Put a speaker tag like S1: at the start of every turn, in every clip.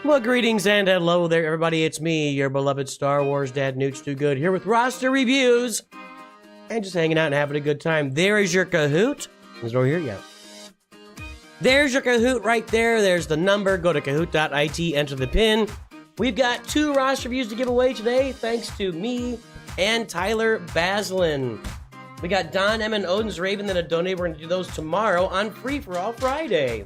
S1: Well, greetings and hello there, everybody. It's me, your beloved Star Wars dad, NOOCH Too Good, here with roster reviews and just hanging out and having a good time. There is your Kahoot. There's no here yet. There's your Kahoot right there. There's the number. Go to Kahoot.it, enter the pin. We've got 2 roster reviews to give away today, thanks to me and Tyler Baslin. We got Don M and Odin's Raven that have donated. We're going to do those tomorrow on Free for All Friday.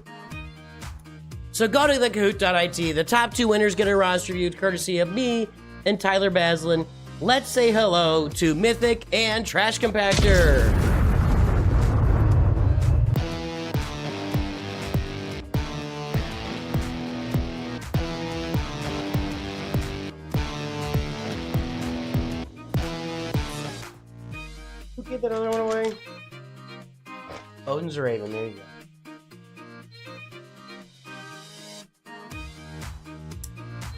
S1: So go to the Kahoot.it. The top 2 winners get a roster reviewed courtesy of me and Tyler Baslin. Let's say hello to Mythic and Trash Compactor. Who gave that other one away? Odin's Raven, there you go.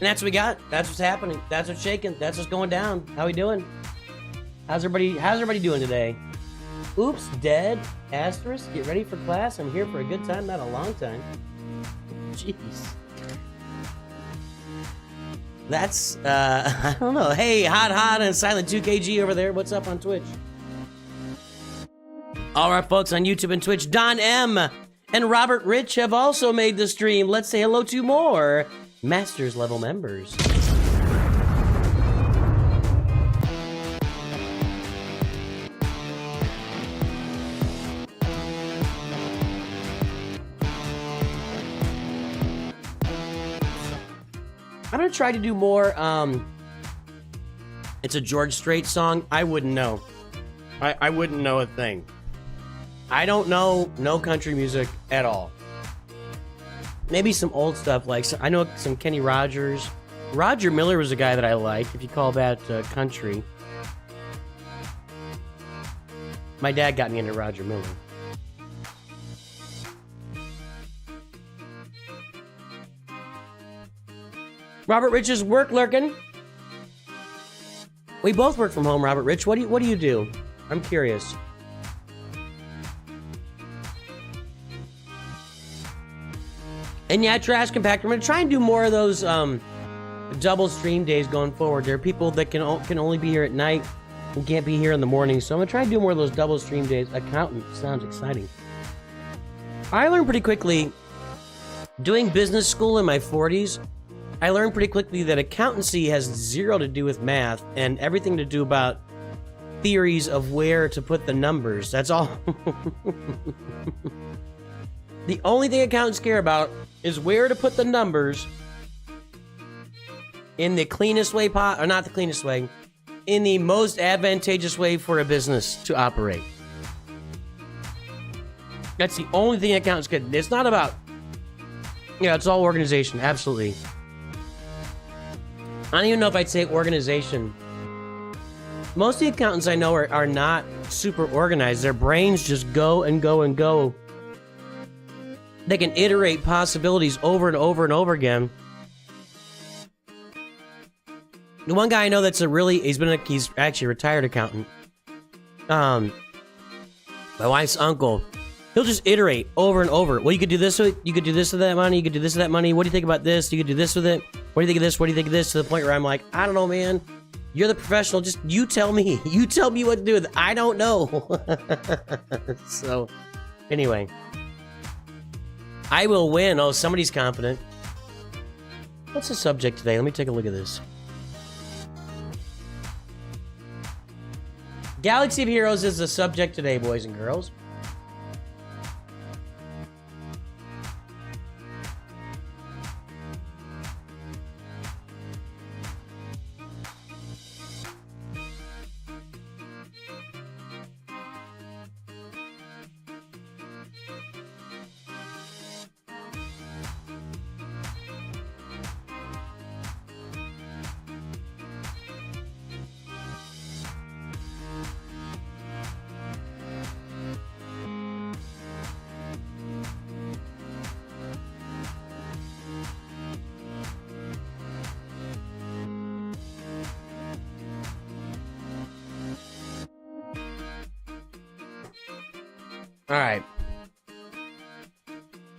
S1: And that's what we got. That's what's happening. That's what's shaking. That's what's going down. How we doing? How's everybody doing today? Oops, dead. Asterisk. Get ready for class. I'm here for a good time, not a long time. Jeez. That's I don't know. Hey, HodHod and Silent 2KG over there. What's up on Twitch? All right, folks on YouTube and Twitch. Don M and Robert Rich have also made the stream. Let's say hello to more Masters level members. I'm gonna try to do more, it's a George Strait song. I wouldn't know. I wouldn't know a thing. I don't know no country music at all. Maybe some old stuff, like, I know some Kenny Rogers. Roger Miller was a guy that I liked, if you call that country. My dad got me into Roger Miller. Robert Rich's work lurking. We both work from home, Robert Rich. What do you do? I'm curious. And yeah, Trash Compactor, I'm gonna try and do more of those double stream days going forward. There are people that can only be here at night and can't be here in the morning, so I'm gonna try and do more of those double stream days. Accountant sounds exciting. I learned pretty quickly, doing business school in my 40s, I learned pretty quickly that accountancy has zero to do with math and everything to do about theories of where to put the numbers. That's all. The only thing accountants care about is where to put the numbers in the cleanest way, or not the cleanest way, in the most advantageous way for a business to operate. That's the only thing accountants get. It's not about, yeah, it's all organization, absolutely. I don't even know if I'd say organization. Most of the accountants I know are not super organized. Their brains just go and go and go. They can iterate possibilities over and over and over again. The one guy I know that's he's actually a retired accountant. My wife's uncle. He'll just iterate over and over. Well, you could do this with it. You could do this with that money. You could do this with that money. What do you think about this? You could do this with it. What do you think of this? What do you think of this? To the point where I'm like, I don't know, man. You're the professional. Just you tell me. You tell me what to do with it. I don't know. So, anyway. I will win. Oh, somebody's confident. What's the subject today? Let me take a look at this. Galaxy of Heroes is the subject today, boys and girls. All right.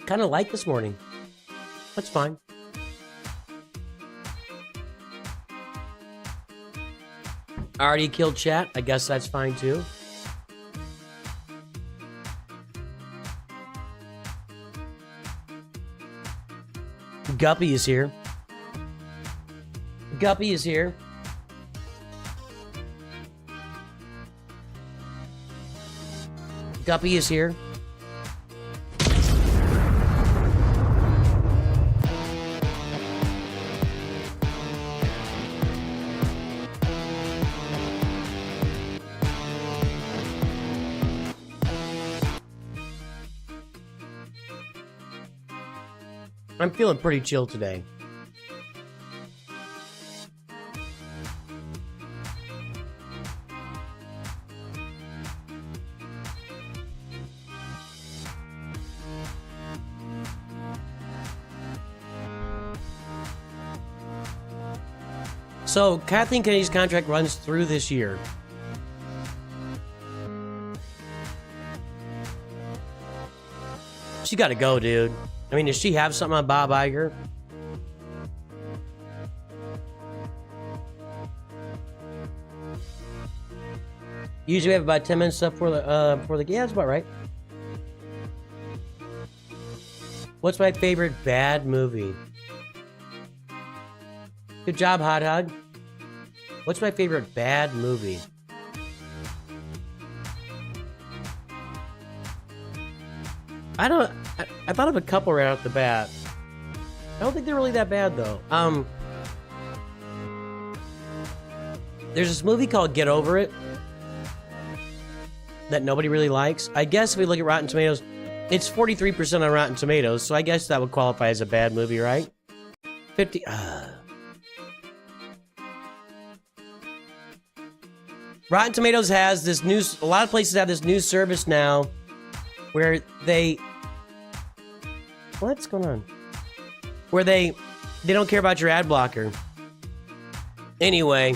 S1: Kind of light this morning. That's fine. Already killed chat. I guess that's fine too. Guppy is here. Guppy is here. Guppy is here. I'm feeling pretty chill today. So, Kathleen Kennedy's contract runs through this year. She gotta go, dude. I mean, does she have something on Bob Iger? Usually we have about 10 minutes up for the yeah, that's about right. What's my favorite bad movie? Good job, HodHod. What's my favorite bad movie? I thought of a couple right off the bat. I don't think they're really that bad though. There's this movie called Get Over It that nobody really likes. I guess if we look at Rotten Tomatoes, It's 43% on Rotten Tomatoes, so I guess that would qualify as a bad movie, right? 50... Rotten Tomatoes has this new... A lot of places have this new service now where they... What's going on? Where they don't care about your ad blocker. Anyway...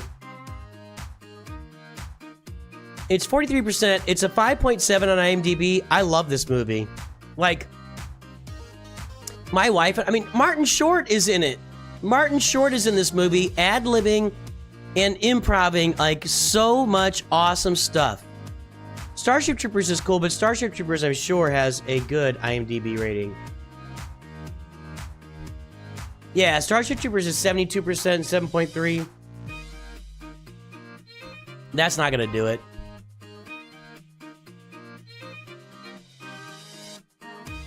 S1: It's 43%. It's a 5.7 on IMDb. I love this movie. Like, my wife... I mean, Martin Short is in it. Martin Short is in this movie, ad-libbing and improvising, like, so much awesome stuff. Starship Troopers is cool, but Starship Troopers, I'm sure, has a good IMDb rating. Yeah, Starship Troopers is 72%, 7.3. That's not gonna do it.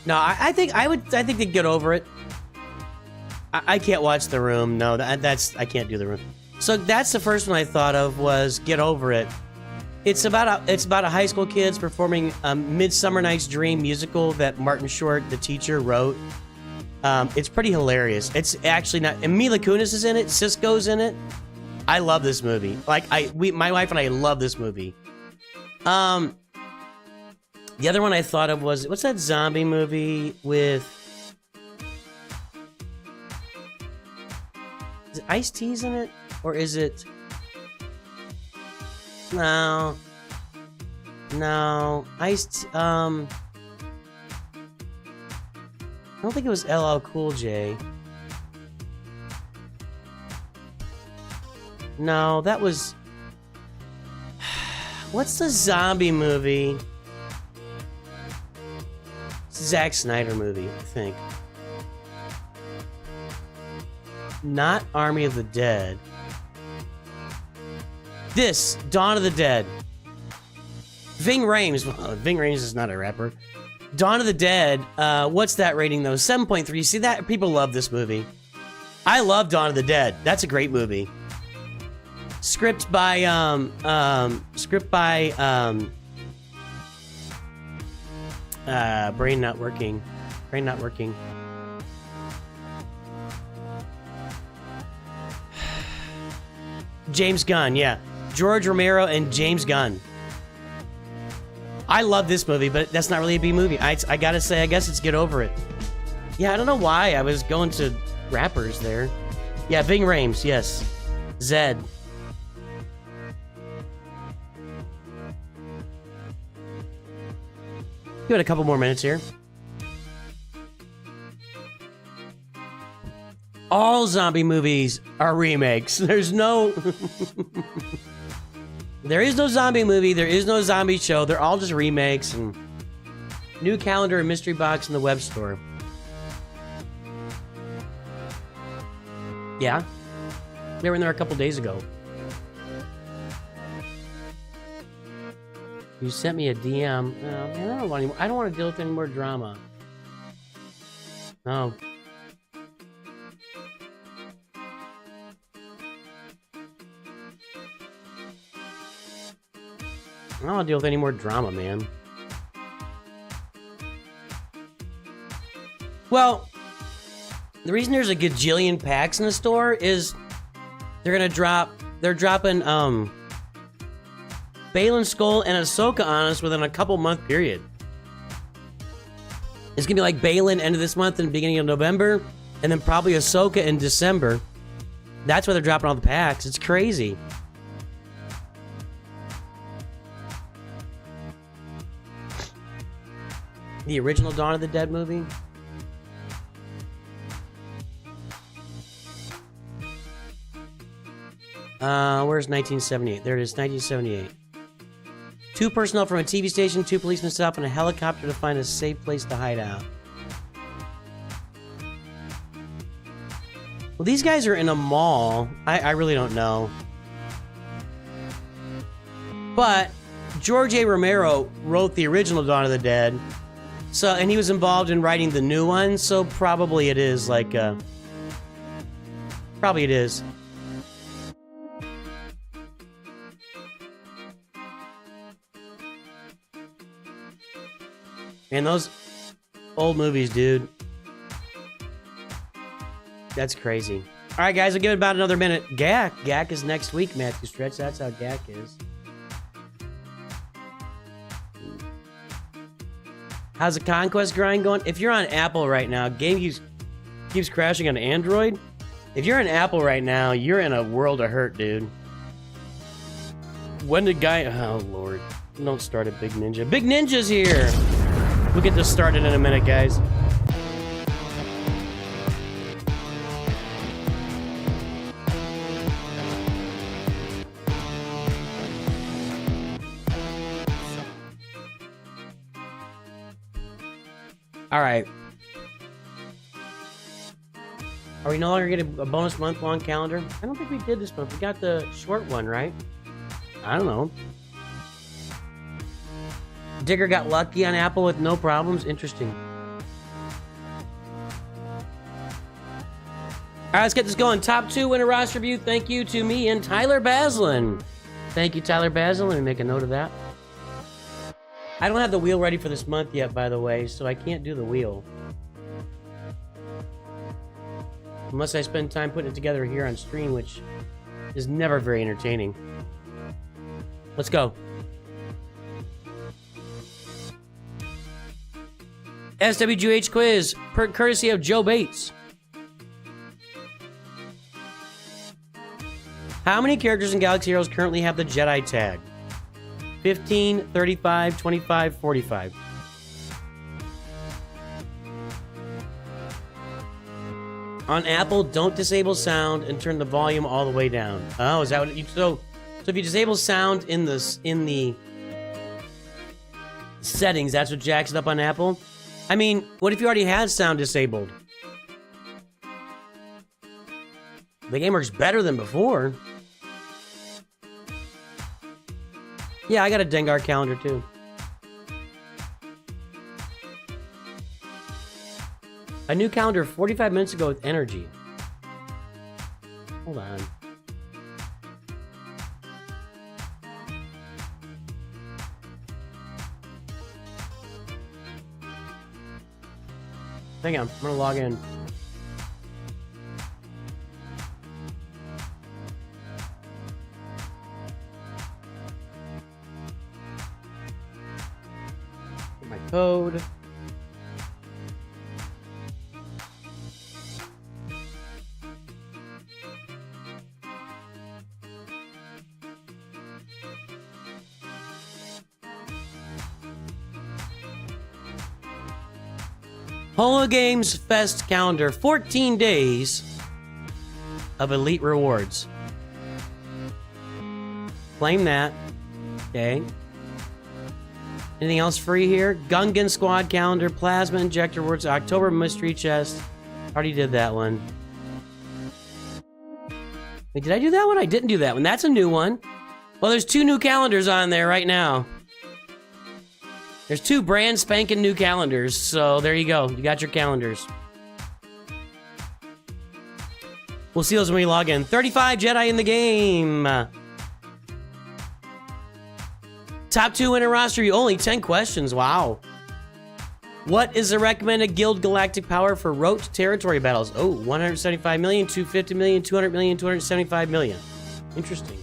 S1: No, I think they'd get over it. I can't watch The Room. No, I can't do The Room. So that's the first one I thought of, was Get Over It. It's about a high school kids performing a Midsummer Night's Dream musical that Martin Short, the teacher, wrote. It's pretty hilarious. It's actually not. And Mila Kunis is in it. Cisco's in it. I love this movie. Like my wife and I love this movie. The other one I thought of was, what's that zombie movie with? Is it Ice-T's in it? Or is it... No. Ice-T... I don't think it was LL Cool J. No, that was... What's the zombie movie? It's a Zack Snyder movie, I think. Not Army of the Dead. This, Dawn of the Dead. Ving Rhames. Well, Ving Rhames is not a rapper. Dawn of the Dead. What's that rating though? 7.3. See that? People love this movie. I love Dawn of the Dead. That's a great movie. Script by brain not working. James Gunn, yeah. George Romero and James Gunn. I love this movie, but that's not really a B movie. I gotta say, I guess it's Get Over It. Yeah, I don't know why I was going to rappers there. Yeah, Ving Rhames, yes. Zed. Give it a couple more minutes here. All zombie movies are remakes. There's no... There is no zombie movie. There is no zombie show. They're all just remakes and new calendar and mystery box in the web store. Yeah. They were in there a couple days ago. You sent me a DM. Oh, man, I don't want to deal with any more drama. No. I don't want to deal with any more drama, man. Well, the reason there's a gajillion packs in the store is they're dropping Balin Skull and Ahsoka on us within a couple-month period. It's gonna be like Balin end of this month and beginning of November, and then probably Ahsoka in December. That's why they're dropping all the packs. It's crazy. The original Dawn of the Dead movie? Where's 1978? There it is, 1978. 2 personnel from a TV station, 2 policemen set off in a helicopter to find a safe place to hide out. Well, these guys are in a mall. I really don't know. But George A. Romero wrote the original Dawn of the Dead. So, and he was involved in writing the new one, so probably it is like, probably it is. And those Old movies, dude. That's crazy. All right, guys, I'll give it about another minute. GAC. GAC is next week, Matthew Stretch. That's how GAC is. How's the Conquest grind going? If you're on Apple right now, game keeps crashing on Android. If you're on Apple right now, you're in a world of hurt, dude. When did guy... Oh, Lord. Don't start a Big Ninja. Big Ninja's here! We'll get this started in a minute, guys. All right. Are we no longer getting a bonus month-long calendar? I don't think we did this month. We got the short one, right? I don't know. Digger got lucky on Apple with no problems. Interesting. All right, let's get this going. Top 2 winner roster review. Thank you to me and Tyler Baslin. Thank you, Tyler Baslin. Let me make a note of that. I don't have the wheel ready for this month yet, by the way, so I can't do the wheel. Unless I spend time putting it together here on stream, which is never very entertaining. Let's go. SWGOH quiz, courtesy of Joe Bates. How many characters in Galaxy Heroes currently have the Jedi tag? 15, 35, 25, 45. On Apple, don't disable sound and turn the volume all the way down. Oh, is that what you... So if you disable sound in the settings, that's what jacks it up on Apple? I mean, what if you already had sound disabled? The game works better than before. Yeah, I got a Dengar calendar too. A new calendar 45 minutes ago with energy. Hold on. Hang on, I'm gonna log in. Get my code. Holo Games Fest calendar, 14 days of elite rewards. Claim that. Okay. Anything else free here? Gungan Squad calendar, Plasma Injector rewards, October Mystery Chest. Already did that one. Wait, did I do that one? I didn't do that one. That's a new one. Well, there's 2 new calendars on there right now. There's 2 brand spanking new calendars, so there you go. You got your calendars. We'll see those when we log in. 35 Jedi in the game. Top 2 winner roster. You only 10 questions. Wow. What is the recommended guild galactic power for rote territory battles? Oh, 175 million, 250 million, 200 million, 275 million. Interesting.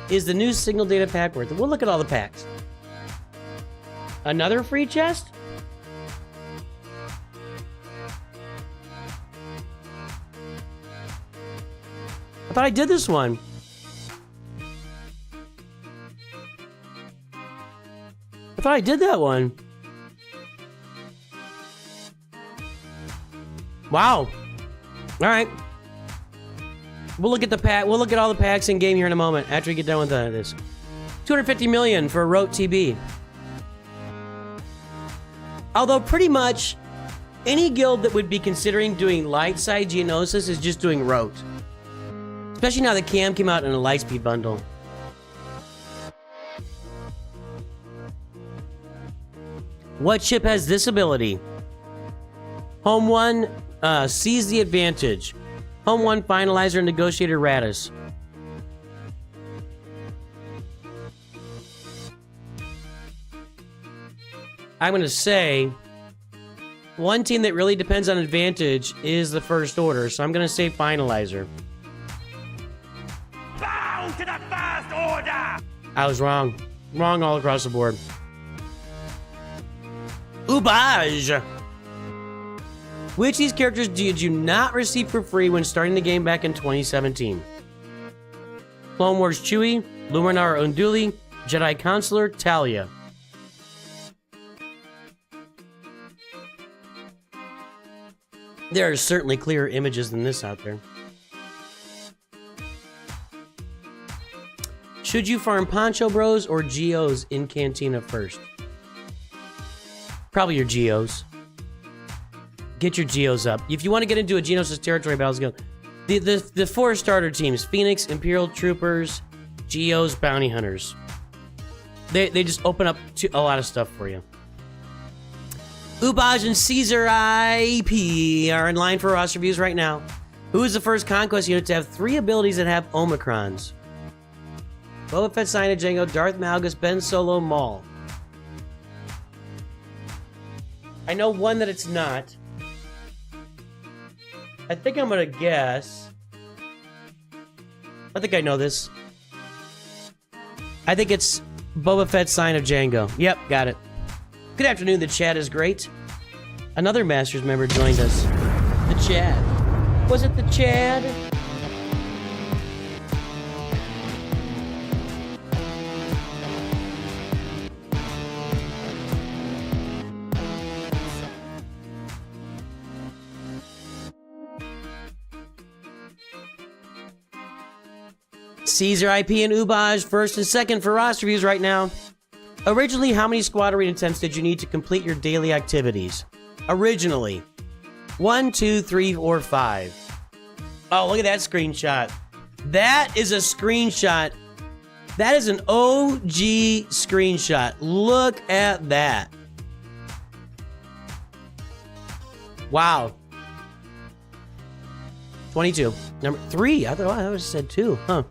S1: Is the new signal data pack worth it? We'll look at all the packs. Another free chest? I thought I did this one. I thought I did that one. Wow. All right. We'll look at the pack. We'll look at all the packs in game here in a moment after we get done with this. 250 million for Rote TB. Although pretty much any guild that would be considering doing light side Geonosis is just doing Rote. Especially now that Cam came out in a Lightspeed bundle. What ship has this ability? Home 1, seize the advantage. Home 1, Finalizer, Negotiator, Radis. I'm going to say One team that really depends on advantage is the First Order, so I'm going to say Finalizer.
S2: Bow to the First Order!
S1: I was wrong. Wrong all across the board. Ubaj! Which of these characters did you not receive for free when starting the game back in 2017? Clone Wars Chewie, Luminar Unduli, Jedi Consular, Talia. There are certainly clearer images than this out there. Should you farm Poncho Bros or Geos in Cantina first? Probably your Geos. Get your Geos up. If you want to get into a Geonosis territory battles guild, the 4 starter teams: Phoenix, Imperial Troopers, Geos, Bounty Hunters. They just open up to a lot of stuff for you. Ubaj and Caesar IP are in line for roster reviews right now. Who is the first Conquest unit to have 3 abilities that have Omicrons? Boba Fett, Cyanide, Jango, Darth Malgus, Ben Solo, Maul. I know one that it's not. I think I'm gonna guess. I think I know this. I think it's Boba Fett, Sign of Django. Yep, got it. Good afternoon, the chat is great. Another Masters member joined us. The Chad. Was it the Chad? Caesar IP and Ubaj first and second for roster reviews right now. Originally, how many squad arena attempts did you need to complete your daily activities? Originally, 1, 2, 3, or 5. Oh, look at that screenshot. That is a screenshot. That is an OG screenshot. Look at that. Wow. 22. Number 3. I thought I would have said 2. Huh.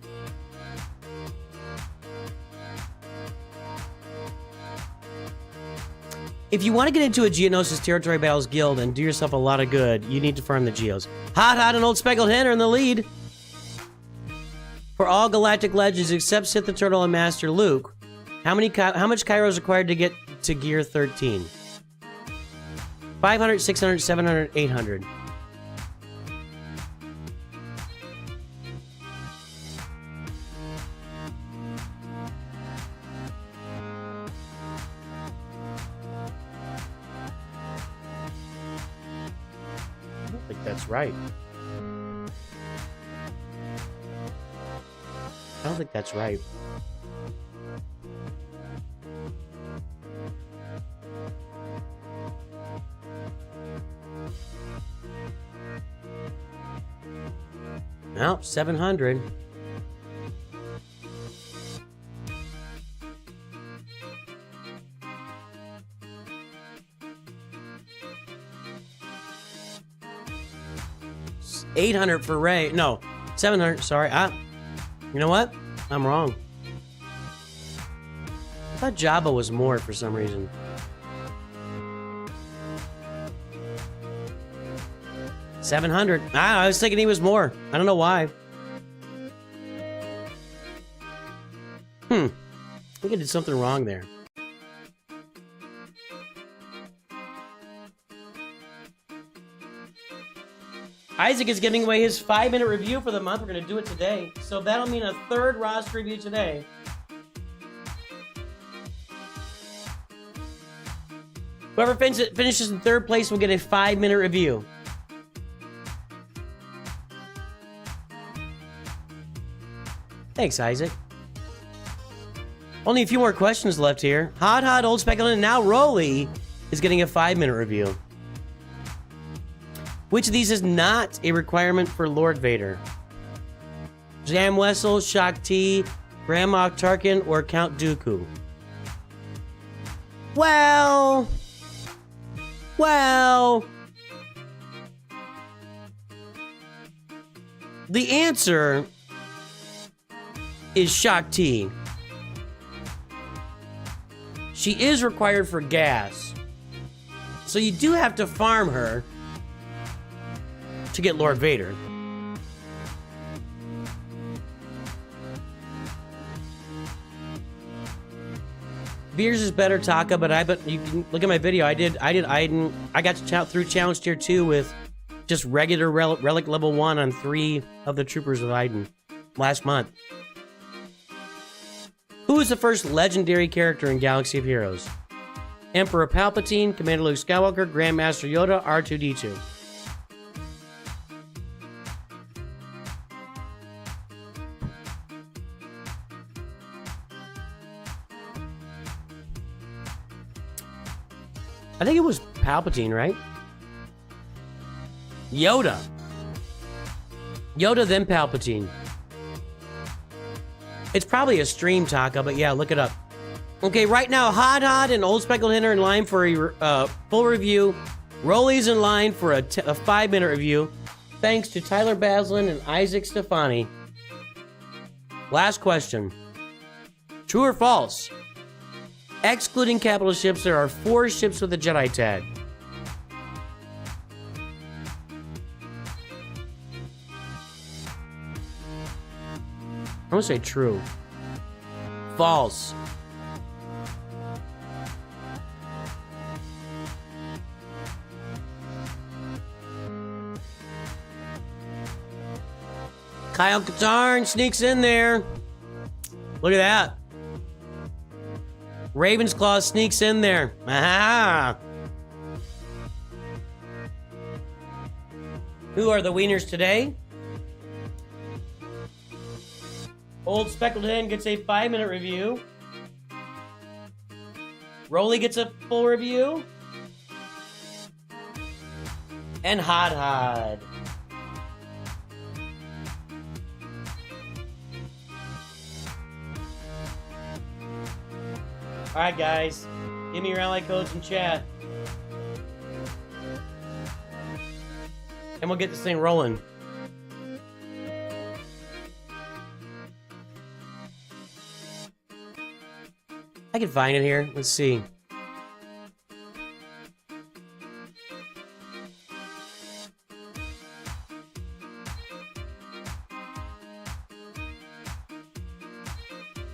S1: If you want to get into a Geonosis Territory Battles guild and do yourself a lot of good, you need to farm the Geos. HodHod and Old Speckled Hen are in the lead. For all Galactic Legends except Sith the Turtle and Master Luke, how much Kyro is required to get to Gear 13? 500, 600, 700, 800. That's right. I don't think that's right. No, 700. $800 for Ray. No, 700. Sorry. You know what? I'm wrong. I thought Jabba was more for some reason. $700. I was thinking he was more. I don't know why. I think I did something wrong there. Isaac is giving away his 5-minute review for the month. We're going to do it today. So that'll mean a third roster review today. Whoever finishes in third place will get a 5-minute review. Thanks, Isaac. Only a few more questions left here. HodHod, Old Speckled, and now Rolly is getting a 5-minute review. Which of these is not a requirement for Lord Vader? Zam Wessel, Shaak Ti, Grand Moff Tarkin, or Count Dooku? Well... The answer is Shaak Ti. She is required for gas. So you do have to farm her to get Lord Vader. Beers is better, Taka, but you can look at my video. I got through challenge tier 2 with just regular relic level 1 on 3 of the troopers of Iden last month. Who is the first legendary character in Galaxy of Heroes? Emperor Palpatine, Commander Luke Skywalker, Grandmaster Yoda, R2-D2. I think it was Palpatine, right? Yoda. Yoda, then Palpatine. It's probably a stream, Taka, but yeah, look it up. Okay, right now, HodHod and Old Speckled Hen are in line for a full review. Rolly's in line for a 5-minute review. Thanks to Tyler Baslin and Isaac Stefani. Last question. True or false? Excluding capital ships, there are 4 ships with a Jedi tag. I'm gonna say true. False. Kyle Katarn sneaks in there. Look at that. Ravensclaw sneaks in there. Aha! Who are the wieners today? Old Speckled Hen gets a 5-minute review. Rolly gets a full review. And HodHod. Alright, guys. Give me your ally codes in chat. And we'll get this thing rolling. I can find it here. Let's see.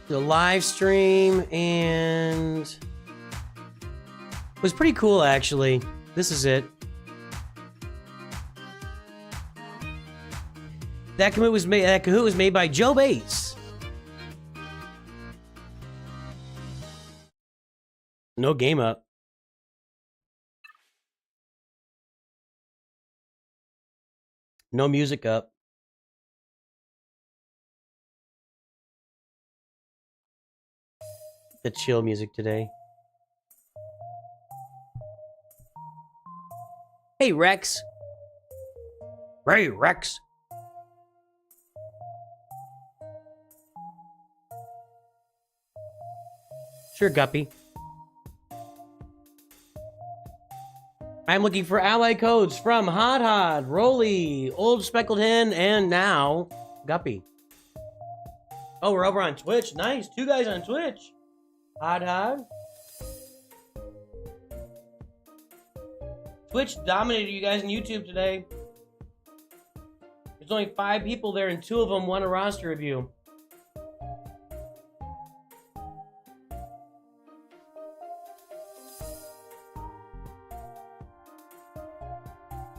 S1: The live stream, and it was pretty cool, actually. This is it. That Kahoot was made by Joe Bates. No game up. No music up. The chill music today. Hey, Rex. Hey, Rex. Sure, Guppy. I'm looking for ally codes from HodHod, Rolly, Old Speckled Hen, and now Guppy. Oh, we're over on Twitch. Nice. 2 guys on Twitch. HodHod. Twitch dominated you guys on YouTube today. There's only 5 people there, and 2 of them won a roster review.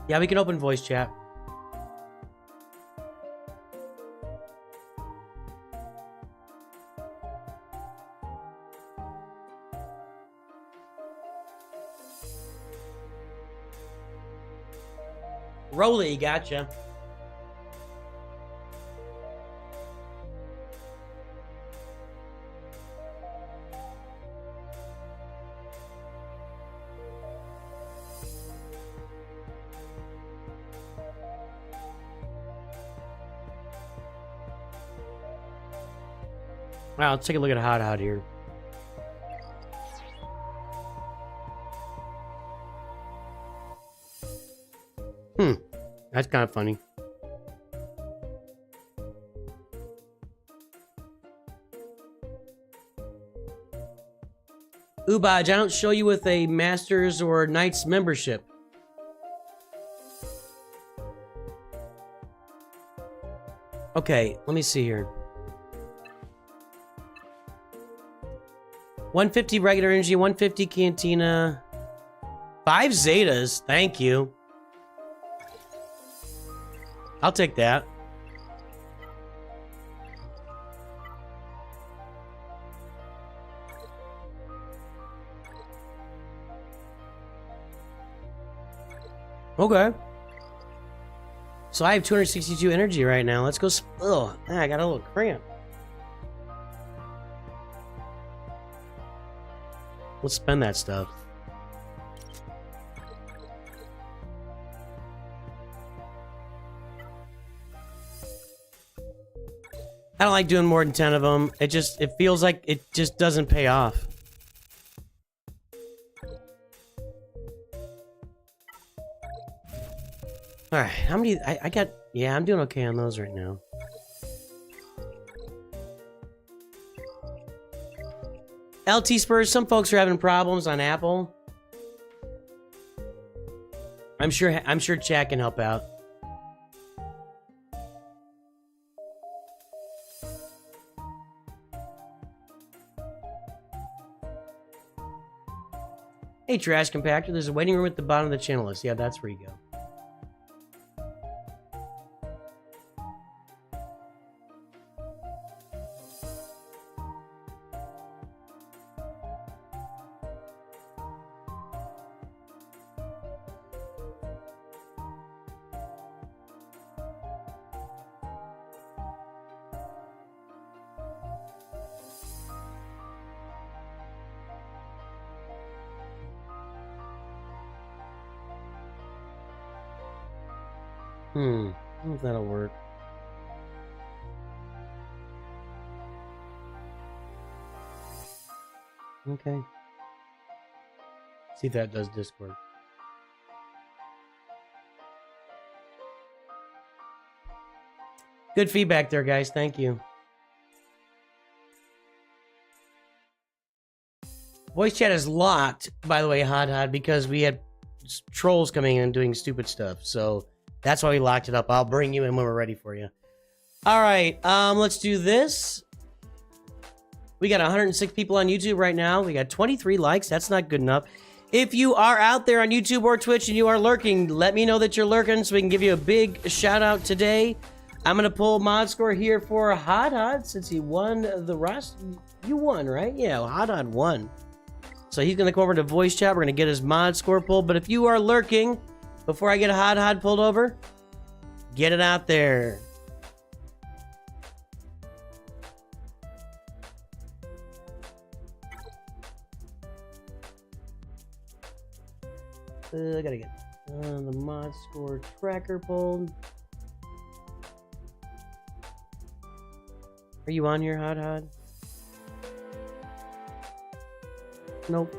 S1: Yeah, we can open voice chat. Rolly, gotcha. Wow, let's take a look at HodHod here. That's kind of funny. Ubaj, I don't show you with a Masters or Knights membership. Okay, let me see here. 150 regular energy, 150 cantina. 5 Zetas, thank you. I'll take that. Okay. So I have 262 energy right now. Let's go. Oh, I got a little cramp. Let's spend that stuff. I don't like doing more than 10 of them. It feels like it just doesn't pay off. Alright, how many... I got... Yeah, I'm doing okay on those right now. LT Spurs, some folks are having problems on Apple. I'm sure chat can help out. Hey, Trash Compactor, there's a waiting room at the bottom of the channel list. Yeah, that's where you go. I don't know if that'll work. Okay. See if that does Discord. Good feedback there, guys. Thank you. Voice chat is locked, by the way, HodHod, because we had trolls coming in and doing stupid stuff. So that's why we locked it up. I'll bring you in when we're ready for you. All right, let's do this. We got 106 people on YouTube right now. We got 23 likes. That's not good enough. If you are out there on YouTube or Twitch and you are lurking, let me know that you're lurking so we can give you a big shout out today. I'm going to pull mod score here for HodHod since he won the rest. You won, right? Yeah, HodHod won. So he's going to come over to voice chat. We're going to get his mod score pulled. But if you are lurking, before I get a HodHod pulled over, get it out there. I gotta get the mod score tracker pulled. Are you on here, HodHod? Nope.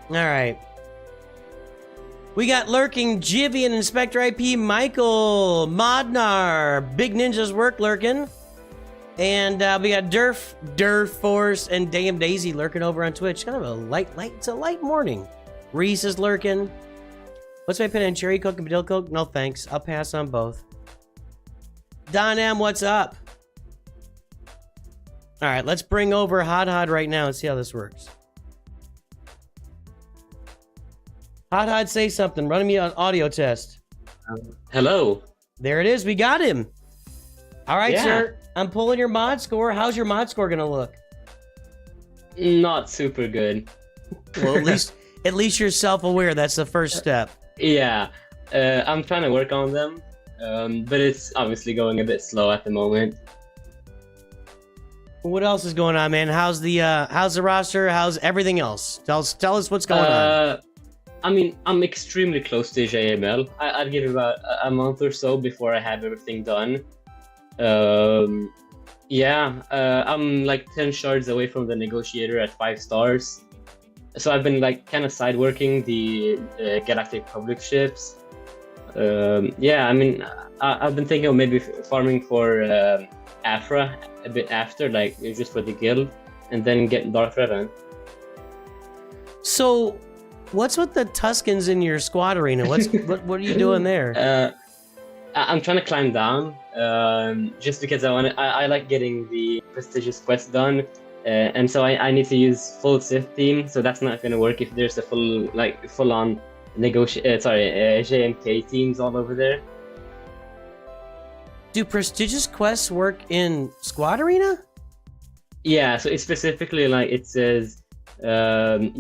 S1: All right. We got lurking Jivian, Inspector IP, Michael, Modnar, Big Ninja's work lurking. And we got Durf Force, and Damn Daisy lurking over on Twitch. Kind of a it's a light morning. Reese is lurking. What's my opinion on Cherry Coke and Dill Coke? No thanks. I'll pass on both. Don M, what's up? All right, let's bring over HodHod right now and see how this works. HodHod, say something. Run me an audio test.
S3: Hello.
S1: There it is. We got him. All right, sir. I'm pulling your mod score. How's your mod score gonna look?
S3: Not super good.
S1: Well, at least you're self-aware. That's the first step.
S3: Yeah, I'm trying to work on them, but it's obviously going a bit slow at the moment.
S1: What else is going on, man? How's the roster? How's everything else? Tell us what's going on.
S3: I mean, I'm extremely close to JML. I'd give it about a month or so before I have everything done. Yeah, I'm like 10 shards away from the negotiator at 5 stars. So I've been like kind of side working the Galactic Public ships. Yeah, I mean, I've been thinking of maybe farming for Afra a bit after, like just for the guild, and then get Darth Revan.
S1: So, what's with the Tuscans in your squad arena? What are you doing there?
S3: I'm trying to climb down, just because I like getting the prestigious quest done, and so I need to use full Sith team. So that's not gonna work if there's a full on JMK teams all over there.
S1: Do prestigious quests work in squad arena?
S3: Yeah, so it's specifically like it says win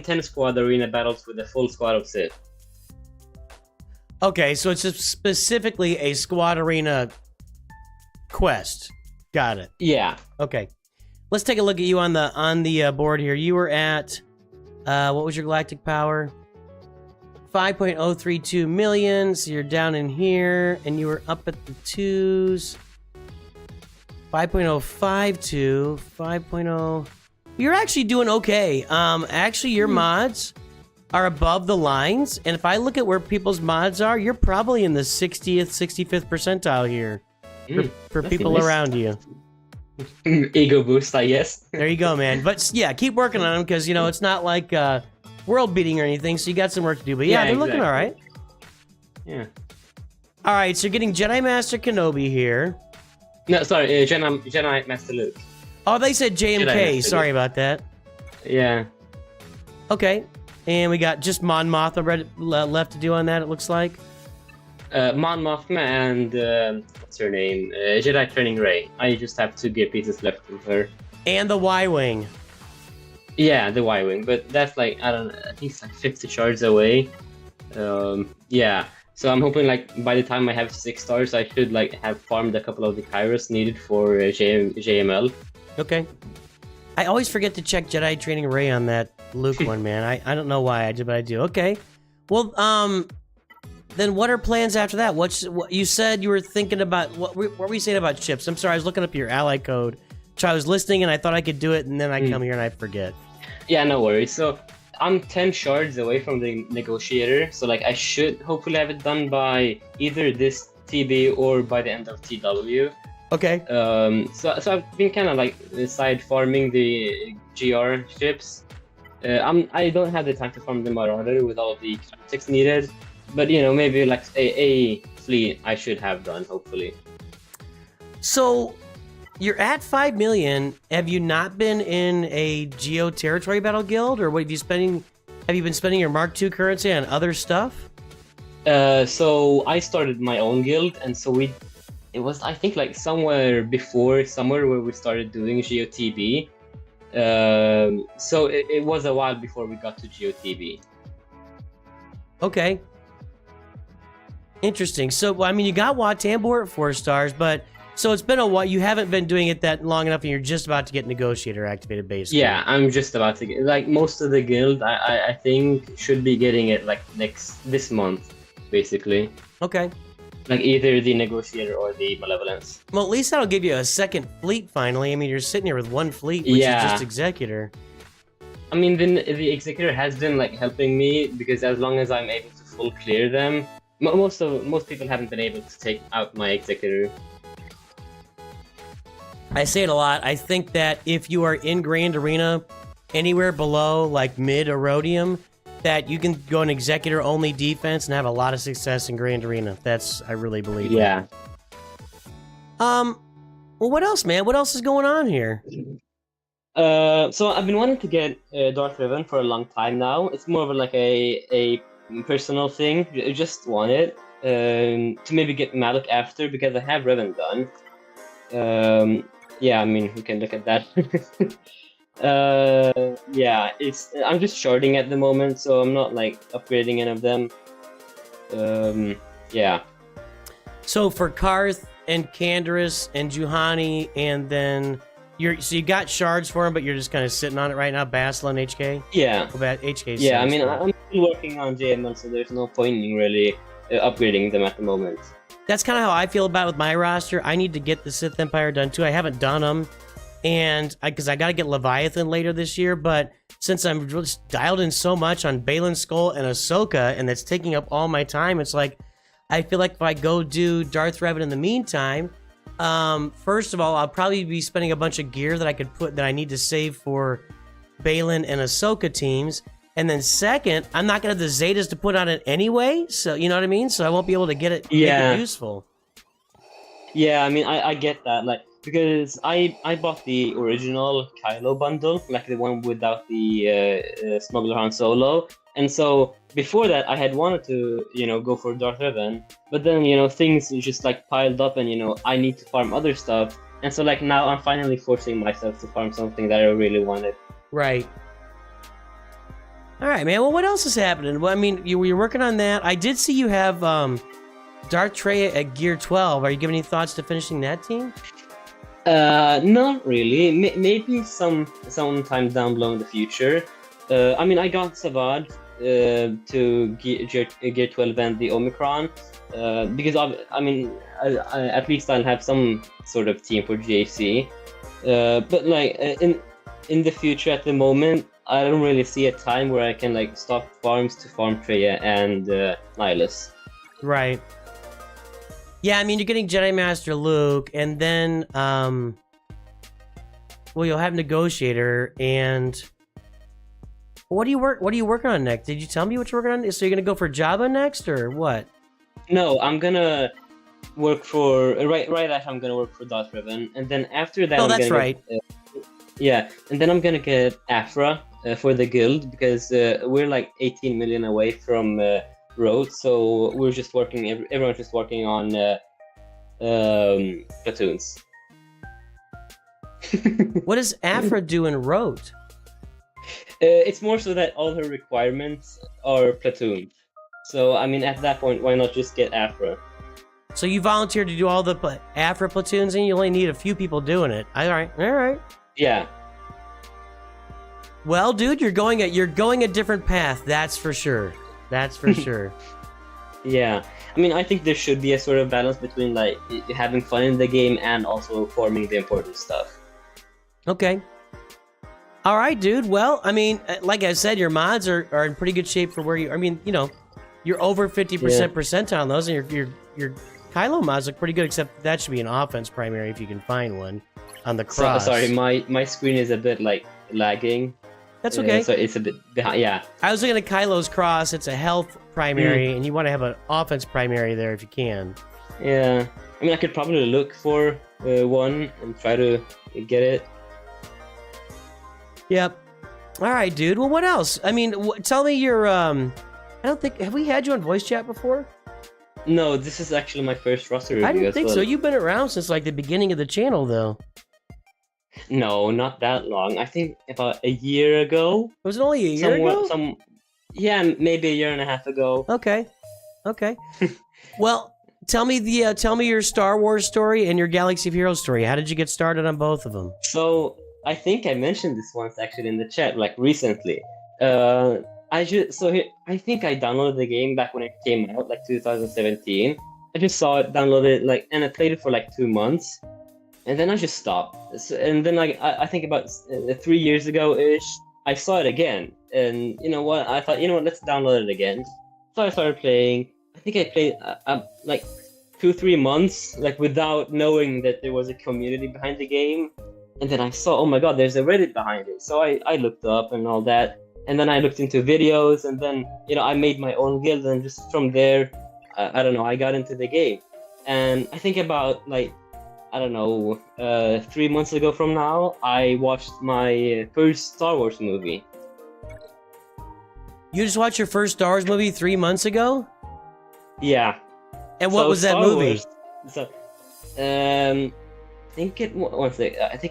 S3: 10 squad arena battles with a full squad of Sith.
S1: Okay, so it's just specifically a squad arena quest. Got it.
S3: Yeah.
S1: Okay. Let's take a look at you on the board here. You were at what was your galactic power? 5.032 million. So you're down in here, and you were up at the 2s. 5.052, 5.0. You're actually doing okay. Actually, your mods are above the lines, and if I look at where people's mods are, you're probably in the 60th, 65th percentile here for people
S3: nice.
S1: Around you.
S3: Ego boost, I guess.
S1: There you go, man. But yeah, keep working on them because you know it's not like world beating or anything, so you got some work to do. But yeah, they're looking all right.
S3: Yeah.
S1: All right, so you're getting Jedi Master Kenobi here.
S3: No, sorry, Jedi Master Luke.
S1: Oh, they said JMK. Sorry about that.
S3: Yeah.
S1: Okay. And we got just Mon Mothma left to do on that, it looks like.
S3: Mon Mothma and what's her name? Jedi Training Rey. I just have 2 gear pieces left with her.
S1: And the Y-Wing.
S3: Yeah, the Y-Wing, but that's like, I don't know, I think it's like 50 shards away. Yeah, so I'm hoping like by the time I have 6 stars, I should like have farmed a couple of the Kairos needed for JML.
S1: Okay. I always forget to check Jedi Training Rey on that Luke one, man. I don't know why, but I do. Okay. Well, then what are plans after that? What you said you were thinking about? What were you saying about ships? I'm sorry, I was looking up your ally code, which I was listening, and I thought I could do it, and then I come here and I forget.
S3: Yeah, no worries. So I'm 10 shards away from the negotiator, so like I should hopefully have it done by either this TB or by the end of TW.
S1: Okay.
S3: So I've been kind of like side farming the GR ships. I don't have the time to farm the Marauder with all the tactics needed, but you know, maybe like a fleet I should have done, hopefully.
S1: So you're at 5 million. Have you not been in a Geo Territory Battle Guild, or what have you spending? Have you been spending your Mark II currency on other stuff?
S3: So I started my own guild, and so it was I think like somewhere before summer where we started doing GOTB. So it was a while before we got to GOTB.
S1: Okay. Interesting. So, I mean, you got Wat Tambor at 4 stars, but so it's been a while. You haven't been doing it that long enough, and you're just about to get Negotiator activated, basically.
S3: Yeah, I'm just about to get like most of the guild. I think should be getting it like this month, basically.
S1: Okay.
S3: Like either the Negotiator or the Malevolence.
S1: Well, at least that'll give you a second fleet finally. I mean, you're sitting here with 1 fleet, which is just Executor.
S3: I mean, the Executor has been like helping me because as long as I'm able to full clear them, most people haven't been able to take out my Executor.
S1: I say it a lot. I think that if you are in Grand Arena, anywhere below like mid Erodium, that you can go an Executor only defense and have a lot of success in Grand Arena. I really believe.
S3: Yeah.
S1: Well, what else, man? What else is going on here?
S3: So I've been wanting to get Darth Revan for a long time now. It's more of like a personal thing. I just want it to maybe get Malak after because I have Revan done. Yeah, I mean we can look at that. Yeah, I'm just sharding at the moment, so I'm not like upgrading any of them. Yeah. So
S1: for Karth and Canderous and Juhani, and then you got shards for him, but you're just kind of sitting on it right now, Basel and HK.
S3: Yeah.
S1: HK.
S3: Yeah, I mean I'm still working on JML, so there's no point in really upgrading them at the moment.
S1: that's kind of how I feel about it with my roster. I need to get the Sith Empire done too. I haven't done them, and because I got to get Leviathan later this year. But since I'm just dialed in so much on Balin Skull and Ahsoka, and that's taking up all my time, it's like I feel like if I go do Darth Revan in the meantime, first of all, I'll probably be spending a bunch of gear that I need to save for Balin and Ahsoka teams. And then second, I'm not going to have the Zetas to put on it anyway, so you know what I mean? So I won't be able to get it, make it useful.
S3: Yeah, I mean, I get that, like, because I bought the original Kylo bundle, like the one without the Smuggler Han Solo, and so before that I had wanted to, go for Darth Revan, but then, things just like piled up and, I need to farm other stuff, and so like now I'm finally forcing myself to farm something that I really wanted.
S1: Right. All right, man. Well, what else is happening? Well, I mean, you're working on that. I did see you have Darth Trey at Gear 12. Are you giving any thoughts to finishing that team?
S3: Not really. Maybe sometime down below in the future. I mean, I got Savad to Gear 12 and the Omicron because I at least I'll have some sort of team for GAC. But like in the future, at the moment, I don't really see a time where I can like stop farms to farm Traya and Nihilus.
S1: Right. Yeah, I mean, you're getting Jedi Master Luke, and then you'll have Negotiator. And what are you working on next? Did you tell me what you're working on? So you're gonna go for Jabba next, or what?
S3: No, I'm gonna work for right after I'm gonna work for Darth Revan, and then after that.
S1: Oh, that's right.
S3: And then I'm gonna get Afra for the guild because we're like 18 million away from Road, so we're just working. Everyone's just working on platoons.
S1: What does Afra do in Road?
S3: It's more so that all her requirements are platoon. So I mean, at that point, why not just get Afra?
S1: So you volunteered to do all the Afra platoons, and you only need a few people doing it. All right.
S3: Yeah.
S1: Well, dude, you're going a different path. That's for sure.
S3: Yeah. I mean, I think there should be a sort of balance between like having fun in the game and also forming the important stuff.
S1: Okay. All right, dude. Well, I mean, like I said, your mods are in pretty good shape for where you. I mean, you're over 50% percentile on those, and your Kylo mods look pretty good. Except that should be an offense primary if you can find one on the cross.
S3: Sorry, my screen is a bit like lagging.
S1: That's okay.
S3: So it's a bit behind. Yeah.
S1: I was looking at Kylo's cross. It's a health primary, and you want to have an offense primary there if you can.
S3: Yeah. I mean, I could probably look for one and try to get it.
S1: Yep. All right, dude. Well, what else? I mean, tell me your. I don't think have we had you on voice chat before?
S3: No, this is actually my first roster review.
S1: I didn't think so. You've been around since like the beginning of the channel, though.
S3: No, not that long. I think about a year ago.
S1: Was it only a year ago?
S3: Yeah, maybe a year and a half ago.
S1: Okay. Well, tell me your Star Wars story and your Galaxy of Heroes story. How did you get started on both of them?
S3: So I think I mentioned this once actually in the chat, like recently. I think I downloaded the game back when it came out, like 2017. I just saw it, downloaded it, and I played it for like 2 months. And then I just stopped. And then I think about 3 years ago-ish, I saw it again. And you know what? I thought, let's download it again. So I started playing. I think I played like 2-3 months, without knowing that there was a community behind the game. And then I saw, oh my god, there's a Reddit behind it. So I looked up and all that. And then I looked into videos. And then, I made my own guild. And just from there, I got into the game. And I think about 3 months ago from now, I watched my first Star Wars movie.
S1: You just watched your first Star Wars movie 3 months ago?
S3: Yeah.
S1: And what was that
S3: Star
S1: movie?
S3: Wars, I think it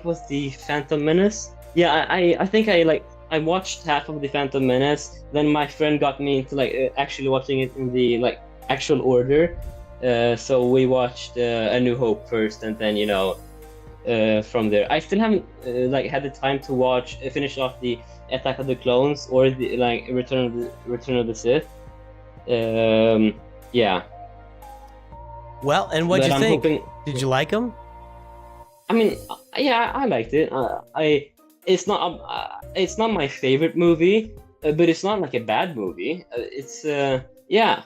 S3: was the Phantom Menace. Yeah, I think I watched half of the Phantom Menace. Then my friend got me into actually watching it in the actual order. So we watched A New Hope first, and then from there. I still haven't had the time to finish off the Attack of the Clones or the Return of the Sith. Yeah.
S1: Well, and what'd
S3: But
S1: you
S3: I'm
S1: think?
S3: hoping-
S1: Did you like them?
S3: I mean, yeah, I liked it. It's not my favorite movie, but it's not like a bad movie. Yeah.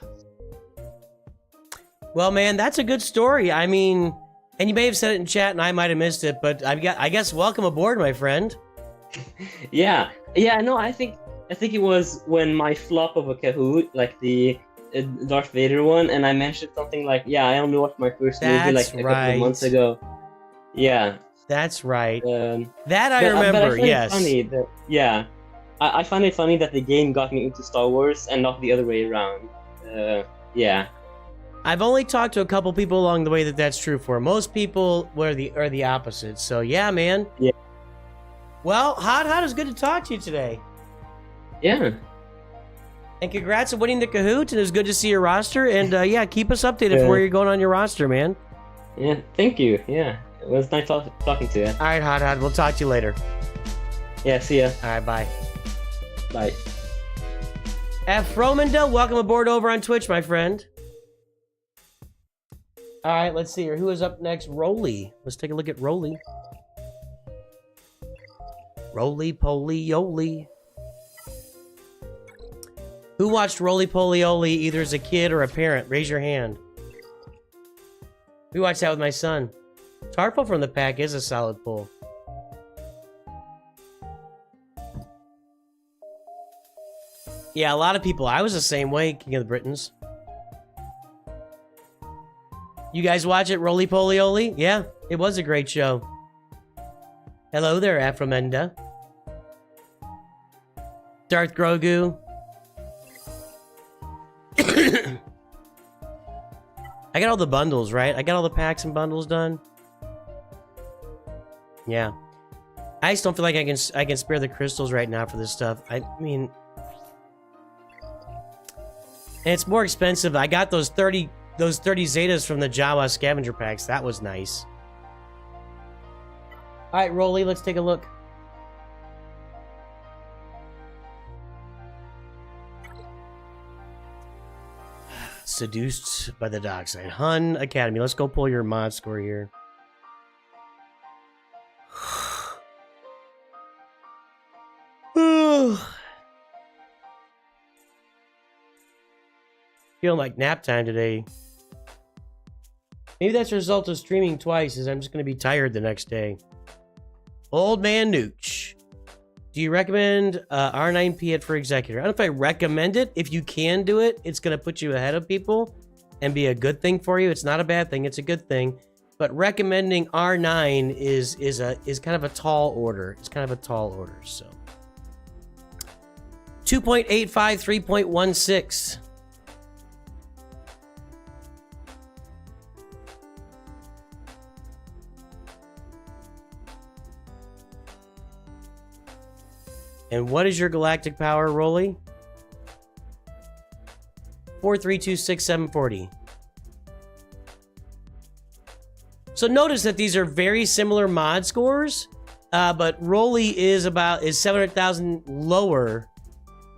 S1: Well, man, that's a good story. I mean, and you may have said it in chat, and I might have missed it, but I guess welcome aboard, my friend.
S3: Yeah. No, I think it was when my flop of a Kahoot, like the Darth Vader one, and I mentioned something like, yeah, I only watched my first movie like a couple of months ago. Yeah.
S1: That's right.
S3: That
S1: That I remember, yes.
S3: I find it funny that the game got me into Star Wars and not the other way around. Yeah.
S1: I've only talked to a couple people along the way that's true for. Most people are the opposite. So yeah, man.
S3: Yeah.
S1: Well, HodHod, is good to talk to you today.
S3: Yeah.
S1: And congrats on winning the Kahoot, and it was good to see your roster. And yeah, keep us updated for where you're going on your roster, man.
S3: Yeah, thank you. Yeah, it was nice talking to you.
S1: All right, HodHod, we'll talk to you later.
S3: Yeah, see ya.
S1: All right, bye.
S3: Bye.
S1: F. Romanda, welcome aboard over on Twitch, my friend. All right, let's see here. Who is up next? Roly. Let's take a look at Roly. Roly-poly-oly. Who watched Roly-poly-oly either as a kid or a parent? Raise your hand. We watched that with my son. Tarpo from the pack is a solid pull. Yeah, a lot of people. I was the same way, King of the Britons. You guys watch it, Roly-poly-oly? Yeah, it was a great show. Hello there, Afromenda. Darth Grogu. I got all the bundles, right? I got all the packs and bundles done. Yeah. I just don't feel like I can spare the crystals right now for this stuff. I mean, and it's more expensive. I got those 30 Zetas from the Jawa scavenger packs. That was nice. All right, Rolly, let's take a look. Seduced by the dark side. Hun Academy. Let's go pull your mod score here. Feeling like nap time today. Maybe that's a result of streaming twice, as I'm just going to be tired the next day. Old Man Nooch. Do you recommend R9P it for Executor? I don't know if I recommend it. If you can do it, it's going to put you ahead of people and be a good thing for you. It's not a bad thing. It's a good thing. But recommending R9 is kind of a tall order. It's kind of a tall order, so. 2.85, 3.16. And what is your galactic power, Rolly? 4326740. So notice that these are very similar mod scores, but Rolly is 700,000 lower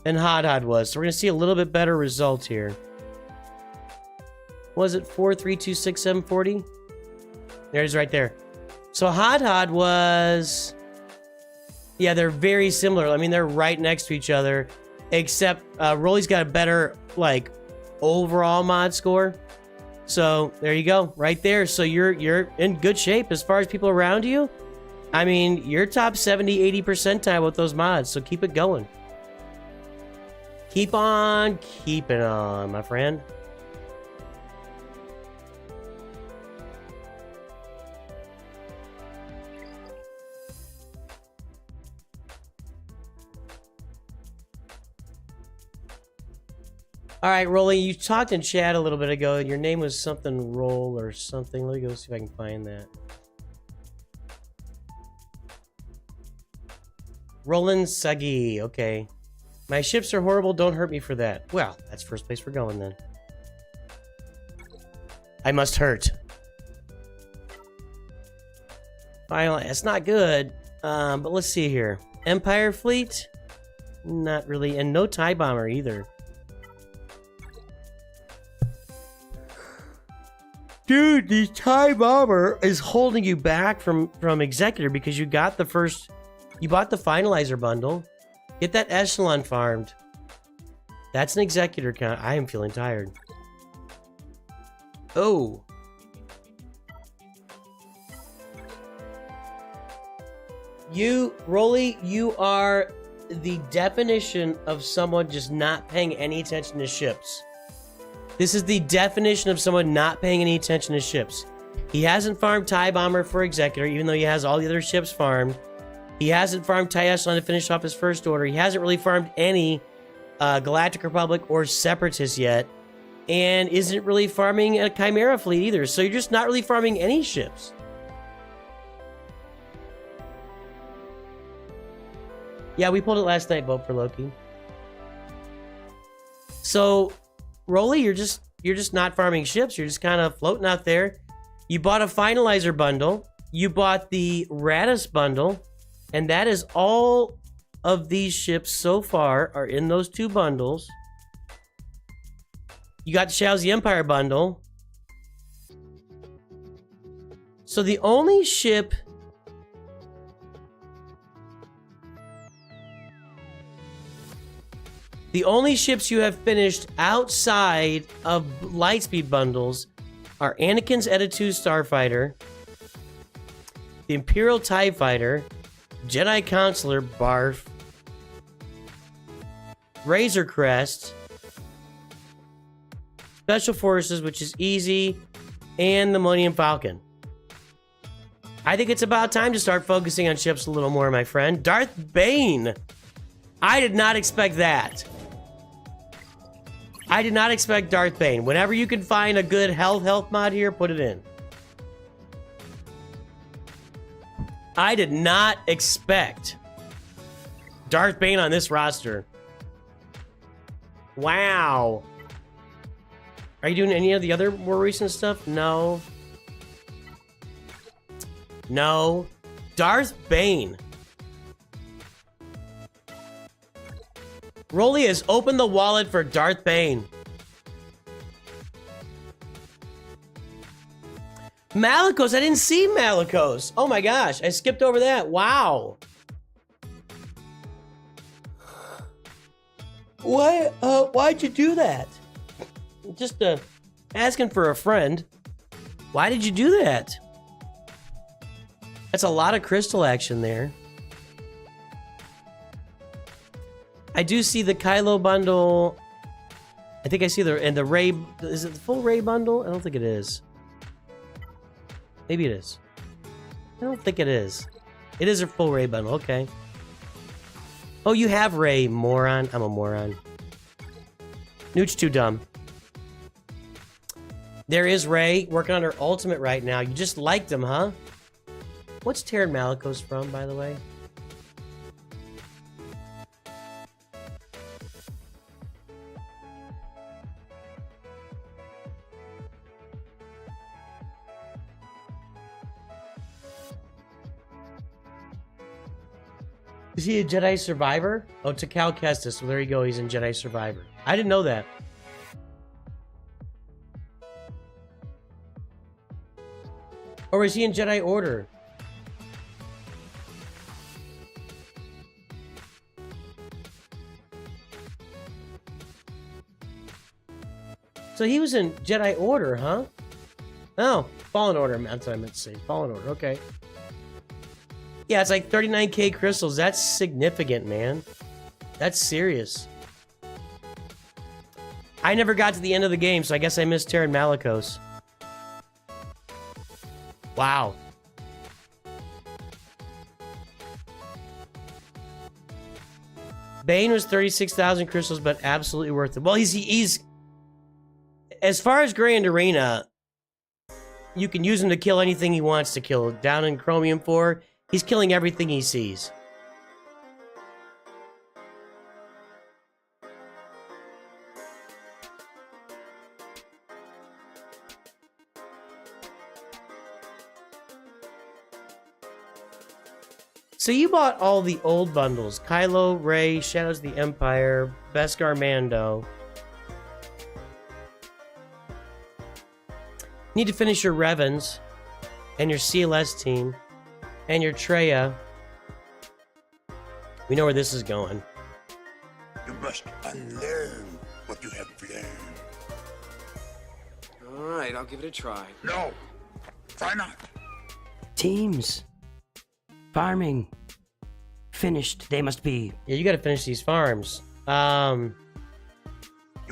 S1: than HodHod was. So we're gonna see a little bit better results here. Was it 4326740? There it is right there. So HodHod was. Yeah, they're very similar. I mean, they're right next to each other, except Rolly's got a better, like, overall mod score. So there you go, right there. So you're in good shape as far as people around you. I mean, you're top 70, 80 percentile with those mods. So keep it going. Keep on keeping on, my friend. All right, Rolly, you talked in chat a little bit ago. Your name was something Roll or something. Let me go see if I can find that. Roland Sagi. Okay. My ships are horrible. Don't hurt me for that. Well, that's first place we're going then. I must hurt. Finally, that's not good. But let's see here. Empire Fleet? Not really. And no TIE Bomber either. Dude, the TIE Bomber is holding you back from Executor because you got the first... You bought the Finalizer bundle. Get that Echelon farmed. That's an Executor count. I am feeling tired. Oh. Rolly, you are the definition of someone just not paying any attention to ships. This is the definition of someone not paying any attention to ships. He hasn't farmed TIE Bomber for Executor, even though he has all the other ships farmed. He hasn't farmed TIE Echelon to finish off his first order. He hasn't really farmed any Galactic Republic or Separatists yet. And isn't really farming a Chimera fleet either. So you're just not really farming any ships. Yeah, we pulled it last night, vote for Loki. So... Rolly, you're just not farming ships. You're just kind of floating out there. You bought a Finalizer bundle. You bought the Radis bundle. And that is all of these ships so far are in those two bundles. You got the Shadows of the Empire bundle. So the only ship... The only ships you have finished outside of Lightspeed bundles are Anakin's Edda 2 Starfighter, the Imperial TIE Fighter, Jedi Counselor Barf, Razor Crest, Special Forces, which is easy, and the Millennium Falcon. I think it's about time to start focusing on ships a little more, my friend. Darth Bane! I did not expect that. I did not expect Darth Bane. Whenever you can find a good health mod here, put it in. I did not expect Darth Bane on this roster. Wow. Are you doing any of the other more recent stuff? No. No. Darth Bane. Rolly has opened the wallet for Darth Bane. Malicos, I didn't see Malicos. Oh my gosh, I skipped over that. Wow. Why'd you do that? Just asking for a friend. Why did you do that? That's a lot of crystal action there. I do see the Kylo bundle. I think I see the Rey. Is it the full Rey bundle? I don't think it is. Maybe it is. I don't think it is. It is a full Rey bundle. Okay. Oh, you have Rey, moron. I'm a moron. Nooch too dumb. There is Rey working on her ultimate right now. You just liked him, huh? What's Terran Malicos from, by the way? Is he a Jedi Survivor? Oh, to Cal Kestis. Well, there you go. He's in Jedi Survivor. I didn't know that. Or is he in Jedi Order? So he was in Jedi Order, huh? Oh, Fallen Order. That's what I meant to say. Fallen Order. Okay. Yeah, it's like 39k crystals. That's significant, man. That's serious. I never got to the end of the game, so I guess I missed Terran Malicos. Wow. Bane was 36,000 crystals, but absolutely worth it. Well, he's as far as Grand Arena, you can use him to kill anything he wants to kill. Down in Chromium 4, he's killing everything he sees. So you bought all the old bundles. Kylo, Rey, Shadows of the Empire, Beskar Mando. Need to finish your Revens and your CLS team and your Treya. We know where this is going.
S2: You must unlearn what you have learned.
S4: All right, I'll give it a try.
S2: No, try not.
S5: Teams. Farming. Finished, they must be.
S1: Yeah, you gotta finish these farms.
S2: You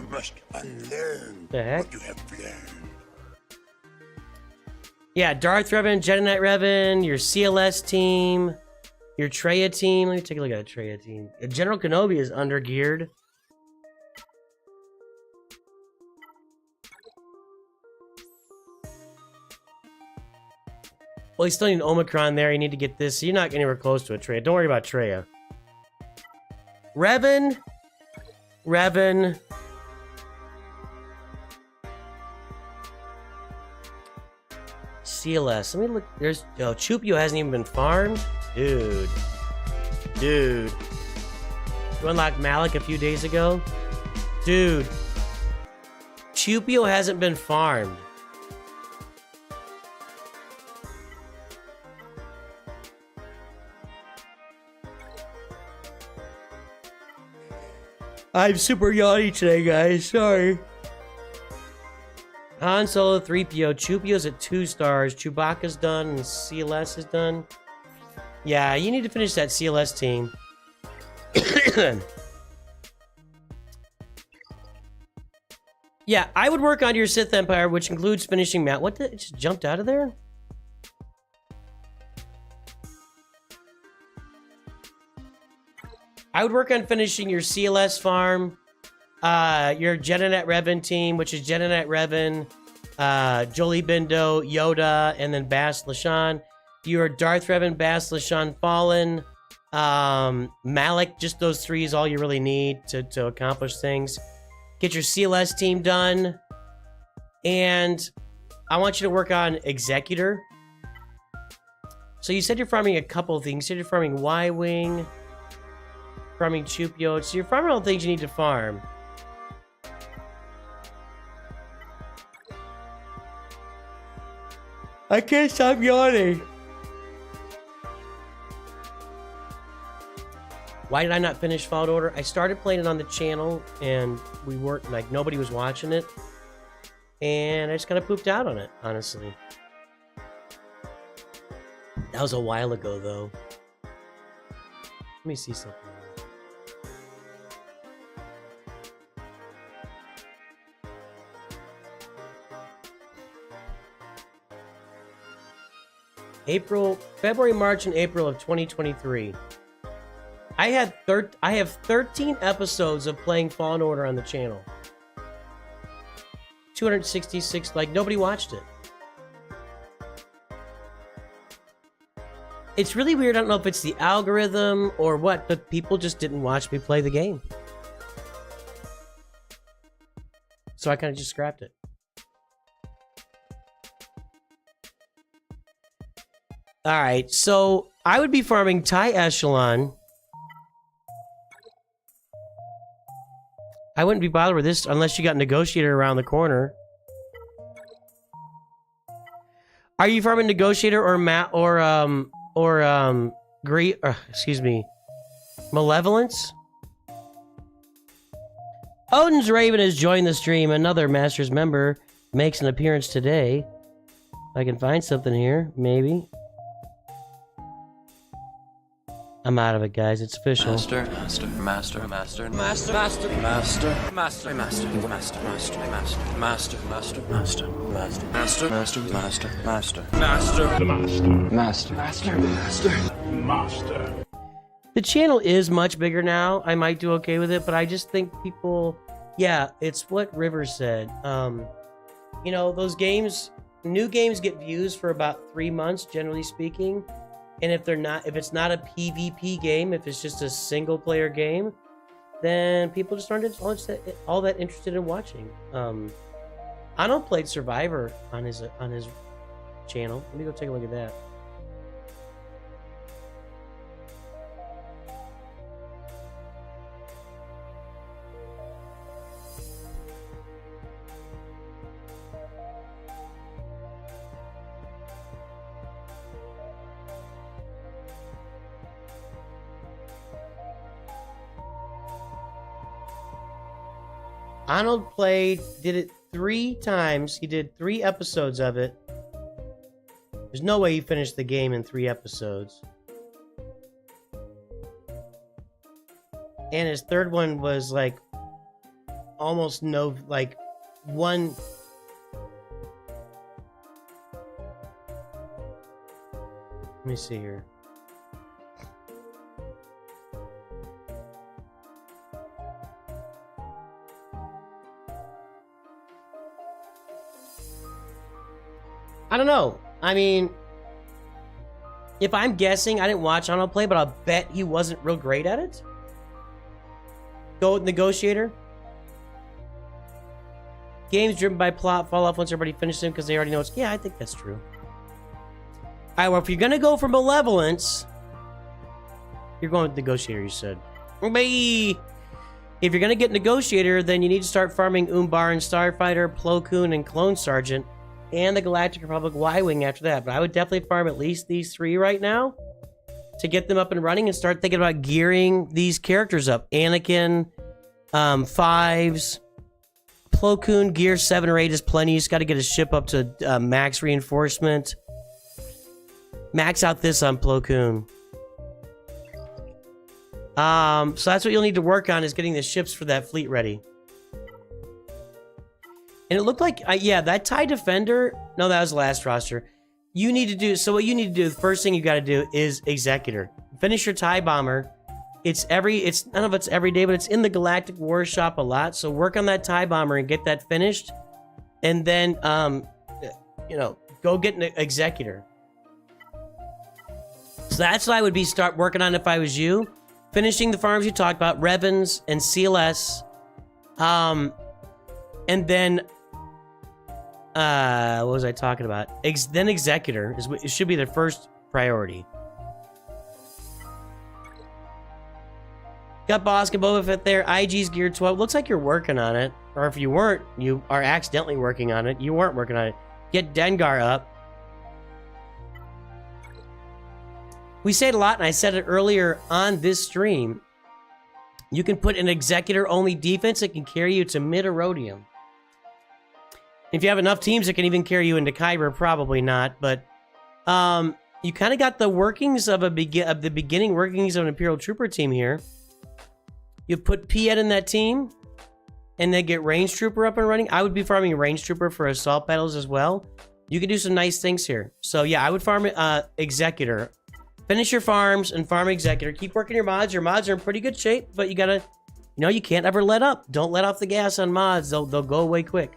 S2: must unlearn
S1: The heck?
S2: what you have learned.
S1: Yeah, Darth Revan, Jedi Knight Revan, your CLS team, your Treya team. Let me take a look at a Treya team. General Kenobi is undergeared. Well, you still need an Omicron there. You need to get this. So you're not anywhere close to a Treya. Don't worry about Treya. Revan. CLS. Let me look. There's Chupio hasn't even been farmed. Dude. You unlocked Malik a few days ago? Dude. Chupio hasn't been farmed. I'm super yawny today, guys. Sorry. Han Solo 3PO. Chupio's at 2 stars. Chewbacca's done and CLS is done. Yeah, you need to finish that CLS team. Yeah, I would work on your Sith Empire, which includes finishing Mount. What? It just jumped out of there? I would work on finishing your CLS farm, your Jedi Knight Revan team, which is Jedi Knight Revan, Jolie Bindo, Yoda, and then Bas Lashan. Your Darth Revan, Bas Lashan Fallen, Malik. Just those 3 is all you really need to accomplish things. Get your CLS team done, and I want you to work on Executor. So you said you're farming a couple things. You said you're farming Y-Wing, farming Chupio. So you're farming all the things you need to farm. I can't stop yawning. Why did I not finish Fallen Order? I started playing it on the channel and we weren't, like, nobody was watching it. And I just kind of pooped out on it, honestly. That was a while ago, though. Let me see something. February, March, and April of 2023. I have 13 episodes of playing Fallen Order on the channel. 266, like, nobody watched it. It's really weird. I don't know if it's the algorithm or what, but people just didn't watch me play the game. So I kind of just scrapped it. Alright, so I would be farming TIE Echelon. I wouldn't be bothered with this unless you got Negotiator around the corner. Are you farming Negotiator or Malevolence? Odin's Raven has joined the stream. Another Masters member makes an appearance today. If I can find something here, maybe. I'm out of it, guys. It's official.
S4: Master.
S1: The channel is much bigger now. I might do okay with it, but I just think people... Yeah, it's what River said. You know, those games... New games get views for about 3 months, generally speaking. And if it's not a PvP game, if it's just a single player game, then people just aren't all that interested in watching. Ano played Survivor on his channel. Let me go take a look at that. Arnold did it 3 times. He did 3 episodes of it. There's no way he finished the game in 3 episodes. And his third one was like almost no, like one. Let me see here. I don't know. I mean, if I'm guessing, I didn't watch Arnold play, but I'll bet he wasn't real great at it. Go with Negotiator. Games driven by plot fall off once everybody finishes them because they already know it's... Yeah, I think that's true. Alright, well, if you're gonna go for Malevolence, you're going with Negotiator, you said. Maybe if you're gonna get Negotiator, then you need to start farming Umbar and Starfighter, Plo Koon, and Clone Sergeant, and the Galactic Republic Y-Wing after that. But I would definitely farm at least these 3 right now to get them up and running and start thinking about gearing these characters up. Anakin, 5s, Plo Koon, gear 7 or 8 is plenty. You just got to get a ship up to max reinforcement. Max out this on Plo Koon. So that's what you'll need to work on, is getting the ships for that fleet ready. And it looked like, yeah, that TIE Defender... No, that was the last roster. You need to do... So what you need to do, the first thing you got to do is Executor. Finish your TIE Bomber. It's none of it's every day, but it's in the Galactic War Shop a lot. So work on that TIE Bomber and get that finished. And then, you know, go get an Executor. So that's what I would be start working on if I was you. Finishing the farms you talked about, Revens and CLS. And then, what was I talking about? Then Executor it should be their first priority. Got Bosk and Boba Fett there. IG's Gear 12. Looks like you're working on it. Or if you weren't, you are accidentally working on it. You weren't working on it. Get Dengar up. We say it a lot, and I said it earlier on this stream. You can put an Executor-only defense that can carry you to mid-Erodium. If you have enough teams that can even carry you into Kyber, probably not, but you kind of got the workings of the beginning workings of an Imperial Trooper team here. You put Piet in that team, and then get Range Trooper up and running. I would be farming Range Trooper for assault battles as well. You can do some nice things here. So yeah, I would farm Executor. Finish your farms and farm Executor. Keep working your mods. Your mods are in pretty good shape, but you gotta, you know, you can't ever let up. Don't let off the gas on mods. They'll go away quick.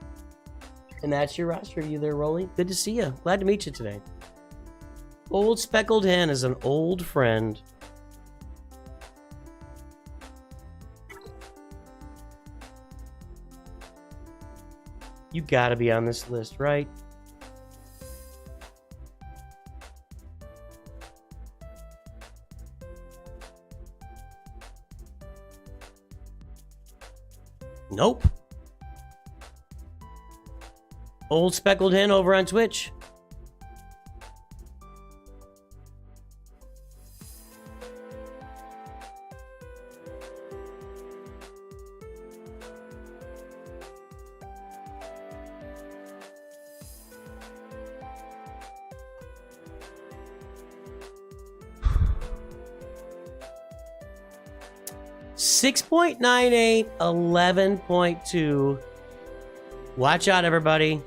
S1: And that's your roster review there, Rolly. Good to see you. Glad to meet you today. Old Speckled Hen is an old friend. You gotta be on this list, right? Nope. Old Speckled Hen over on Twitch. .98, 11.2. Watch out, everybody.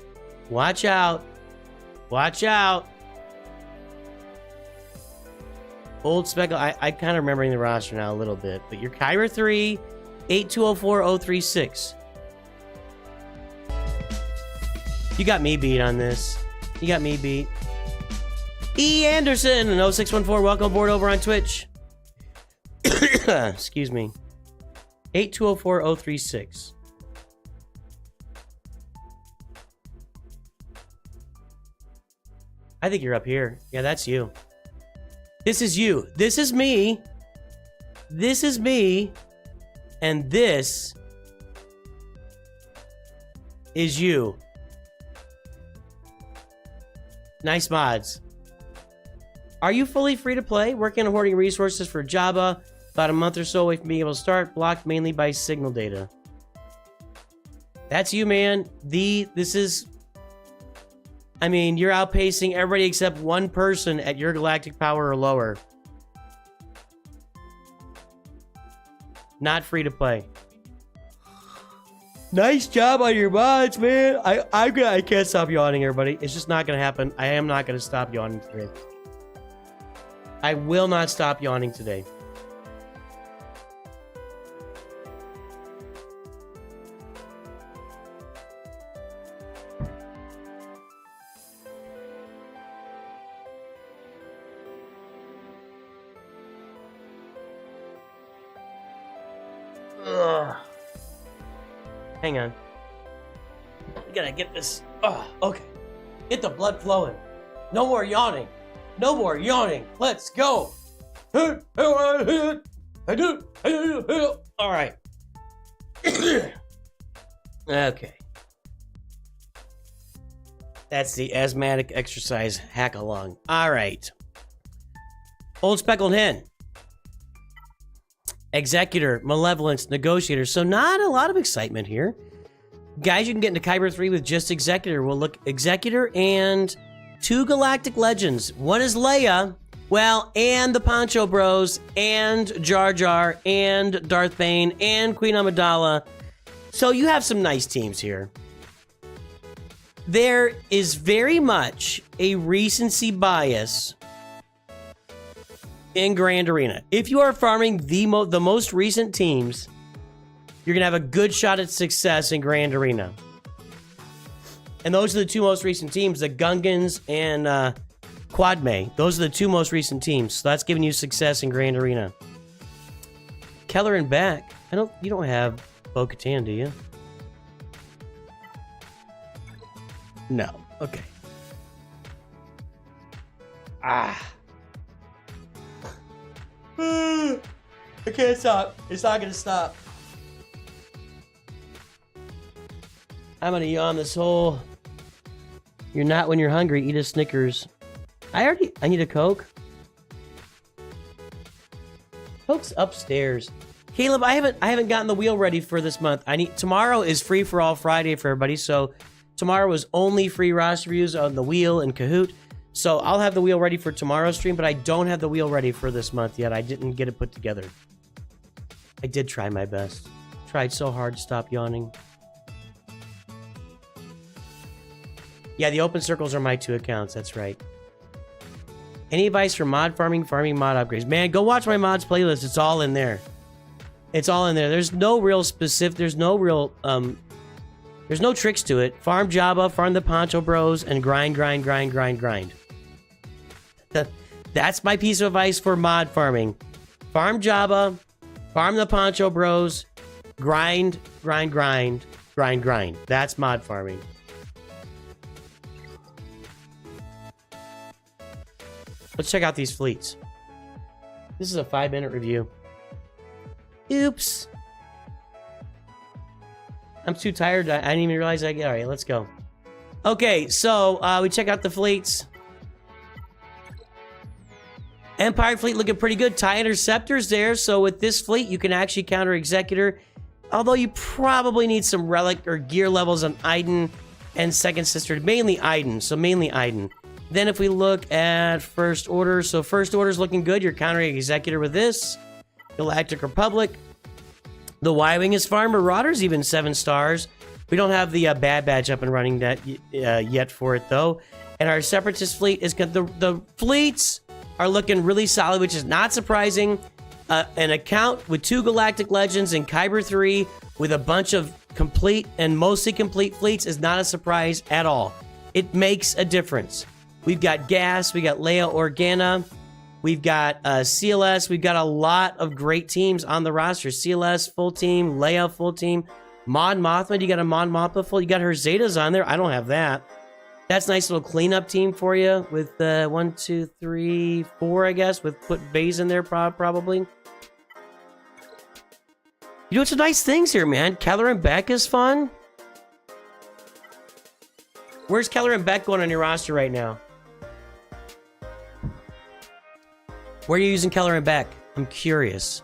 S1: Watch out. Watch out. Old Speckle. I kind of remembering the roster now a little bit, but you're Kyra 3, 8204036. You got me beat on this. You got me beat. E. Anderson, 0614, welcome aboard over on Twitch. Excuse me. 8204036. I think you're up here. Yeah, that's you. This is you. This is me. This is me. And this is you. Nice mods. Are you fully free to play? Working on hoarding resources for Jabba. About a month or so away from being able to start. Blocked mainly by signal data. That's you, man. This is... I mean, you're outpacing everybody except one person at your galactic power or lower. Not free to play. Nice job on your mods, man. I can't stop yawning, everybody. It's just not gonna happen. I am not gonna stop yawning today. I will not stop yawning today. Ugh. Hang on. We gotta get this. Oh, okay. Get the blood flowing. No more yawning. No more yawning. Let's go. All right. Okay. That's the asthmatic exercise hack along. All right. Old Speckled Hen. Executor, Malevolence, Negotiator. So not a lot of excitement here. Guys, you can get into Kyber 3 with just Executor. We'll look Executor and 2 Galactic Legends. One is Leia, well, and the Poncho Bros, and Jar Jar, and Darth Bane, and Queen Amidala. So you have some nice teams here. There is very much a recency bias in Grand Arena. If you are farming the most recent teams, you're going to have a good shot at success in Grand Arena. And those are the 2 most recent teams, the Gungans and Quadme. Those are the 2 most recent teams. So that's giving you success in Grand Arena. Keller and Beck. You don't have Bo-Katan, do you? No. Okay. I can't stop. It's not gonna stop. I'm gonna yawn this whole... You're not when you're hungry. Eat a Snickers. I need a Coke. Coke's upstairs. Caleb, I haven't gotten the wheel ready for this month. Tomorrow is free for all Friday for everybody, so tomorrow is only free roster reviews on the wheel and Kahoot. So I'll have the wheel ready for tomorrow's stream, but I don't have the wheel ready for this month yet. I didn't get it put together. I did try my best. Tried so hard to stop yawning. Yeah, the open circles are my 2 accounts. That's right. Any advice for mod farming mod upgrades? Man, go watch my mods playlist. It's all in there. It's all in there. There's no real specific... There's no real... There's no tricks to it. Farm Jabba, farm the Poncho Bros, and grind. That's my piece of advice for mod farming. Farm Jabba, farm the Poncho Bros, grind. That's mod farming. Let's check out these fleets. This is a 5-minute review. Oops. I'm too tired. I didn't even realize all right, let's go. Okay, so we check out the fleets. Empire fleet looking pretty good. TIE Interceptors there. So with this fleet, you can actually counter Executor. Although you probably need some relic or gear levels on Iden and Second Sister. Mainly Iden. So mainly Iden. Then if we look at First Order. So First Order's looking good. You're countering Executor with this. Galactic Republic. The Y-Wing is farm. Marauder's even 7 stars. We don't have the Bad Badge up and running that yet for it, though. And our Separatist fleet is... The fleets are looking really solid, which is not surprising. An account with 2 Galactic Legends and Kyber 3 with a bunch of complete and mostly complete fleets is not a surprise at all. It makes a difference. We've got Gas, we got Leia Organa, we've got CLS, we've got a lot of great teams on the roster. CLS full team, Leia full team, Mon Mothma, you got a Mon Mothma full, you got her Zetas on there. I don't have that. That's a nice little cleanup team for you with 1, 2, 3, 4, I guess, with put Baze in there probably. You doing some nice things here, man. Keller and Beck is fun. Where's Keller and Beck going on your roster right now? Where are you using Keller and Beck? I'm curious.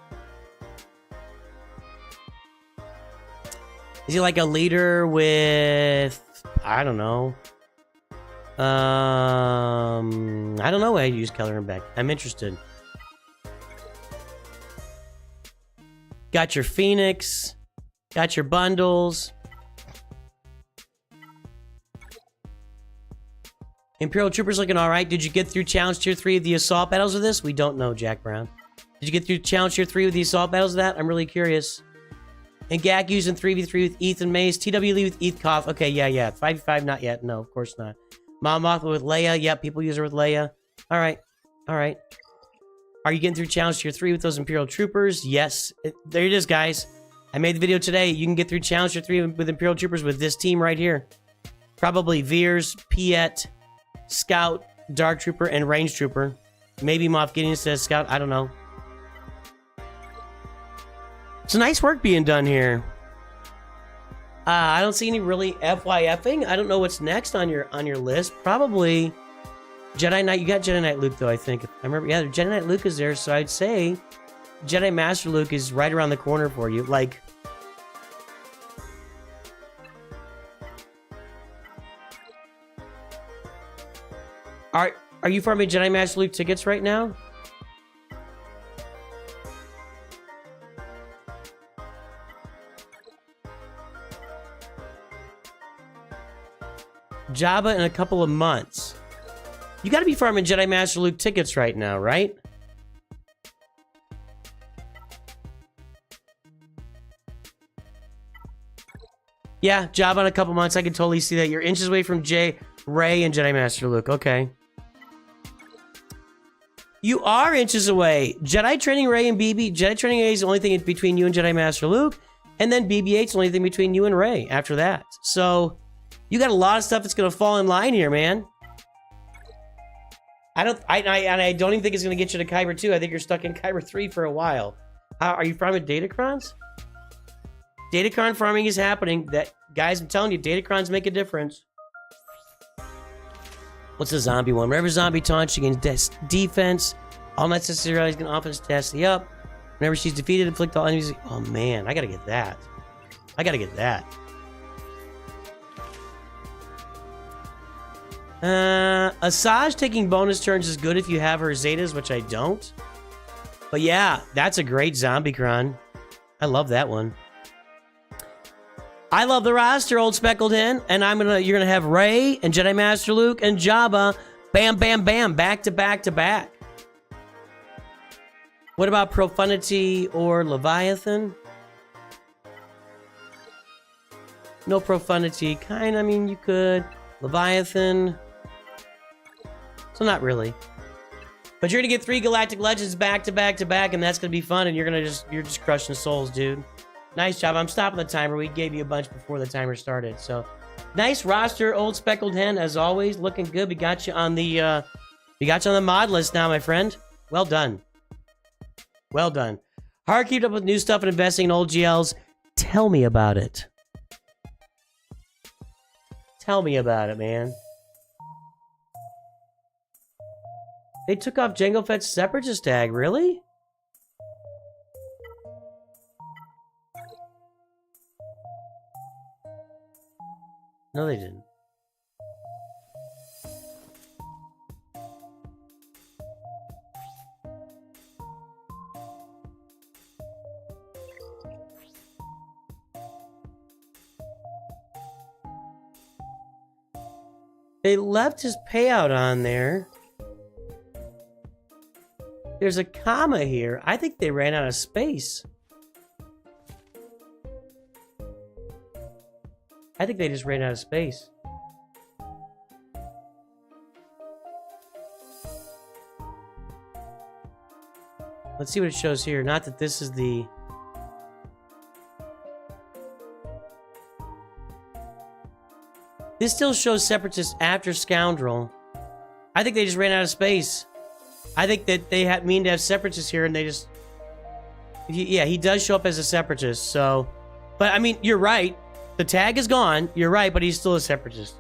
S1: Is he like a leader with, I don't know. I don't know how to use Keller and Beck. I'm interested. Got your Phoenix. Got your bundles. Imperial Troopers looking alright. Did you get through Challenge Tier 3 of the Assault Battles with this? We don't know, Jack Brown. Did you get through Challenge Tier 3 with the Assault Battles with that? I'm really curious. And GAC using 3v3 with Ethan Mays. TWL with Eth Koff. Okay, yeah. 5v5, not yet. No, of course not. Mom Mothma with Leia. Yep, people use her with Leia. Alright. Are you getting through Challenge Tier 3 with those Imperial Troopers? Yes. There it is, guys. I made the video today. You can get through Challenge Tier 3 with Imperial Troopers with this team right here. Probably Veers, Piet, Scout, Dark Trooper, and Range Trooper. Maybe Moff Gideon says Scout. I don't know. Some nice work being done here. I don't see any really FYFing. I don't know what's next on your list. Probably Jedi Knight. You got Jedi Knight Luke though, I think. I remember. Yeah, Jedi Knight Luke is there, so I'd say Jedi Master Luke is right around the corner for you. Like, are you farming Jedi Master Luke tickets right now? Jabba in a couple of months. You got to be farming Jedi Master Luke tickets right now, right? Yeah, Jabba in a couple months. I can totally see that. You're inches away from Rey, and Jedi Master Luke. Okay. You are inches away. Jedi training Rey and BB. Jedi training Rey is the only thing between you and Jedi Master Luke. And then BB-8 is the only thing between you and Rey after that. So you got a lot of stuff that's going to fall in line here, man. I don't even think it's going to get you to Kyber 2. I think you're stuck in Kyber 3 for a while. Are you farming Datacrons? Datacron farming is happening. Guys, I'm telling you, Datacrons make a difference. What's the zombie one? Whenever zombie taunts, she gains defense. All necessary can offense test the up. Whenever she's defeated, inflict all enemies. Oh man, I gotta get that. Asajj taking bonus turns is good if you have her Zetas, which I don't. But yeah, that's a great Zombie-cron. I love that one. I love the roster, old speckled hen, and you're gonna have Rey and Jedi Master Luke and Jabba, bam, bam, bam, back to back to back. What about Profundity or Leviathan? No Profundity, I mean, you could. Leviathan. So not really. But you're gonna get 3 Galactic Legends back to back to back, and that's gonna be fun, and you're just crushing souls, dude. Nice job. I'm stopping the timer. We gave you a bunch before the timer started. So nice roster, old speckled hen, as always. Looking good. We got you on the mod list now, my friend. Well done. Well done. Hard keep up with new stuff and investing in old GLs. Tell me about it. Tell me about it, man. They took off Jango Fett's Separatist tag, really? No, they didn't. They left his payout on there. There's a comma here. I think they ran out of space. I think they just ran out of space. Let's see what it shows here. Not that this is the... This still shows Separatists after Scoundrel. I think they just ran out of space. I think that they mean to have Separatists here and they just... Yeah, he does show up as a Separatist, so... But, I mean, you're right. The tag is gone. You're right, but he's still a Separatist.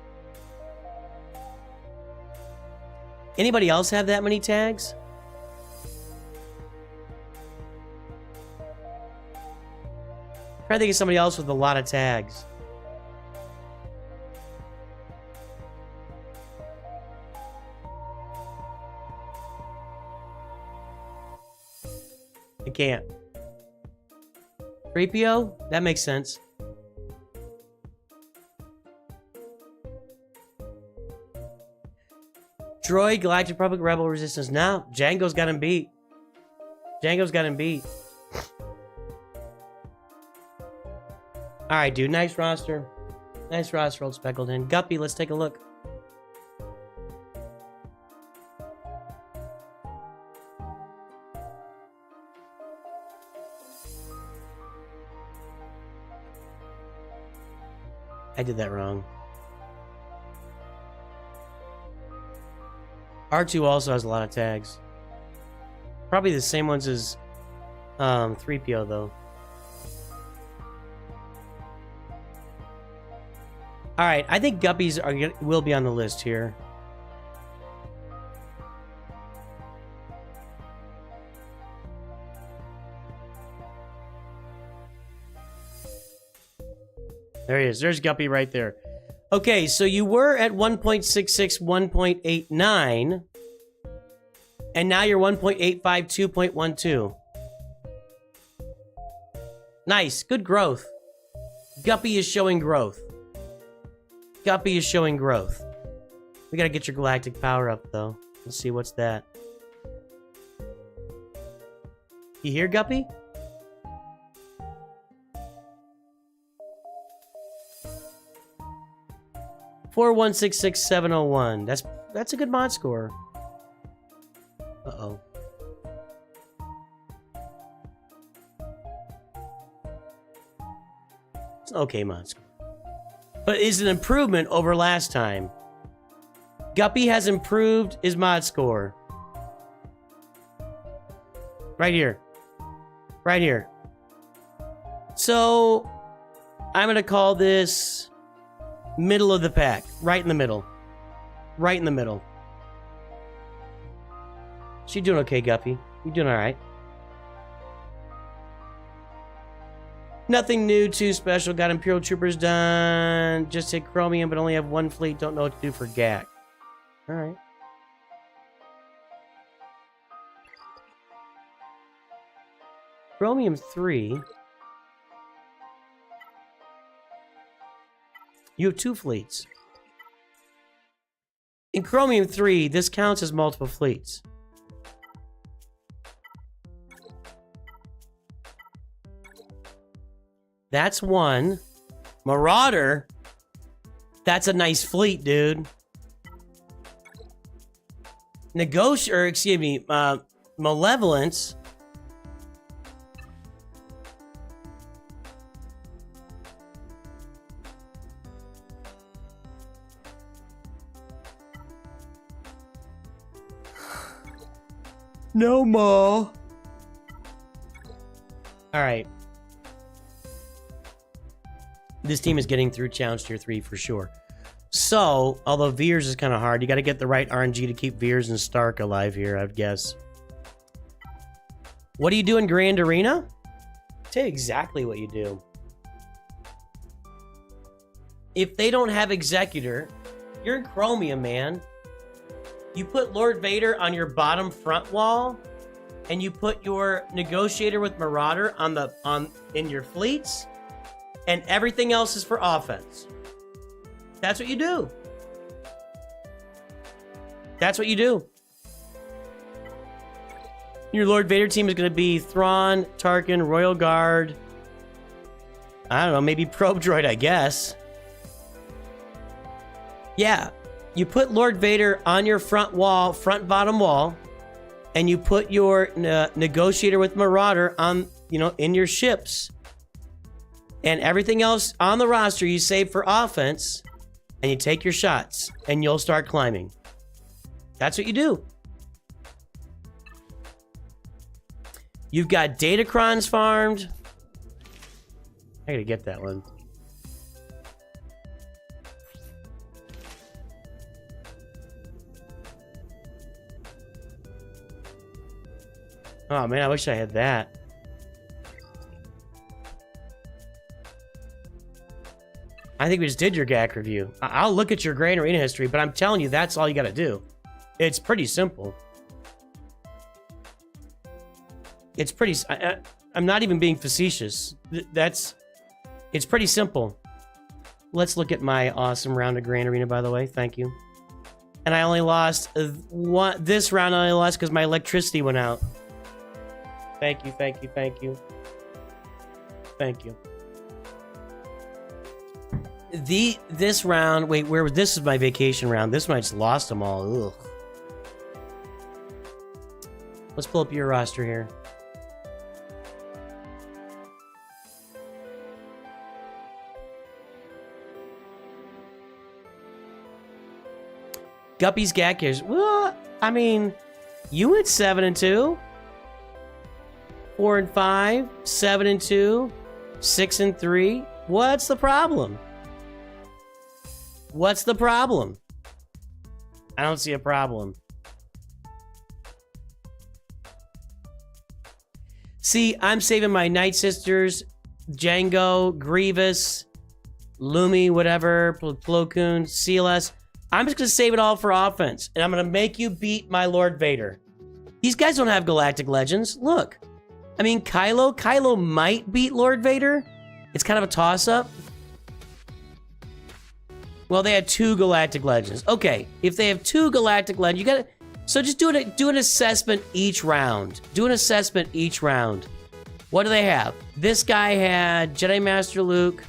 S1: Anybody else have that many tags? Try to think of somebody else with a lot of tags. I can't. 3PO? That makes sense. Droid, Galactic Republic, Rebel Resistance. No, Django's got him beat. Django's got him beat. Alright, dude. Nice roster. Nice roster, old speckled in. Guppy, let's take a look. I did that wrong. R2 also has a lot of tags. Probably the same ones as 3PO, though. Alright, I think Guppies will be on the list here. There he is. There's Guppy right there. Okay, so you were at 1.66, 1.89. And now you're 1.85, 2.12. Nice. Good growth. Guppy is showing growth. Guppy is showing growth. We gotta get your galactic power up, though. Let's see, what's that? You hear, Guppy? Four one six six 701. That's a good mod score. Uh-oh. It's an okay mod score. But it's an improvement over last time. Guppy has improved his mod score. Right here. Right here. So, I'm gonna call this middle of the pack. Right in the middle. Right in the middle. So you're doing okay, Guppy. You're doing alright. Nothing new, too special. Got Imperial Troopers done. Just hit Chromium, but only have one fleet. Don't know what to do for GAC. Alright. Chromium 3. You have 2 fleets. In Chromium 3, this counts as multiple fleets. That's 1. Marauder. That's a nice fleet, dude. Malevolence. No more. Alright. This team is getting through Challenge Tier 3 for sure. So, although Veers is kind of hard, you got to get the right RNG to keep Veers and Stark alive here, I would guess. What do you do in Grand Arena? I'll tell you exactly what you do. If they don't have Executor, you're in Chromium, man. You put Lord Vader on your bottom front wall, and you put your Negotiator with Marauder in your fleets, and everything else is for offense. That's what you do. That's what you do. Your Lord Vader team is going to be Thrawn, Tarkin, Royal Guard. I don't know, maybe Probe Droid, I guess. Yeah. You put Lord Vader on your front wall, front bottom wall, and you put your Negotiator with Marauder on, in your ships. And everything else on the roster you save for offense, and you take your shots, and you'll start climbing. That's what you do. You've got Datacrons farmed. I gotta get that one. Oh man, I wish I had that. I think we just did your GAC review. I'll look at your Grand Arena history, but I'm telling you, that's all you gotta do. It's pretty simple. It's pretty... I'm not even being facetious. It's pretty simple. Let's look at my awesome round of Grand Arena, by the way. Thank you. And I only lost one... This round I only lost because my electricity went out. Thank you, thank you, thank you. Thank you. This round... Wait, this is my vacation round. This one I just lost them all. Ugh. Let's pull up your roster here. Guppy's GAC is... Well, I mean, you went 7-2. 4-5. 7-2. 6-3. What's the problem? What's the problem? I don't see a problem. See, I'm saving my Night Sisters, Django, Grievous, Lumi, whatever, Plo Koon, CLS. I'm just going to save it all for offense, and I'm going to make you beat my Lord Vader. These guys don't have Galactic Legends. Look. I mean, Kylo might beat Lord Vader. It's kind of a toss-up. Well, they had 2 Galactic Legends. Okay, if they have 2 Galactic Legends, you got to... So just do an assessment each round. Do an assessment each round. What do they have? This guy had Jedi Master Luke.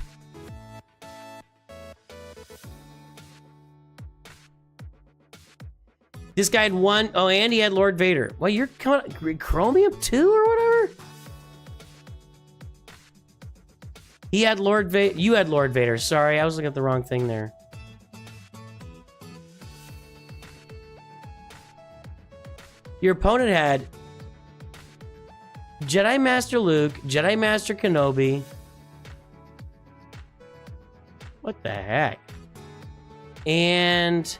S1: This guy had 1. Oh, and he had Lord Vader. Well, you're coming... Chromium 2 or whatever? He had Lord Vader. You had Lord Vader. Sorry, I was looking at the wrong thing there. Your opponent had Jedi Master Luke, Jedi Master Kenobi. What the heck? And...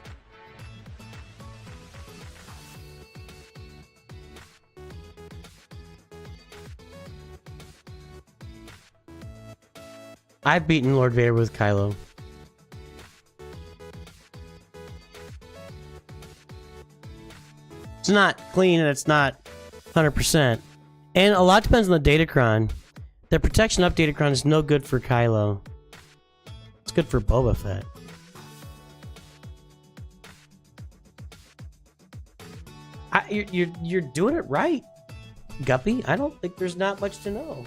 S1: I've beaten Lord Vader with Kylo. It's not clean and it's not 100%. And a lot depends on the Datacron. The protection up Datacron is no good for Kylo. It's good for Boba Fett. You're doing it right, Guppy. I don't think there's not much to know.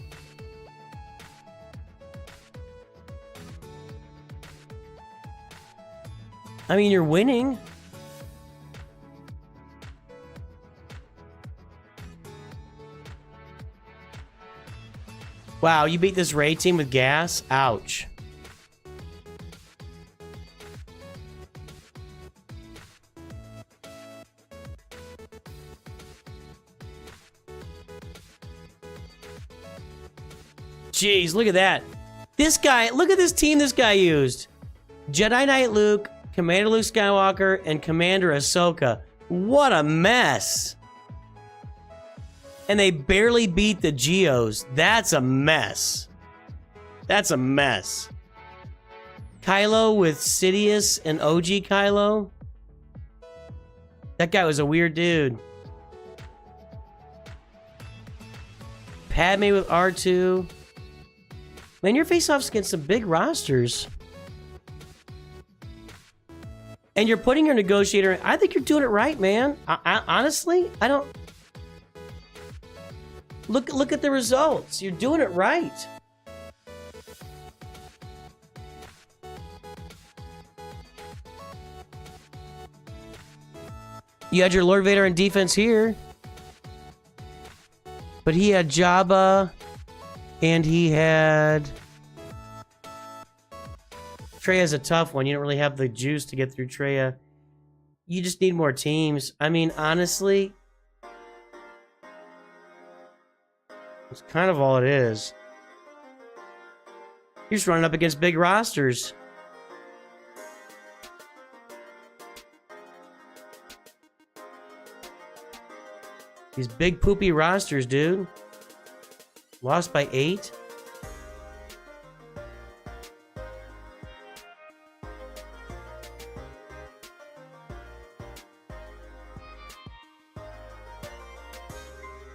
S1: I mean, you're winning. Wow, you beat this raid team with gas? Ouch. Jeez, look at that. This guy, look at this team this guy used. Jedi Knight Luke, Commander Luke Skywalker, and Commander Ahsoka. What a mess. And they barely beat the Geos. That's a mess. That's a mess. Kylo with Sidious and OG Kylo. That guy was a weird dude. Padme with R2. Man, your face-offs against some big rosters. And you're putting your negotiator... I think you're doing it right, man. Honestly, I don't... Look at the results. You're doing it right. You had your Lord Vader in defense here. But he had Jabba... And he had... Treya's a tough one. You don't really have the juice to get through Treya. You just need more teams. I mean, honestly... It's kind of all it is. You're just running up against big rosters. These big poopy rosters, dude. Lost by 8.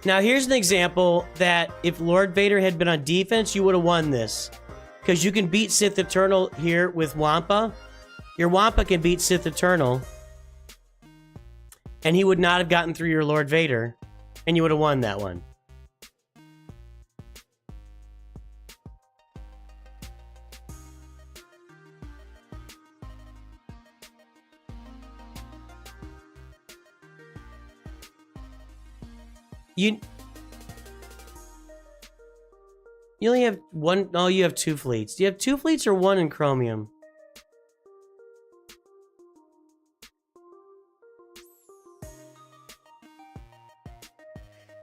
S1: Now, here's an example that if Lord Vader had been on defense, you would have won this. Because you can beat Sith Eternal here with Wampa. Your Wampa can beat Sith Eternal. And he would not have gotten through your Lord Vader. And you would have won that one. You only have one. No, you have two fleets. Do you have two fleets or one in Chromium?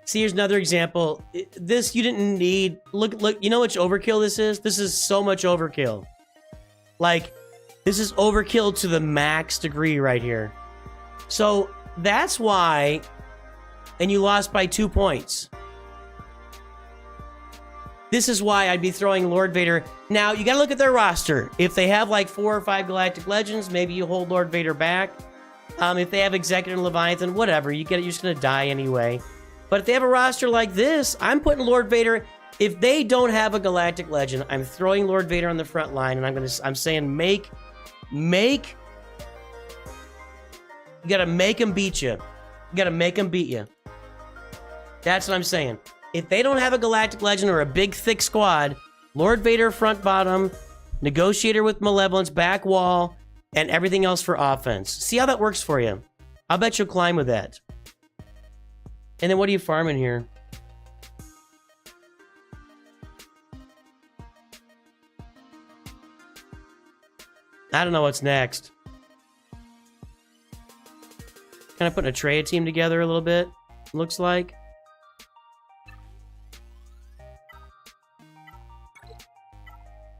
S1: See, here's another example. This you didn't need. Look, you know how much overkill this is? This is so much overkill. Like, this is overkill to the max degree right here. So, that's why... And you lost by 2 points. This is why I'd be throwing Lord Vader. Now, you gotta look at their roster. If they have like 4 or 5 Galactic Legends, maybe you hold Lord Vader back. If they have Executor and Leviathan, whatever. You're just gonna die anyway. But if they have a roster like this, I'm putting Lord Vader... If they don't have a Galactic Legend, I'm throwing Lord Vader on the front line, and I'm saying make... You gotta make him beat you. You gotta make him beat you. That's what I'm saying. If they don't have a Galactic Legend or a big, thick squad, Lord Vader front bottom, Negotiator with Malevolence, back wall, and everything else for offense. See how that works for you. I'll bet you'll climb with that. And then what are you farming here? I don't know what's next. Kind of putting a Traya team together a little bit, looks like.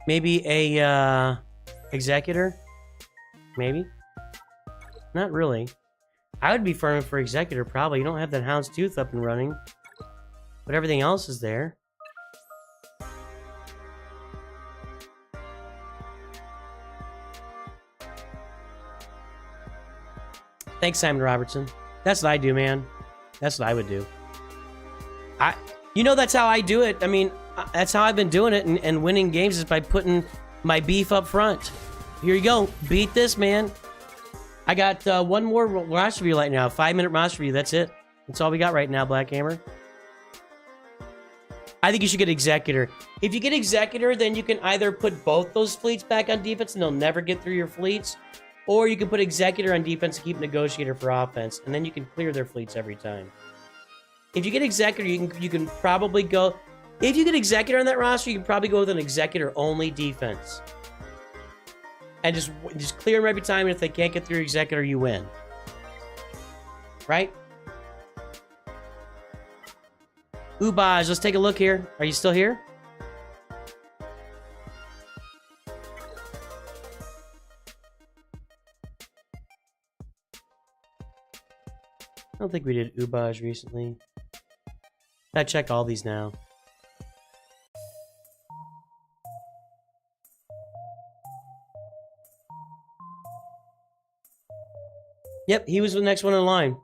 S1: Maybe a Executor? Maybe? Not really. I would be farming for Executor, probably. You don't have that Houndstooth up and running. But everything else is there. Thanks, Simon Robertson. That's what I do, man. That's what I would do. You know, that's how I do it. I mean, that's how I've been doing it and winning games is by putting my beef up front. Here you go. Beat this, man. I got one more roster review right now. 5-minute roster review. That's it. That's all we got right now, Black Hammer. I think you should get Executor. If you get Executor, then you can either put both those fleets back on defense and they'll never get through your fleets. Or you can put Executor on defense and keep Negotiator for offense. And then you can clear their fleets every time. If you get Executor, you can probably go... If you get Executor on that roster, you can probably go with an Executor-only defense. And just clear them every time, and if they can't get through Executor, you win. Right? Ubaj, let's take a look here. Are you still here? I don't think we did Ubaj recently. I check all these now. Yep, he was the next one in line.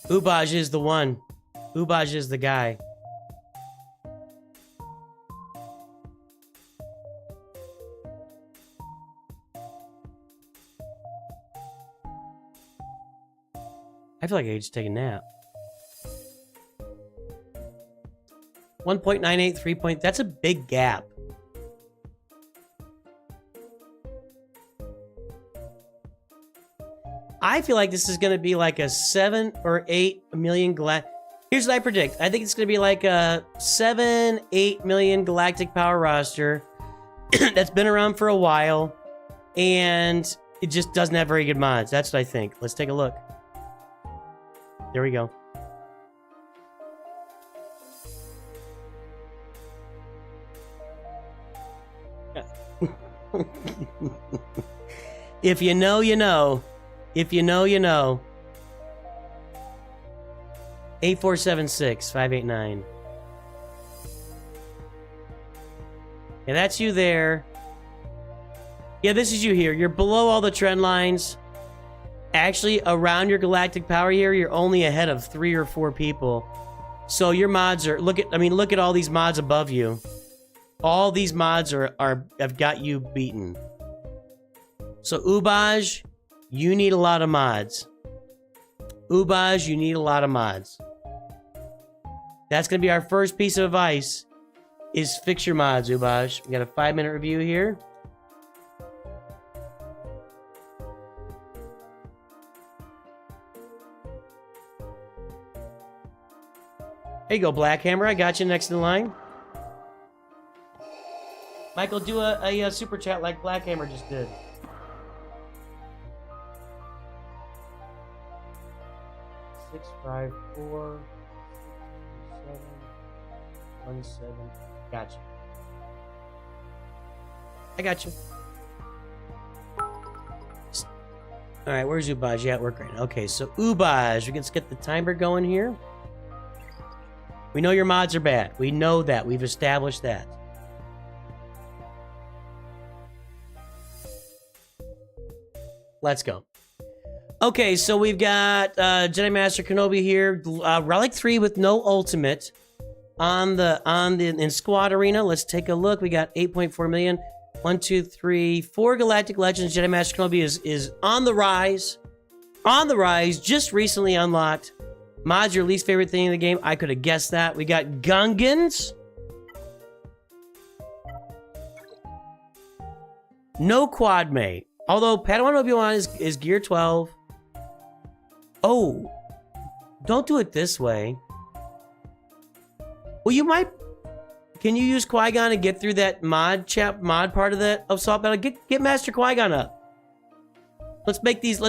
S1: Ubaj is the one. Ubaj is the guy. I feel like I could just take a nap. 1.98, 3 point. That's a big gap. I feel like this is going to be like a 7 or 8 million Here's what I predict. I think it's going to be like a 7, 8 million galactic power roster that's been around for a while, and it just doesn't have very good mods. That's what I think. Let's take a look. There we go. If you know, you know. If you know, you know. 8476-589. Yeah, that's you there. Yeah, this is you here. You're below all the trend lines. Actually, around your galactic power here, you're only ahead of 3 or 4 people. So your mods are look at all these mods above you. All these mods have got you beaten. So Ubaj, you need a lot of mods. Ubaj, you need a lot of mods. That's gonna be our first piece of advice, is fix your mods, Ubaj. We got a 5-minute review here. There you go, Black Hammer. I got you next in line. Michael, do a super chat like Black Hammer just did. Six, 5, 4, 7, 1, 7. Gotcha. I got you. All right, where's Ubaj? Yeah, at work right now. Okay, so Ubaj, we can get the timer going here. We know your mods are bad. We know that. We've established that. Let's go. Okay, so we've got Jedi Master Kenobi here, Relic 3 with no ultimate in Squad Arena. Let's take a look. We got 8.4 million. 1, 2, 3, 4 Galactic Legends. Jedi Master Kenobi is on the rise. On the rise. Just recently unlocked. Mod's your least favorite thing in the game. I could have guessed that. We got Gungans. No quad mate. Although Padawan Obi-Wan is gear 12. Oh. Don't do it this way. Well, you might... Can you use Qui-Gon to get through that mod part of that assault battle? Get Master Qui-Gon up. Let's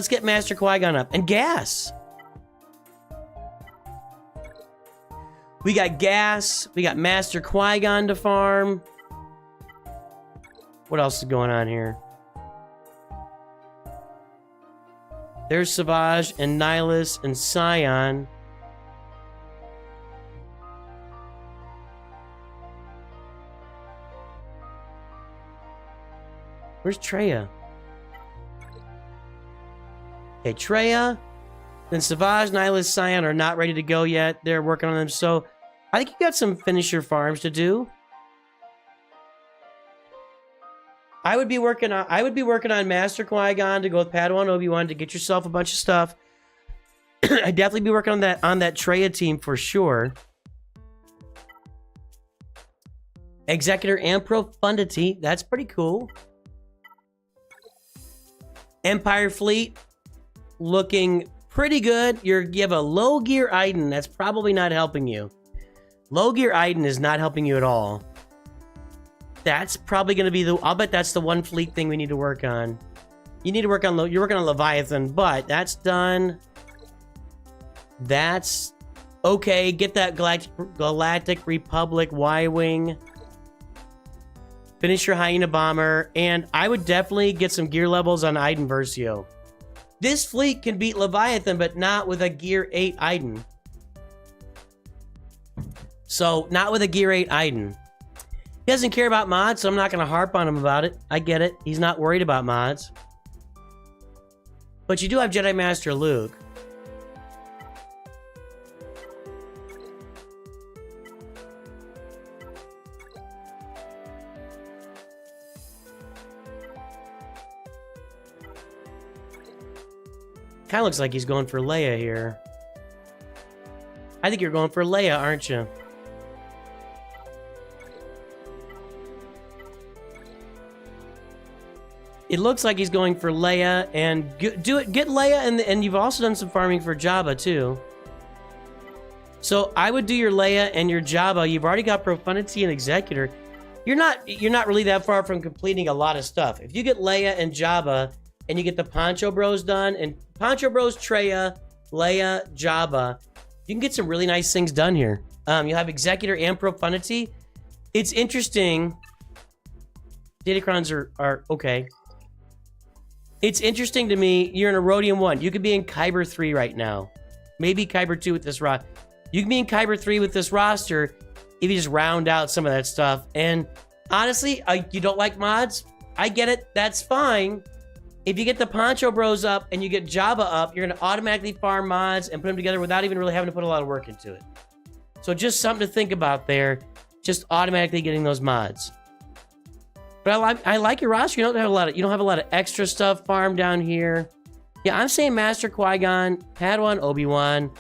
S1: get Master Qui-Gon up. And gas. We got gas. We got Master Qui-Gon to farm. What else is going on here? There's Savage and Nihilus and Scion. Where's Treya? Okay, Treya. Then Savage, Nihilus, Scion are not ready to go yet. They're working on them. So I think you got some finisher farms to do. I would be working on Master Qui-Gon to go with Padawan Obi-Wan to get yourself a bunch of stuff. I'd definitely be working on that Treya team for sure. Executor and Profundity. That's pretty cool. Empire Fleet looking pretty good. You have a low gear Iden. That's probably not helping you. Low gear Iden is not helping you at all. That's probably going to be I'll bet that's the one fleet thing we need to work on. You need to work on, you're working on Leviathan, but that's done. That's okay. Get that Galactic Republic Y-Wing. Finish your Hyena Bomber, and I would definitely get some gear levels on Iden Versio. This fleet can beat Leviathan, but not with a Gear 8 Iden. So, not with a Gear 8 Iden. He doesn't care about mods, so I'm not going to harp on him about it. I get it. He's not worried about mods. But you do have Jedi Master Luke. Kind of looks like he's going for Leia here. I think you're going for Leia, aren't you? It looks like he's going for Leia, and get Leia, and you've also done some farming for Jabba too. So I would do your Leia and your Jabba. You've already got Profundity and Executor. You're not really that far from completing a lot of stuff. If you get Leia and Jabba, and you get the Poncho Bros done, and Poncho Bros, Treya, Leia, Jabba, you can get some really nice things done here. You have Executor and Profundity. It's interesting. Datacrons are okay. It's interesting to me, you're in a Rhodium 1. You could be in Kyber 3 right now. Maybe Kyber 2 with this roster. You can be in Kyber 3 with this roster if you just round out some of that stuff. And honestly, you don't like mods? I get it. That's fine. If you get the Poncho Bros up and you get Jabba up, you're going to automatically farm mods and put them together without even really having to put a lot of work into it. So just something to think about there. Just automatically getting those mods. But I like your roster. You don't have a lot of extra stuff farmed down here. Yeah, I'm saying Master Qui-Gon, Padawan Obi-Wan.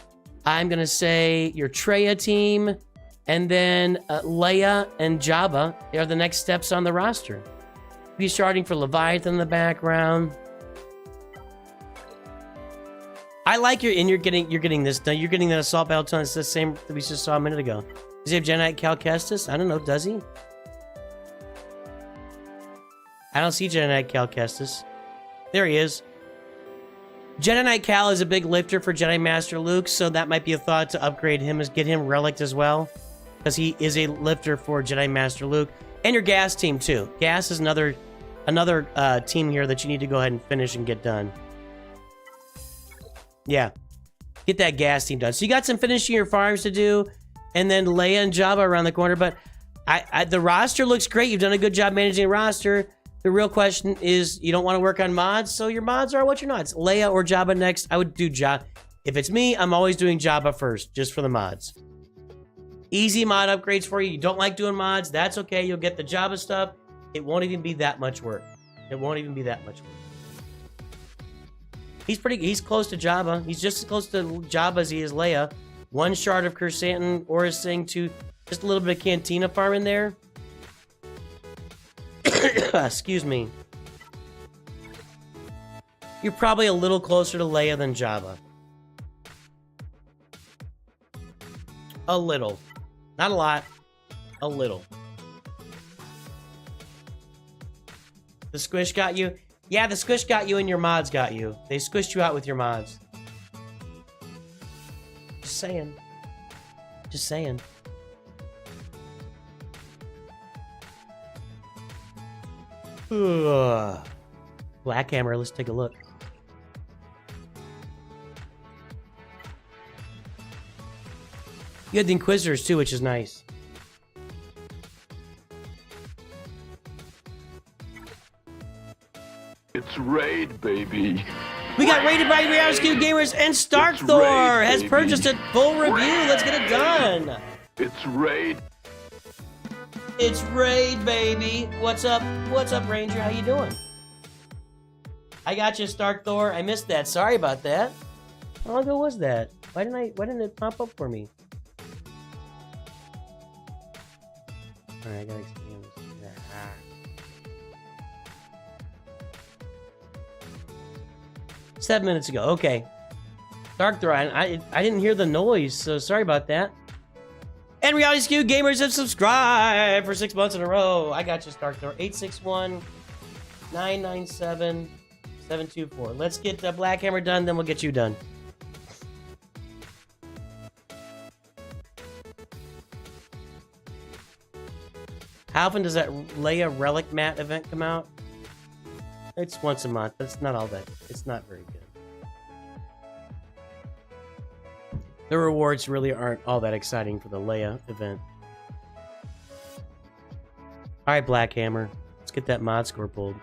S1: I'm going to say your Traya team. And then Leia and Jabba are the next steps on the roster. Be starting for Leviathan in the background. I like you're getting this done. You're getting that assault battle ton. It's the same that we just saw a minute ago. Does he have Jedi Knight Cal Kestis? I don't know. Does he? I don't see Jedi Knight Cal Kestis. There he is. Jedi Knight Cal is a big lifter for Jedi Master Luke, so that might be a thought to upgrade him, get him relicked as well, because he is a lifter for Jedi Master Luke. And your Gas team too. Gas is another team here that you need to go ahead and finish and get done. Yeah, get that Gas team done. So you got some finishing your farms to do, and then Leia and Jabba around the corner. But the roster looks great. You've done a good job managing the roster. The real question is you don't want to work on mods, so your mods are what your mods. Leia or Jabba next. I would do Jabba. If it's me, I'm always doing Jabba first, just for the mods. Easy mod upgrades for you. You don't like doing mods, that's okay. You'll get the Jabba stuff. It won't even be that much work. It won't even be that much work. He's close to Jabba. He's just as close to Jabba as he is Leia. One shard of Kersantin, Aura's Sing, to just a little bit of Cantina farm in there. Excuse me. You're probably a little closer to Leia than Jabba. A little. Not a lot. A little. The squish got you? Yeah, the squish got you and your mods got you. They squished you out with your mods. Just saying. Just saying. Black Hammer, let's take a look. You had the Inquisitors too, which is nice.
S2: It's raid, baby.
S1: We got raided by Reviews Gamers, and Starkthor has purchased a full review. Let's get it done.
S2: It's raid.
S1: It's raid, baby. What's up? What's up, Ranger? How you doing? I got you, Starkthor. I missed that. Sorry about that. How long ago was that? Why didn't it pop up for me? Alright, I gotta expand this. 7 minutes ago. Okay. Starkthor, I didn't hear the noise, so sorry about that. And SWGOH Gamers have subscribed for 6 months in a row. I got you, Starkthor. 861-997-724. Let's get the Black Hammer done, then we'll get you done. How often does that Leia Relic Mat event come out? It's once a month. That's not all that. It's not very good. The rewards really aren't all that exciting for the Leia event. Alright, Black Hammer. Let's get that mod score pulled.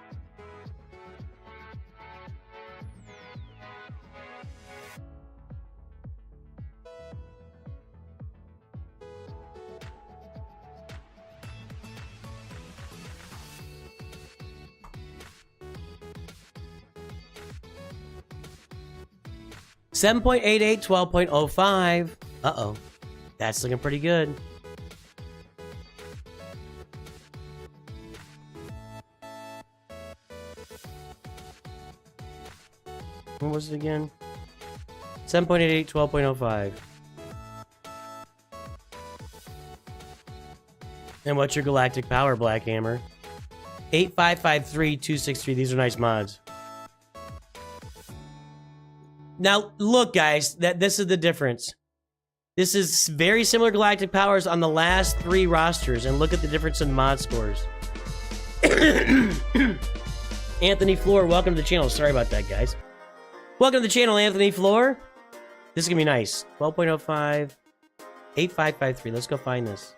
S1: $7.88, 12.05. Uh-oh. That's looking pretty good. What was it again? 7.88, 12.05. And what's your galactic power, Black Hammer? 8553-263. These are nice mods. Now, look, guys, this is the difference. This is very similar galactic powers on the last 3 rosters, and look at the difference in mod scores. Anthony Floor, welcome to the channel. Sorry about that, guys. Welcome to the channel, Anthony Floor. This is going to be nice. 12.05, 8553. Let's go find this.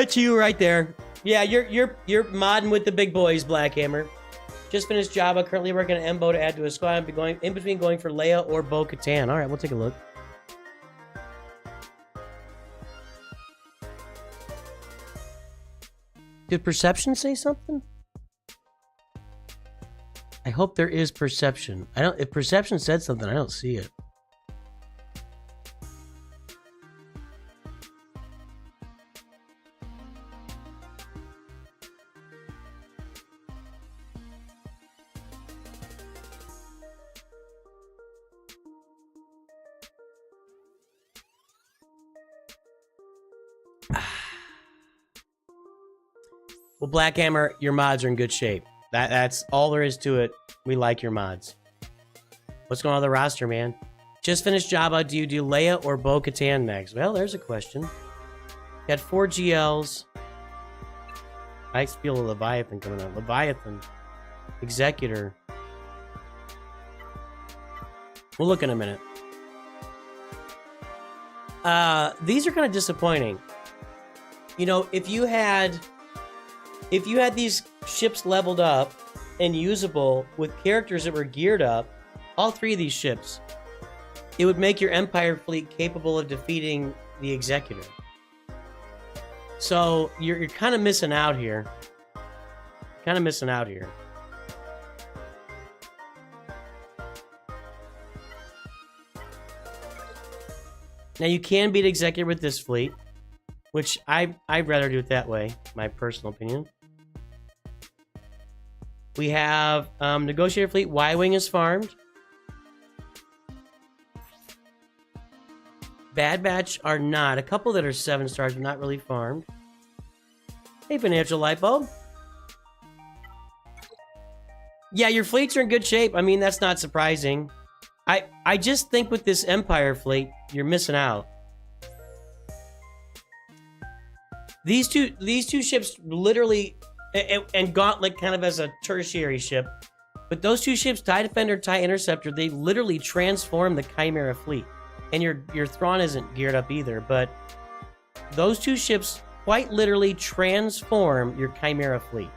S1: That's you right there. Yeah, you're modding with the big boys, Blackhammer. Just finished Java. Currently working on Embo to add to a squad. I'll be going in between going for Leia or Bo-Katan. All right, we'll take a look. Did perception say something? I hope there is perception. I don't. If perception said something, I don't see it. Well, Blackhammer, your mods are in good shape. That's all there is to it. We like your mods. What's going on with the roster, man? Just finished Java. Do you do Leia or Bo-Katan next? Well, there's a question. Got 4 GLs. I feel a Leviathan coming out. Leviathan. Executor. We'll look in a minute. These are kind of disappointing. You know, if you had these ships leveled up and usable with characters that were geared up, all 3 of these ships, it would make your Empire fleet capable of defeating the Executor. So you're kind of missing out here. Kind of missing out here. Now you can beat Executor with this fleet, which I'd rather do it that way, my personal opinion. We have Negotiator Fleet. Y-Wing is farmed. Bad Batch are not. A couple that are 7 stars, but not really farmed. Hey, Financial Light Bulb. Yeah, your fleets are in good shape. I mean, that's not surprising. I just think with this Empire fleet, you're missing out. These two ships literally, and Gauntlet kind of as a tertiary ship, but those 2 ships, TIE Defender, TIE Interceptor, they literally transform the Chimera fleet. And your Thrawn isn't geared up either, but those 2 ships quite literally transform your Chimera fleet.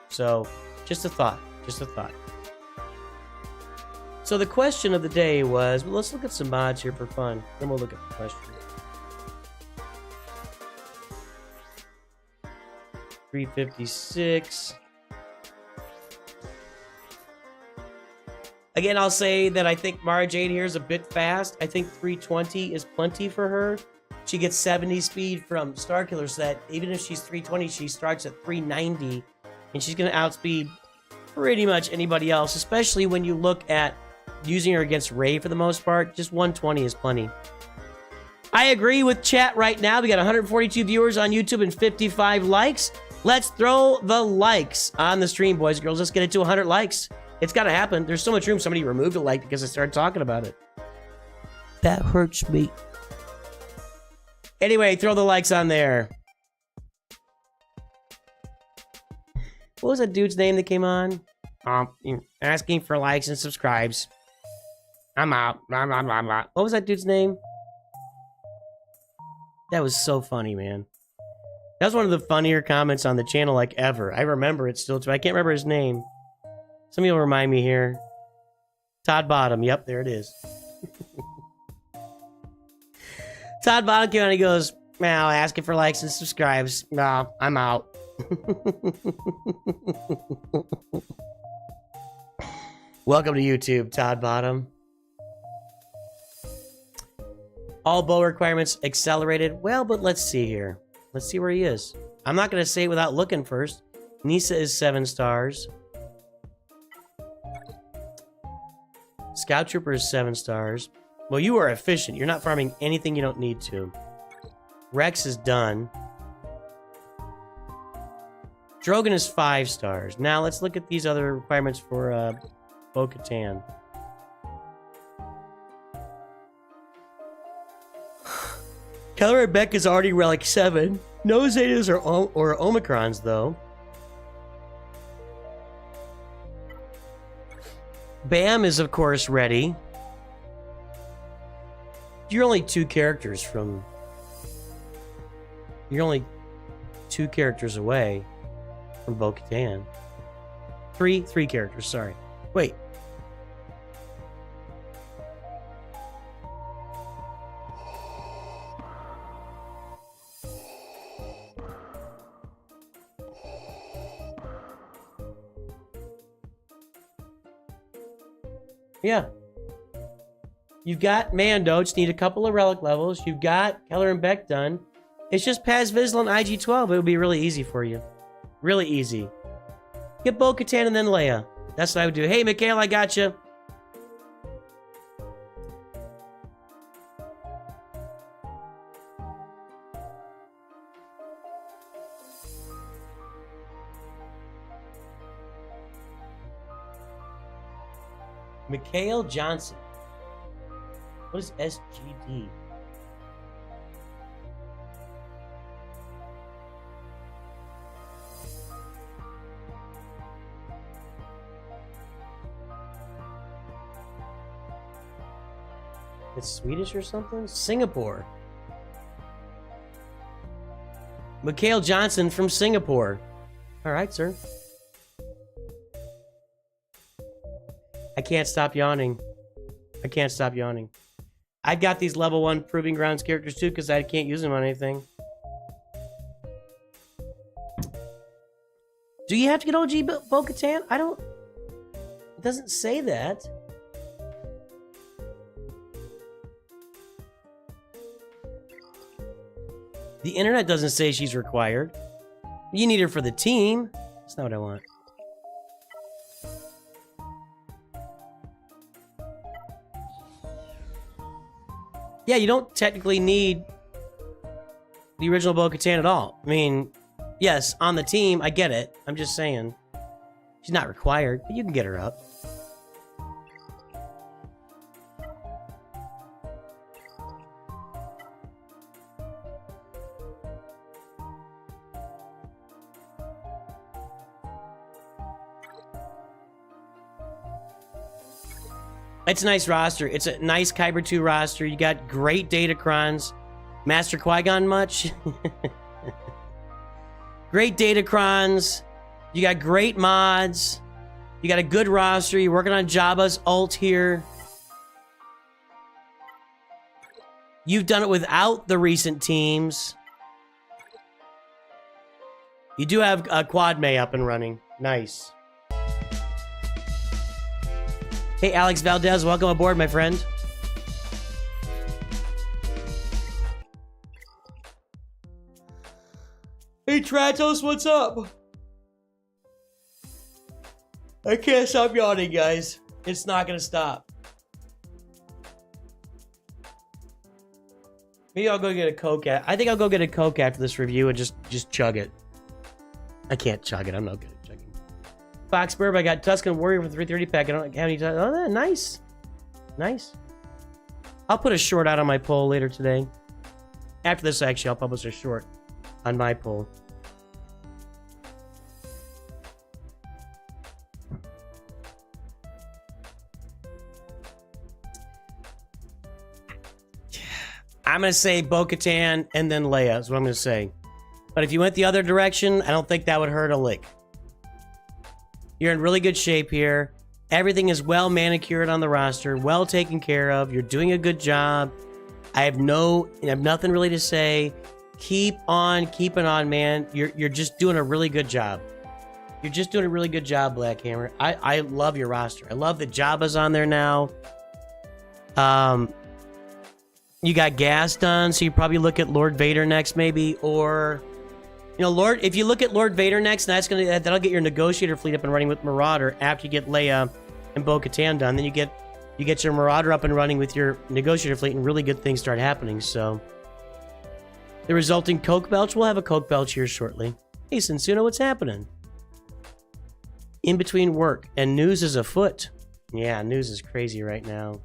S1: So, just a thought. Just a thought. So the question of the day was, well, let's look at some mods here for fun. Then we'll look at the question. 356. Again, I'll say that I think Mara Jade here is a bit fast. I think 320 is plenty for her. She gets 70 speed from Starkiller, so that even if she's 320, she starts at 390, and she's going to outspeed pretty much anybody else, especially when you look at using her against Rey for the most part. Just 120 is plenty. I agree with chat right now. We got 142 viewers on YouTube and 55 likes. Let's throw the likes on the stream, boys and girls. Let's get it to 100 likes. It's got to happen. There's so much room. Somebody removed a like because I started talking about it. That hurts me. Anyway, throw the likes on there. What was that dude's name that came on? Asking for likes and subscribes. I'm out. What was that dude's name? That was so funny, man. That was one of the funnier comments on the channel, like, ever. I remember it still, too. I can't remember his name. Somebody will remind me here. Todd Bottom. Yep, there it is. Todd Bottom came on and he goes, "Now asking for likes and subscribes. No, I'm out." Welcome to YouTube, Todd Bottom. All bow requirements accelerated. Well, but let's see here. Let's see where he is. I'm not going to say it without looking first. Nisa is 7 stars. Scout Trooper is 7 stars. Well, you are efficient. You're not farming anything you don't need to. Rex is done. Drogon is 5 stars. Now, let's look at these other requirements for Bo-Katan. Kelleher Beck is already relic 7. No Zetas or Omicrons, though. Bam is, of course, ready. You're only 2 characters from... You're only 2 characters away from Bo-Katan. Three characters, sorry. Wait. Yeah. You've got Mando, just need a couple of relic levels. You've got Keller and Beck done. It's just Paz Vizsla and IG-12. It would be really easy for you. Really easy. Get Bo-Katan and then Leia. That's what I would do. Hey, Mikhail, I got you. Mikhail Johnson. What is SGD? It's Swedish or something? Singapore. Mikhail Johnson from Singapore. All right, sir. I can't stop yawning. I can't stop yawning. I've got these level 1 Proving Grounds characters too because I can't use them on anything. Do you have to get OG Bo-Katan? I don't... It doesn't say that. The internet doesn't say she's required. You need her for the team. That's not what I want. Yeah, you don't technically need the original Bo-Katan at all. I mean, yes, on the team, I get it. I'm just saying. She's not required, but you can get her up. It's a nice roster. It's a nice Kyber 2 roster. You got great Datacrons. Master Qui-Gon much? Great Datacrons. You got great mods. You got a good roster. You're working on Jabba's ult here. You've done it without the recent teams. You do have a Quad May up and running. Nice. Hey, Alex Valdez, welcome aboard, my friend. Hey, Tratos, what's up? I can't stop yawning, guys. It's not gonna stop. Maybe I'll go get a Coke. I think I'll go get a Coke after this review and just chug it. I can't chug it. I'm not good at chugging. Fox Burb, I got Tuscan Warrior for 330 pack. I don't have any time. Oh, nice. Nice. I'll put a short out on my poll later today. After this, actually, I'll publish a short on my poll. I'm going to say Bo-Katan and then Leia is what I'm going to say. But if you went the other direction, I don't think that would hurt a lick. You're in really good shape here. Everything is well manicured on the roster, well taken care of. You're doing a good job. I have nothing really to say. Keep on keeping on, man. You're just doing a really good job. You're just doing a really good job, Black Hammer. I love your roster. I love that Jabba's on there now. You got Gas done, so you probably look at Lord Vader next, maybe, or you know, if you look at Lord Vader next, that'll get your negotiator fleet up and running with Marauder after you get Leia and Bo-Katan done. Then you get your Marauder up and running with your negotiator fleet, and really good things start happening. So the resulting Coke Belch, we'll have a Coke Belch here shortly. Hey, Sensuna, what's happening? In between work and news is afoot. Yeah, news is crazy right now.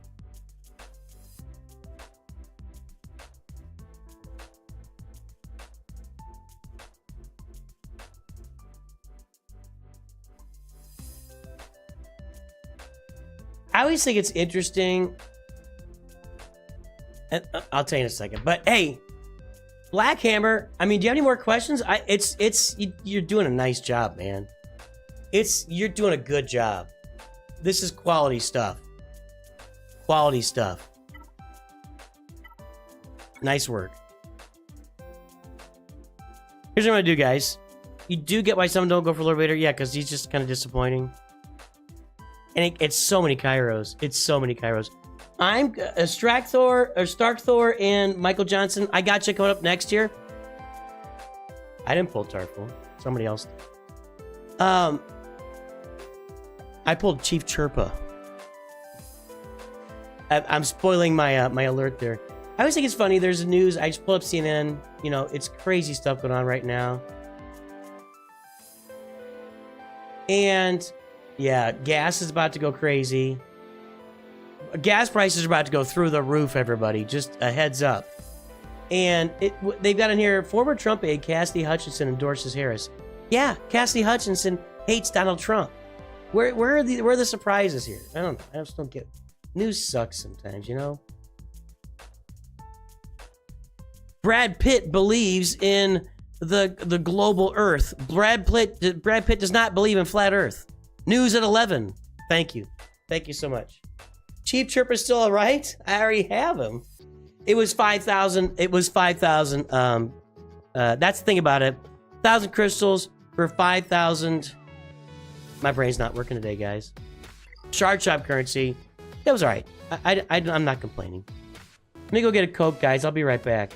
S1: I always think it's interesting, and I'll tell you in a second, but hey, Black Hammer, I mean, do you have any more questions? You're doing a nice job, man. You're doing a good job. This is quality stuff. Quality stuff. Nice work. Here's what I'm gonna do, guys. You do get why some don't go for Lord Vader? Yeah, because he's just kind of disappointing. And it's so many Kairos. It's so many Kairos. I'm Stark Thor and Michael Johnson. I got you coming up next year. I didn't pull Tarful. Somebody else did. I pulled Chief Chirpa. I'm spoiling my my alert there. I always think it's funny. There's news. I just pull up CNN. You know, it's crazy stuff going on right now. And yeah, gas is about to go crazy. Gas prices are about to go through the roof, everybody. Just a heads up. And they've got in here, former Trump aide Cassidy Hutchinson endorses Harris. Yeah, Cassidy Hutchinson hates Donald Trump. Where are the surprises here? I don't know. I just don't get. News sucks sometimes, you know. Brad Pitt believes in the global Earth. Brad Pitt does not believe in flat Earth. News at 11. Thank you so much. Chief Chirp is still all right. I already have him. It was 5,000. It was 5,000. That's the thing about it. 1,000 crystals for 5,000. My brain's not working today, guys. Shard Shop currency. That was all right. I'm not complaining. Let me go get a Coke, guys. I'll be right back.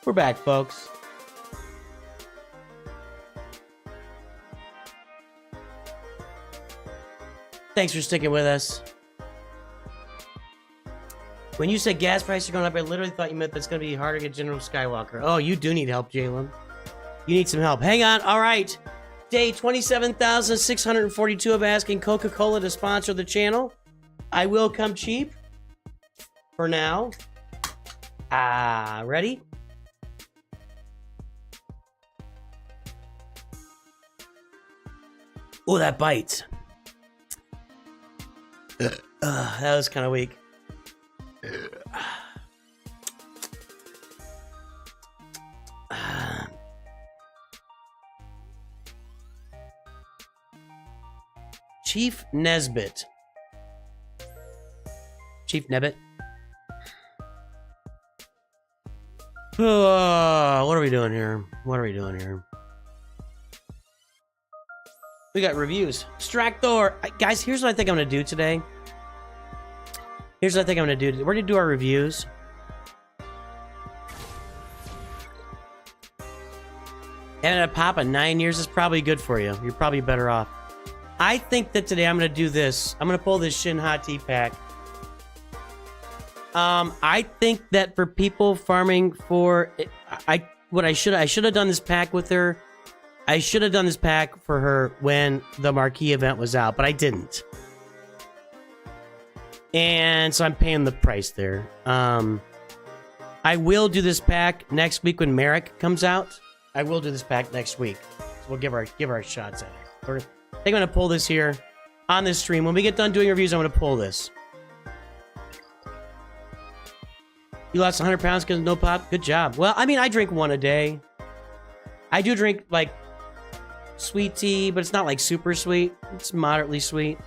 S1: We're back, folks. Thanks for sticking with us. When you said gas prices are going up, I literally thought you meant that it's going to be harder to get General Skywalker. Oh, you do need help, Jalen. You need some help. Hang on. All right. Day 27,642 of asking Coca-Cola to sponsor the channel. I will come cheap. For now. Ready? Oh, that bites. That was kind of weak. Chief Nesbitt. Chief Nebbit. What are we doing here? What are we doing here? We got reviews. Stractor. Guys, here's what I think I'm going to do today. Here's what I think I'm going to do. We're going to do our reviews. Having a pop of 9 years is probably good for you. You're probably better off. I think that today I'm going to do this. I'm going to pull this Shin Hot Tea pack. I think that for people farming for... I should have done this pack with her. I should have done this pack for her when the marquee event was out, but I didn't. And so I'm paying the price there. I will do this pack next week when Merrick comes out. I will do this pack next week. So we'll give our shots at it. I think I'm going to pull this here on this stream. When we get done doing reviews, I'm going to pull this. You lost 100 pounds because of no pop? Good job. Well, I mean, I drink one a day. I do drink, like, sweet tea, but it's not, like, super sweet. It's moderately sweet.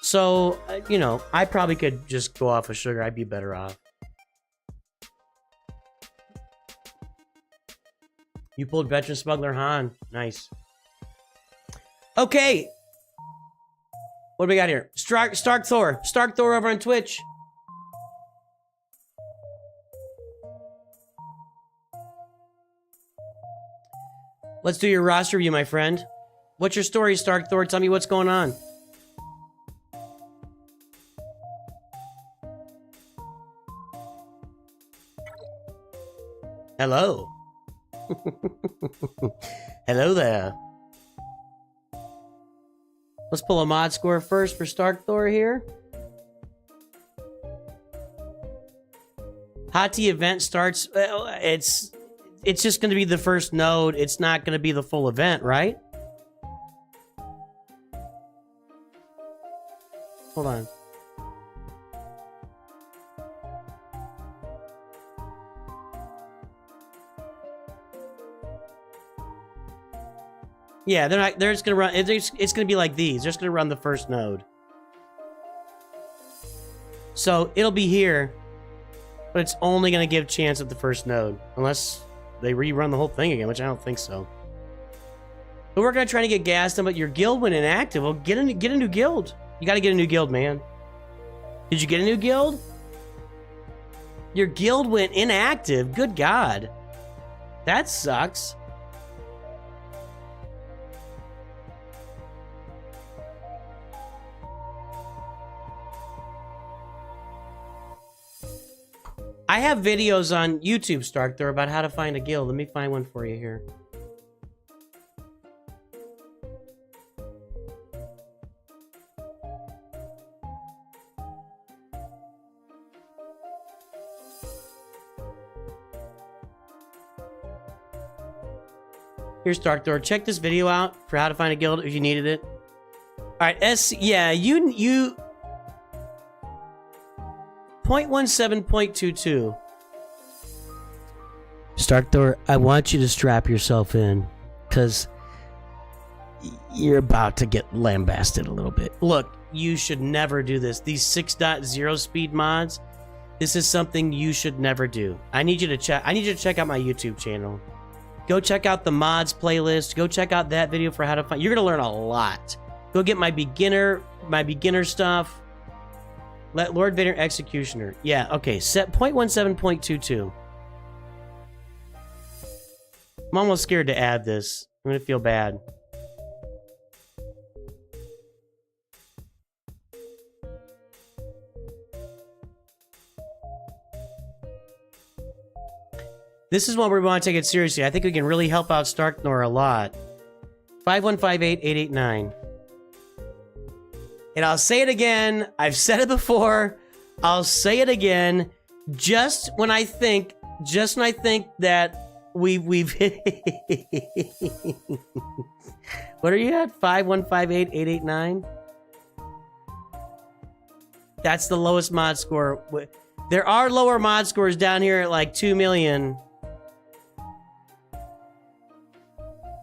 S1: So, you know, I probably could just go off of sugar. I'd be better off. You pulled Veteran Smuggler Han. Nice. Okay. What do we got here? Stark Thor. Stark Thor over on Twitch. Let's do your roster review, my friend. What's your story, Stark Thor? Tell me what's going on. Hello. Hello there. Let's pull a mod score first for Stark Thor here. Hot Tea event starts. It's just going to be the first node. It's not going to be the full event, right? Hold on. Yeah, they're just gonna run. It's gonna be like these. They're just gonna run the first node. So it'll be here, but it's only gonna give chance at the first node, unless they rerun the whole thing again, which I don't think so. But we're gonna try to get gassed them. But your guild went inactive. Well, get a new guild. You got to get a new guild, man. Did you get a new guild? Your guild went inactive. Good God, that sucks. I have videos on YouTube, Stark, Thor, about how to find a guild. Let me find one for you here. Here's Stark Thor. Check this video out for how to find a guild if you needed it. All right, yeah, you 0.17.22. Stark Thor, I want you to strap yourself in, because you're about to get lambasted a little bit. Look, you should never do this. These 6.0 speed mods, this is something you should never do. I need you to check out my YouTube channel. Go check out the mods playlist. Go check out that video for how to find. You're gonna learn a lot. Go get my beginner stuff. Let Lord Vader Executioner. Yeah, okay. Set 0.17.22. I'm almost scared to add this. I'm gonna feel bad. This is one where we want to take it seriously. I think we can really help out Starknor a lot. 5158889. And I'll say it again. I've said it before. I'll say it again. Just when I think that we've hit. What are you at? 5158889? That's the lowest mod score. There are lower mod scores down here at like 2 million.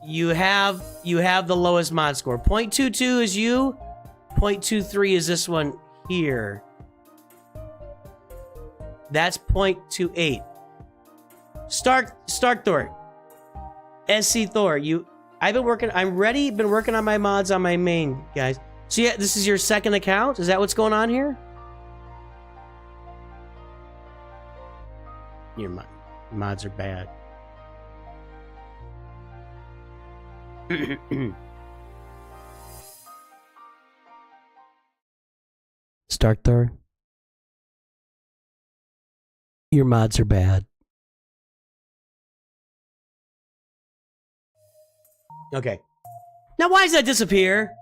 S1: You have the lowest mod score. 0.22 is you. 0.23 is this one here. That's 0.28. Stark Thor. SC Thor. Been working on my mods on my main, guys. So yeah, this is your second account? Is that what's going on here? Your mods are bad. Stark Thor. Your mods are bad. Okay. Now why does that disappear?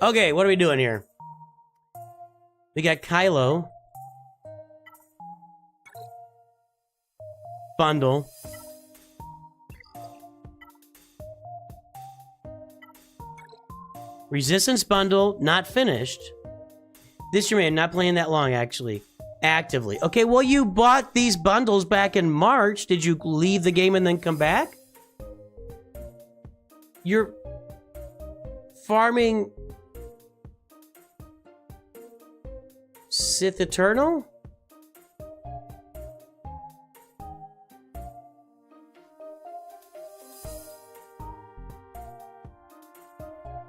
S1: Okay, what are we doing here? We got Kylo. Bundle. Resistance bundle, not finished. This year, man, not playing that long, actually. Actively. Okay, well, you bought these bundles back in March. Did you leave the game and then come back? You're farming Sith Eternal?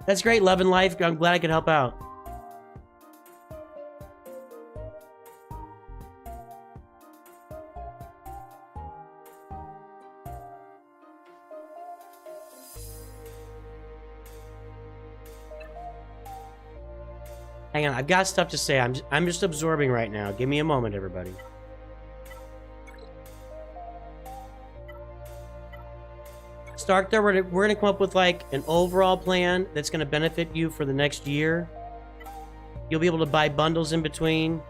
S1: That's great, Love and Life. I'm glad I could help out. Hang on, I've got stuff to say. I'm just absorbing right now. Give me a moment, everybody. Stark, there, we're gonna come up with like an overall plan that's gonna benefit you for the next year. You'll be able to buy bundles in between.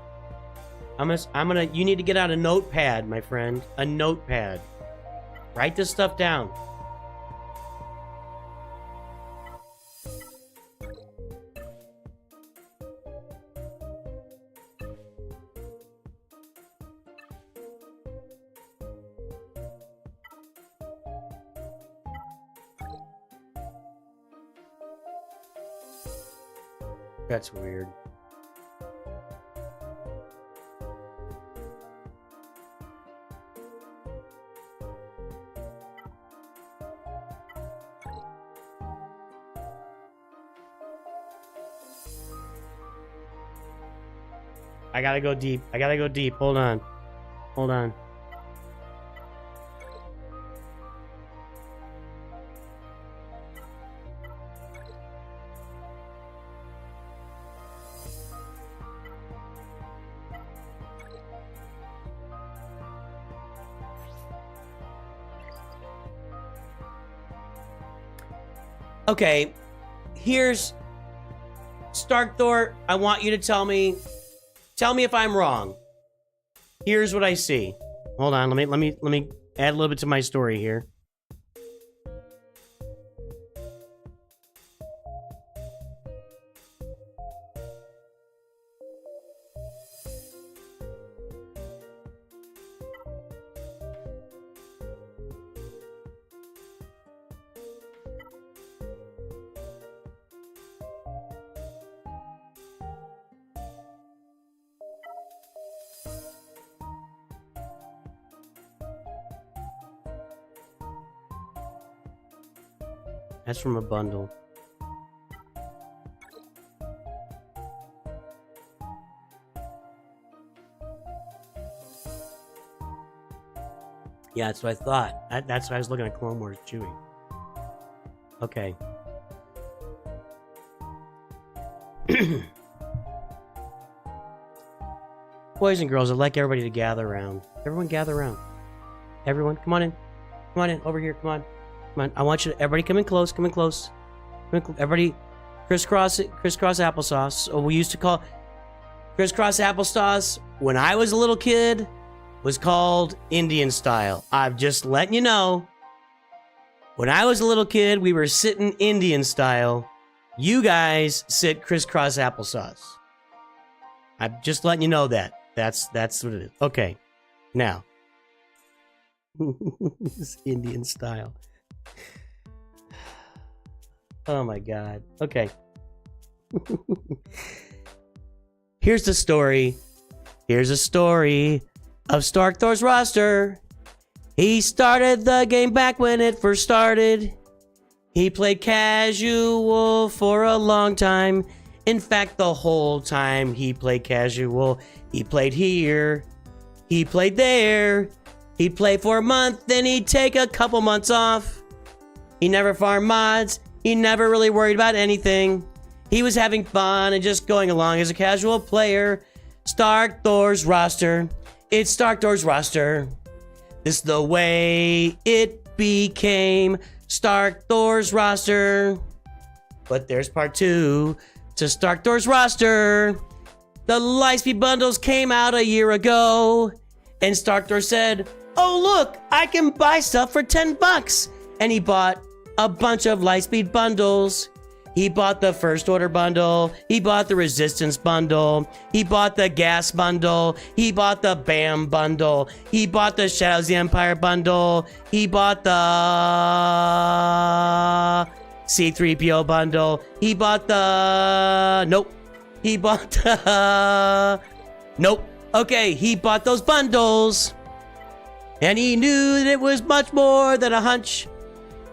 S1: You need to get out a notepad, my friend. A notepad. Write this stuff down. That's weird. I gotta go deep. I gotta go deep. Hold on. Hold on. Okay, here's Stark Thor. I want you to tell me if I'm wrong. Here's what I see. Hold on, let me add a little bit to my story here. That's from a bundle. Yeah, that's what I thought. That's what I was looking at Clone Wars Chewie. Okay. Boys and girls, I'd like everybody to gather around. Everyone gather around. Everyone, come on in. Come on in, over here, come on. Come on, I want you to, everybody come in close, come in close. Everybody, crisscross applesauce. Or we used to call crisscross applesauce, when I was a little kid, was called Indian style. I'm just letting you know. When I was a little kid, we were sitting Indian style. You guys sit crisscross applesauce. I'm just letting you know that. That's what it is. Okay. Now. This Indian style. Oh my god. Okay. Here's the story. Here's a story of Stark Thor's roster. He started the game back when it first started. He played casual for a long time. In fact, the whole time he played casual, he played here, he played there. He'd play for a month, then he'd take a couple months off. He never farmed mods. He never really worried about anything. He was having fun and just going along as a casual player. Stark Thor's roster. It's Stark Thor's roster. This is the way it became Stark Thor's roster. But there's part 2 to Stark Thor's roster. The Lightspeed bundles came out a year ago. And Stark Thor said, oh look, I can buy stuff for $10. And he bought a bunch of Lightspeed bundles. He bought the First Order bundle. He bought the Resistance bundle. He bought the Gas bundle. He bought the BAM bundle. He bought the Shadows of the Empire bundle. He bought the C-3PO bundle. He bought the... Nope. He bought the... Nope. Okay, he bought those bundles. And he knew that it was much more than a hunch.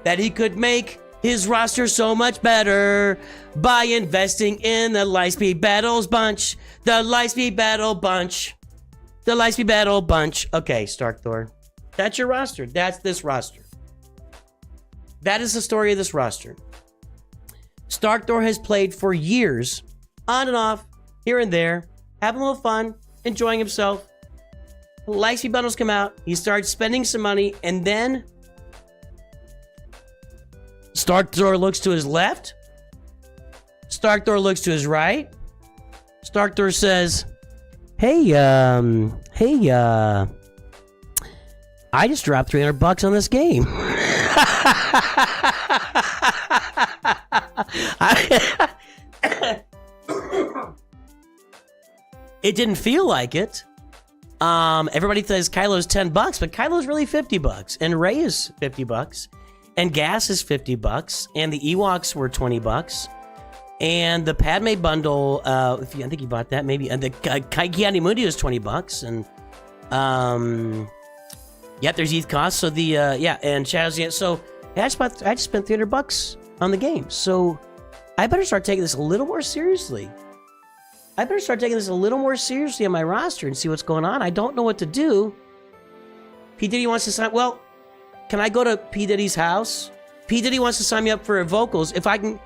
S1: That he could make his roster so much better by investing in the Lightspeed Battles bunch. The Lightspeed Battle bunch. The Lightspeed Battle bunch. Okay, Stark Thor. That's your roster. That's this roster. That is the story of this roster. Stark Thor has played for years, on and off, here and there, having a little fun, enjoying himself. Lightspeed bundles come out. He starts spending some money, and then Stark Thor looks to his left. Stark Thor looks to his right. Stark Thor says, hey, I just dropped $300 on this game. It didn't feel like it. Everybody says Kylo's $10, but Kylo's really $50, and Rey is $50, and Gas is $50, and the Ewoks were $20, and the Padme bundle, I think you bought that maybe, and the Ki-Adi-Mundi was $20, and yep, there's ETH costs. So the and Shadows. So I just spent $300 on the game. So I better start taking this a little more seriously. I better start taking this a little more seriously on my roster and see what's going on. I don't know what to do. P. Diddy wants to sign. Well, can I go to P. Diddy's house? P. Diddy wants to sign me up for vocals. If I can,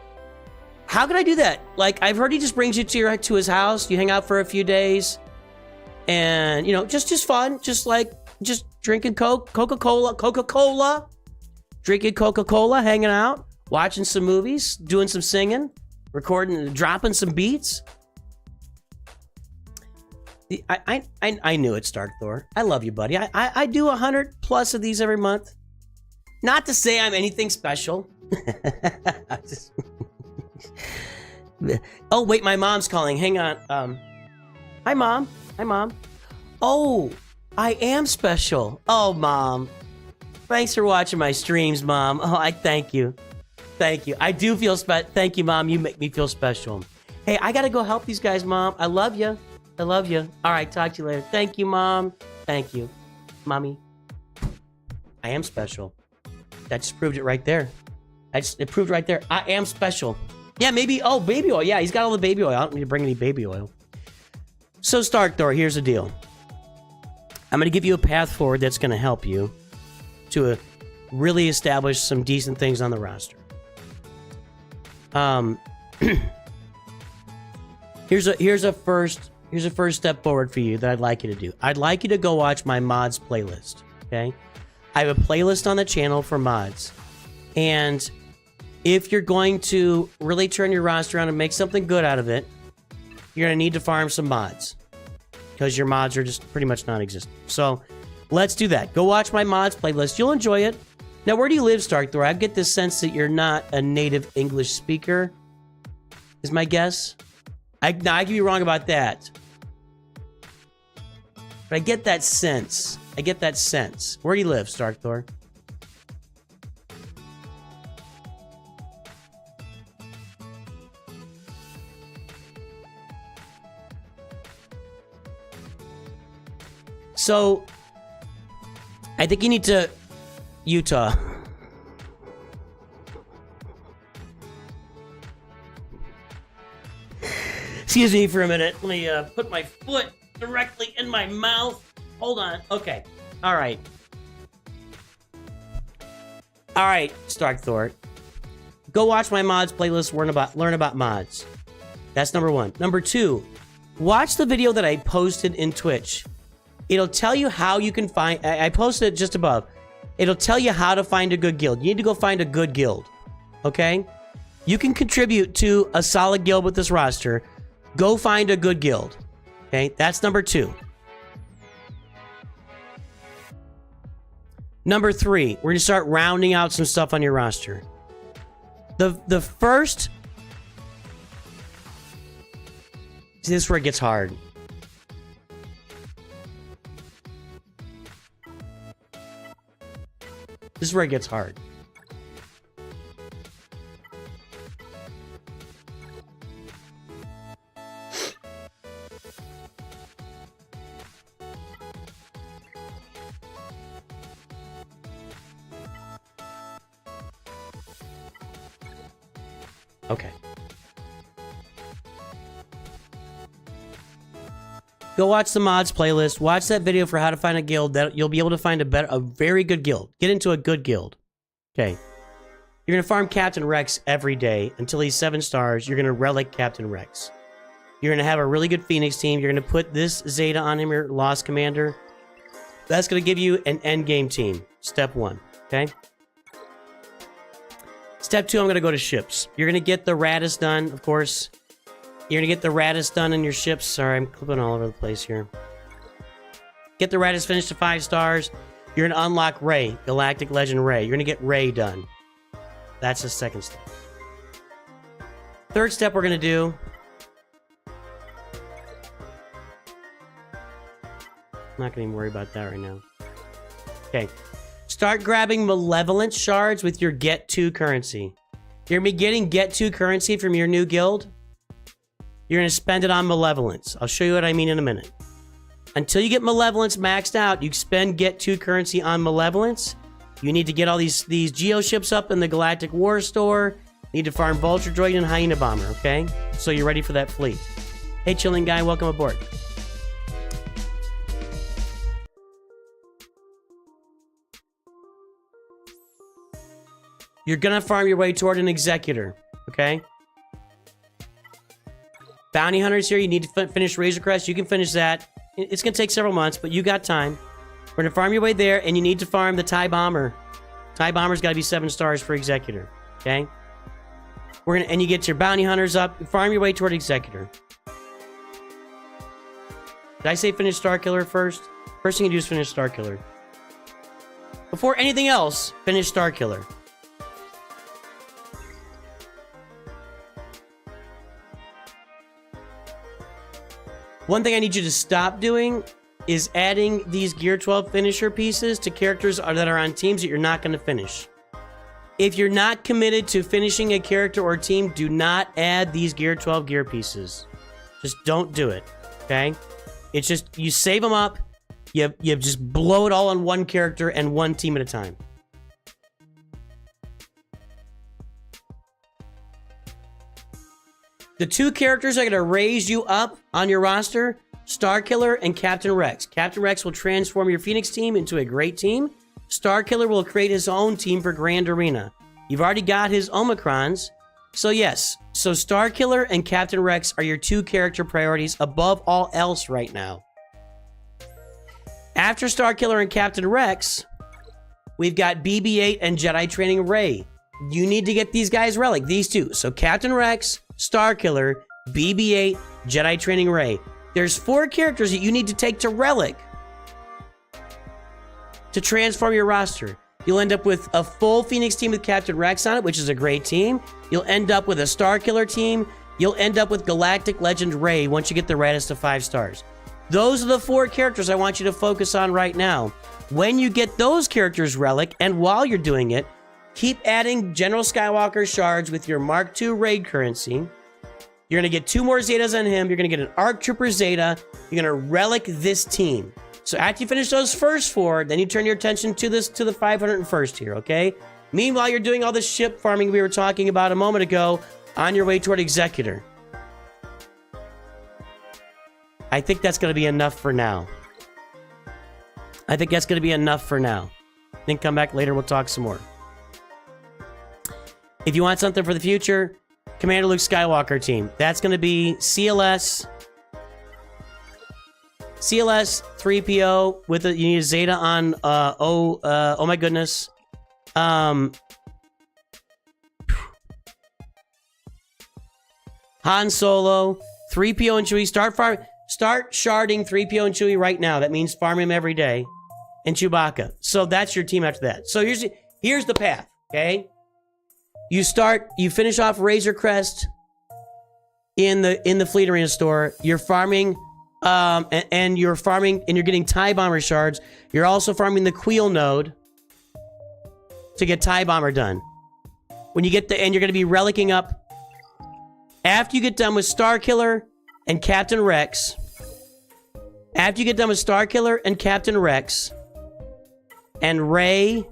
S1: how can I do that? Like, I've heard he just brings you to his house. You hang out for a few days, and you know, just fun, just drinking Coca-Cola, drinking Coca-Cola, hanging out, watching some movies, doing some singing, recording, dropping some beats. I knew it, Stark Thor. I love you, buddy. I do 100+ of these every month. Not to say I'm anything special. Oh, wait, my mom's calling. Hang on. Hi, Mom. Hi, Mom. Oh, I am special. Oh, Mom. Thanks for watching my streams, Mom. Oh, I thank you. Thank you. I do feel special. Thank you, Mom. You make me feel special. Hey, I got to go help these guys, Mom. I love you. I love you. All right, talk to you later. Thank you, Mom. Thank you. Mommy. I am special. That just proved it right there. It proved right there. I am special. Yeah, maybe. Oh, baby oil. Yeah, he's got all the baby oil. I don't need to bring any baby oil. So, Stark Thor, here's the deal. I'm going to give you a path forward that's going to help you. to really establish some decent things on the roster. Here's a first step forward for you that I'd like you to do. I'd like you to go watch my mods playlist. Okay, I have a playlist on the channel for mods, and if you're going to really turn your roster around and make something good out of it, you're gonna need to farm some mods because your mods are just pretty much non-existent. So let's do that. Go watch my mods playlist. You'll enjoy it. Now, where do you live, Stark Thor? I get this sense that you're not a native English speaker, is my guess. I could be wrong about that. But I get that sense. Where do you live, Stark Thor? So, I think you need to... Utah. Excuse me for a minute. Let me put my foot directly in my mouth. Hold on. Okay. All right. All right, Stark Thor. Go watch my mods playlist. Learn about mods. That's number one. Number two, watch the video that I posted in Twitch. It'll tell you how you can find... I posted it just above. It'll tell you how to find a good guild. You need to go find a good guild. Okay? You can contribute to a solid guild with this roster. Go find a good guild. Okay? That's number two. Number three, we're going to start rounding out some stuff on your roster. The first... See, this is where it gets hard. This is where it gets hard. Okay. Go watch the mods playlist. Watch that video for how to find a guild. That you'll be able to find a very good guild. Get into a good guild. Okay. You're gonna farm Captain Rex every day until he's 7 stars. You're gonna relic Captain Rex. You're gonna have a really good Phoenix team. You're gonna put this Zeta on him, your Lost Commander. That's gonna give you an end game team. Step 1. Okay. Step 2, I'm gonna go to ships. You're gonna get the Radis done, of course. You're gonna get the Radis done in your ships. Sorry, I'm clipping all over the place here. Get the Radis finished to 5 stars. You're gonna unlock Ray, Galactic Legend Ray. You're gonna get Ray done. That's the second step. Third step we're gonna do. I'm not gonna even worry about that right now. Okay. Start grabbing Malevolence shards with your Get 2 currency. You're gonna be getting Get 2 currency from your new guild. You're gonna spend it on Malevolence. I'll show you what I mean in a minute. Until you get Malevolence maxed out, you spend Get 2 currency on Malevolence. You need to get all these Geo ships up in the Galactic War Store. You need to farm Vulture Droid and Hyena Bomber, okay? So you're ready for that fleet. Hey, Chilling Guy, welcome aboard. You're gonna farm your way toward an Executor, okay? Bounty Hunters here, you need to finish Razor Crest. You can finish that. It's gonna take several months, but you got time. We're gonna farm your way there, and you need to farm the TIE Bomber. TIE Bomber's gotta be 7 stars for Executor, okay? And you get your Bounty Hunters up, farm your way toward Executor. Did I say finish Starkiller first? First thing you do is finish Starkiller. Before anything else, finish Starkiller. One thing I need you to stop doing is adding these Gear 12 finisher pieces to characters that are on teams that you're not going to finish. If you're not committed to finishing a character or team, do not add these Gear 12 gear pieces. Just don't do it, okay? It's just, you save them up, you just blow it all on one character and one team at a time. The 2 characters that are going to raise you up on your roster, Starkiller and Captain Rex. Captain Rex will transform your Phoenix team into a great team. Starkiller will create his own team for Grand Arena. You've already got his Omicrons. So yes, so Starkiller and Captain Rex are your 2 character priorities above all else right now. After Starkiller and Captain Rex, we've got BB-8 and Jedi Training Rey. You need to get these guys Relic, these 2. So Captain Rex, Starkiller, BB-8, Jedi Training Rey. There's 4 characters that you need to take to Relic to transform your roster. You'll end up with a full Phoenix team with Captain Rex on it, which is a great team. You'll end up with a Starkiller team. You'll end up with Galactic Legend Rey once you get the raddest of 5 stars. Those are the 4 characters I want you to focus on right now. When you get those characters Relic, and while you're doing it, keep adding General Skywalker shards with your Mark II raid currency. You're going to get 2 more Zetas on him. You're going to get an ARC Trooper Zeta. You're going to Relic this team. So after you finish those first 4, then you turn your attention to the 501st here, okay? Meanwhile, you're doing all the ship farming we were talking about a moment ago on your way toward Executor. I think that's going to be enough for now. Then come back later, we'll talk some more. If you want something for the future, Commander Luke Skywalker team. That's going to be CLS 3PO with you need a Zeta on oh my goodness. Han Solo, 3PO and Chewie. Start sharding 3PO and Chewie right now. That means farm him every day. And Chewbacca. So that's your team after that. So here's the path, okay? You finish off Razor Crest in the Fleet Arena store. You're farming and you're getting TIE Bomber shards. You're also farming the Queel node to get TIE Bomber done. When you get and you're going to be relicking up after you get done with Starkiller and Captain Rex. After you get done with Starkiller and Captain Rex and Rey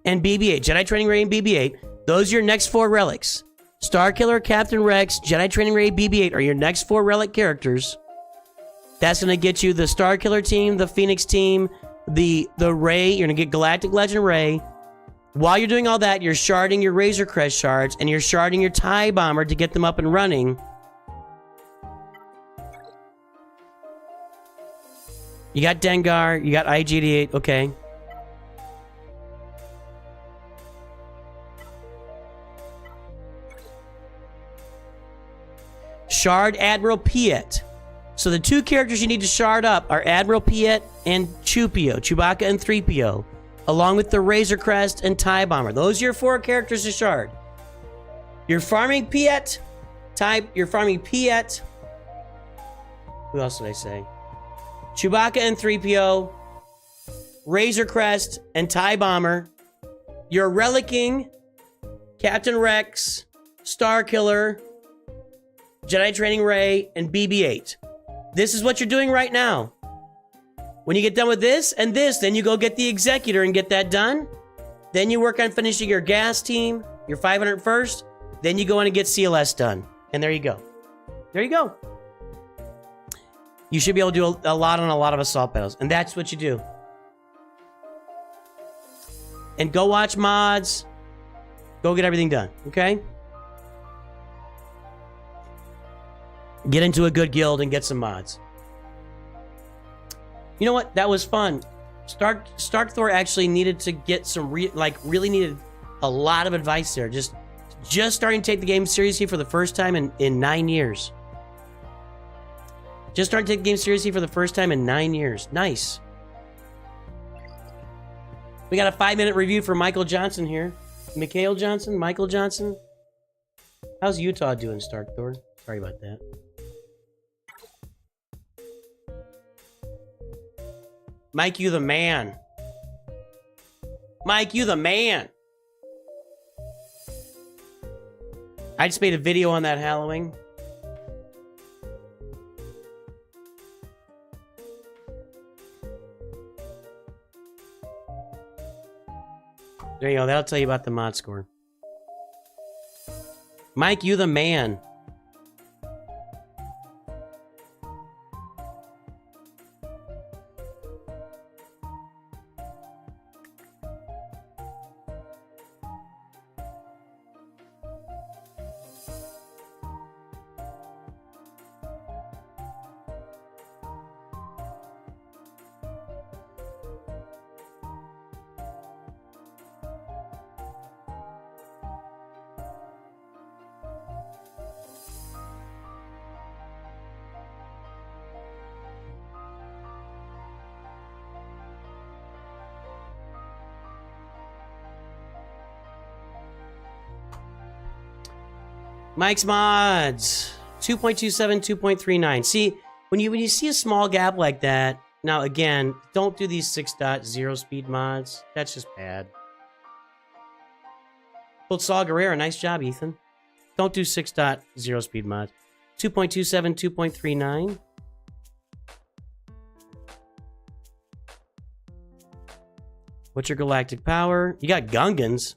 S1: and BB-8, Jedi Training Rey and BB-8, those are your next 4 relics. Starkiller, Captain Rex, Jedi Training Rey, BB-8 are your next 4 relic characters. That's going to get you the Starkiller team, the Phoenix team, the Rey. You're going to get Galactic Legend Rey. While you're doing all that, you're sharding your Razor Crest shards, and you're sharding your TIE Bomber to get them up and running. You got Dengar, you got IG-88, okay. Shard Admiral Piet. So the 2 characters you need to shard up are Admiral Piet and Chewbacca and 3PO, along with the Razor Crest and TIE Bomber. Those are your 4 characters to shard. You're farming Piet. You're farming Piet. Who else did I say? Chewbacca and 3PO, Razor Crest and TIE Bomber. You're relicking Captain Rex, Starkiller, Jedi Training Rey, and BB-8. This is what you're doing right now. When you get done with this and this, then you go get the Executor and get that done. Then you work on finishing your gas team, your 501st. Then you go in and get CLS done. And there you go. There you go. You should be able to do a lot on a lot of assault battles. And that's what you do. And go watch mods. Go get everything done, okay? Get into a good guild and get some mods. You know what? That was fun. Stark Thor actually needed to get some really needed a lot of advice there. Just starting to take the game seriously for the first time in 9 years. Just starting to take the game seriously for the first time in 9 years. Nice. We got a 5-minute review for Michael Johnson here. Michael Johnson. How's Utah doing, Stark Thor? Sorry about that. Mike, you the man. Mike, you the man. I just made a video on that Halloween. There you go. That'll tell you about the mod score. Mike, you the man. Mike's mods. 2.27, 2.39. See, when you see a small gap like that, now again, don't do these 6.0 speed mods. That's just bad. Well, Saw Guerrero, nice job, Ethan. Don't do 6.0 speed mods. 2.27, 2.39. What's your galactic power? You got Gungans.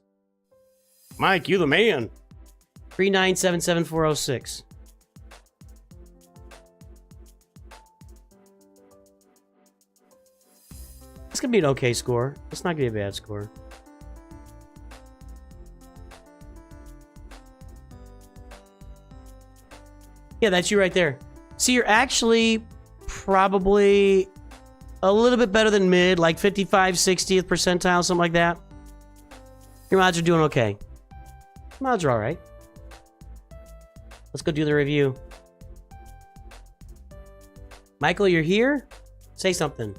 S1: Mike, you the man. 3977406. It's gonna be an okay score. It's not gonna be a bad score. Yeah, that's you right there. See, you're actually probably a little bit better than mid, like 55, 60th percentile, something like that. Your mods are doing okay. Mods are alright. Let's go do the review. Michael, you're here? Say something.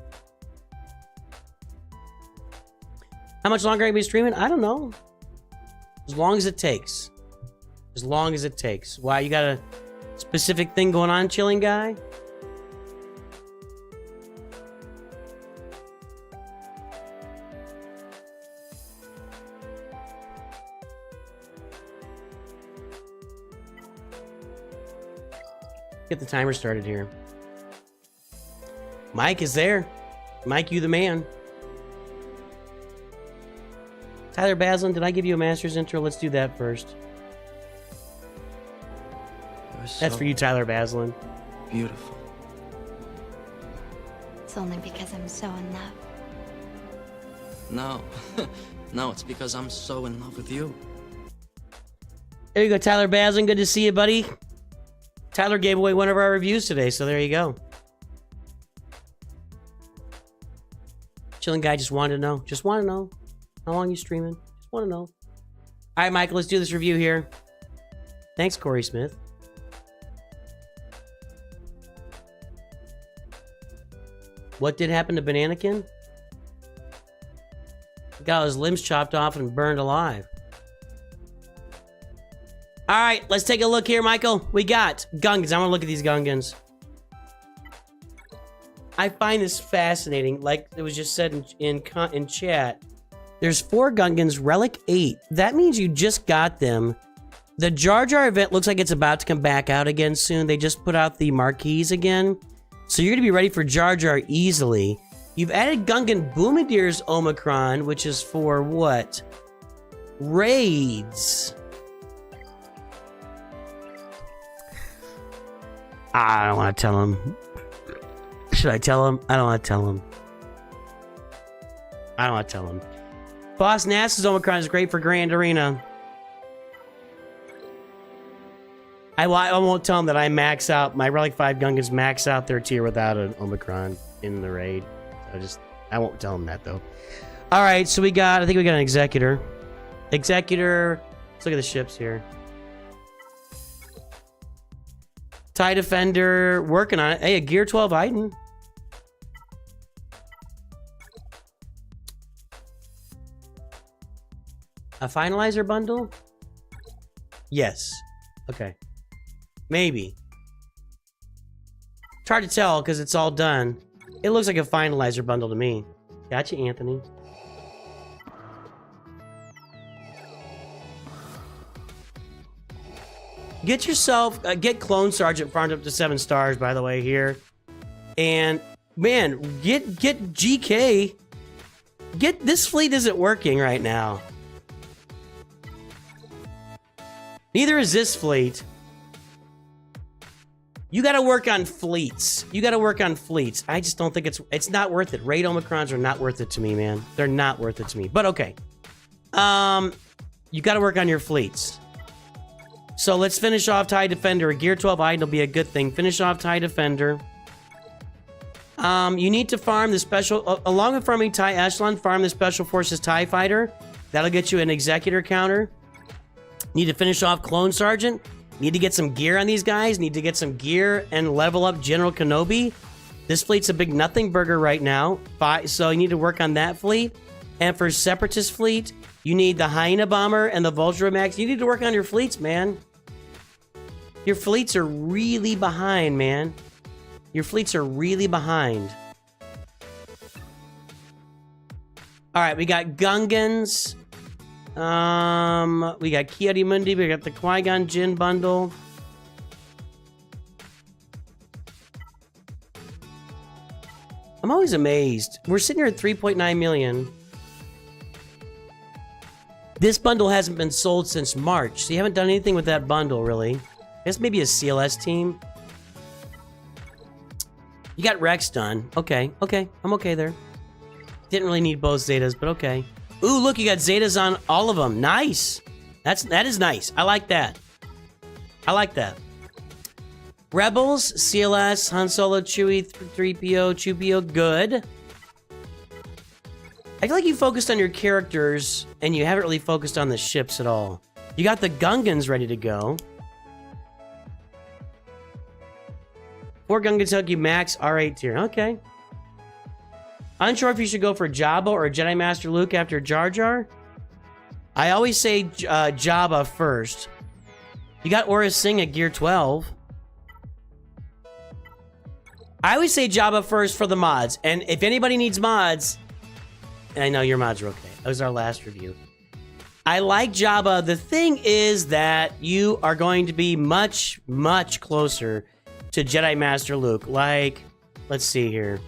S1: How much longer are you gonna be streaming? I don't know. As long as it takes. As long as it takes. Why, you got a specific thing going on, chilling guy? Get the timer started here. Mike is there. Mike, you the man. Tyler Baslin, did I give you a master's intro? Let's do that first. That's for you, Tyler Baslin.
S4: Beautiful.
S6: It's only because I'm so in love.
S4: No. No, it's because I'm so in love with you.
S1: There you go, Tyler Baslin. Good to see you, buddy. Tyler gave away one of our reviews today, so there you go. Chilling guy just wanted to know. Just want to know. How long you streaming? Just want to know. All right, Michael, let's do this review here. Thanks, Corey Smith. What did happen to Bananakin? He got his limbs chopped off and burned alive. All right, let's take a look here, Michael. We got Gungans. I want to look at these Gungans. I find this fascinating. Like it was just said in chat. There's 4 Gungans, Relic 8. That means you just got them. The Jar Jar event looks like it's about to come back out again soon. They just put out the marquees again. So you're going to be ready for Jar Jar easily. You've added Gungan Boomadiers Omicron, which is for what? Raids. I don't want to tell him. Should I tell him? I don't want to tell him. I don't want to tell him. Boss Nass's Omicron is great for Grand Arena. I won't tell him that I max out. My Relic 5 Gungans max out their tier without an Omicron in the raid. I won't tell him that, though. All right, so I think we got an Executor. Executor. Let's look at the ships here. TIE Defender, working on it. Hey, a Gear 12 Iden. A finalizer bundle? Yes. Okay. Maybe. It's hard to tell because it's all done. It looks like a finalizer bundle to me. Gotcha, Anthony. Get yourself, get Clone Sergeant farmed up to 7 stars, by the way, here. And, man, get GK. This fleet isn't working right now. Neither is this fleet. You gotta work on fleets. You gotta work on fleets. I just don't think it's not worth it. Raid Omicrons are not worth it to me, man. They're not worth it to me. But okay. You gotta work on your fleets. So let's finish off TIE Defender. A Gear 12 item will be a good thing. Finish off TIE Defender. You need to farm the special... along with farming TIE Echelon, farm the Special Forces TIE Fighter. That'll get you an Executor counter. Need to finish off Clone Sergeant. Need to get some gear on these guys. Need to get some gear and level up General Kenobi. This fleet's a big nothing burger right now. So you need to work on that fleet. And for Separatist fleet, you need the Hyena Bomber and the Vulture Max. You need to work on your fleets, man. Your fleets are really behind, man. Your fleets are really behind. All right, we got Gungans. We got Ki-Adi-Mundi. We got the Qui-Gon Jinn bundle. I'm always amazed. We're sitting here at 3.9 million. This bundle hasn't been sold since March, so you haven't done anything with that bundle, really. I guess maybe a CLS team. You got Rex done. Okay, okay. I'm okay there. Didn't really need both Zetas, but okay. Ooh, look, you got Zetas on all of them. Nice. That is nice. I like that. I like that. Rebels, CLS, Han Solo, Chewie, 3PO, Chewbio, good. I feel like you focused on your characters, and you haven't really focused on the ships at all. You got the Gungans ready to go. 4 Gungan Kentucky Max R8 tier. Okay. Unsure if you should go for Jabba or Jedi Master Luke after Jar Jar. I always say Jabba first. You got Aura Singh at Gear 12. I always say Jabba first for the mods. And if anybody needs mods, and I know your mods are okay. That was our last review. I like Jabba. The thing is that you are going to be much, much closer to Jedi Master Luke. Like, let's see here.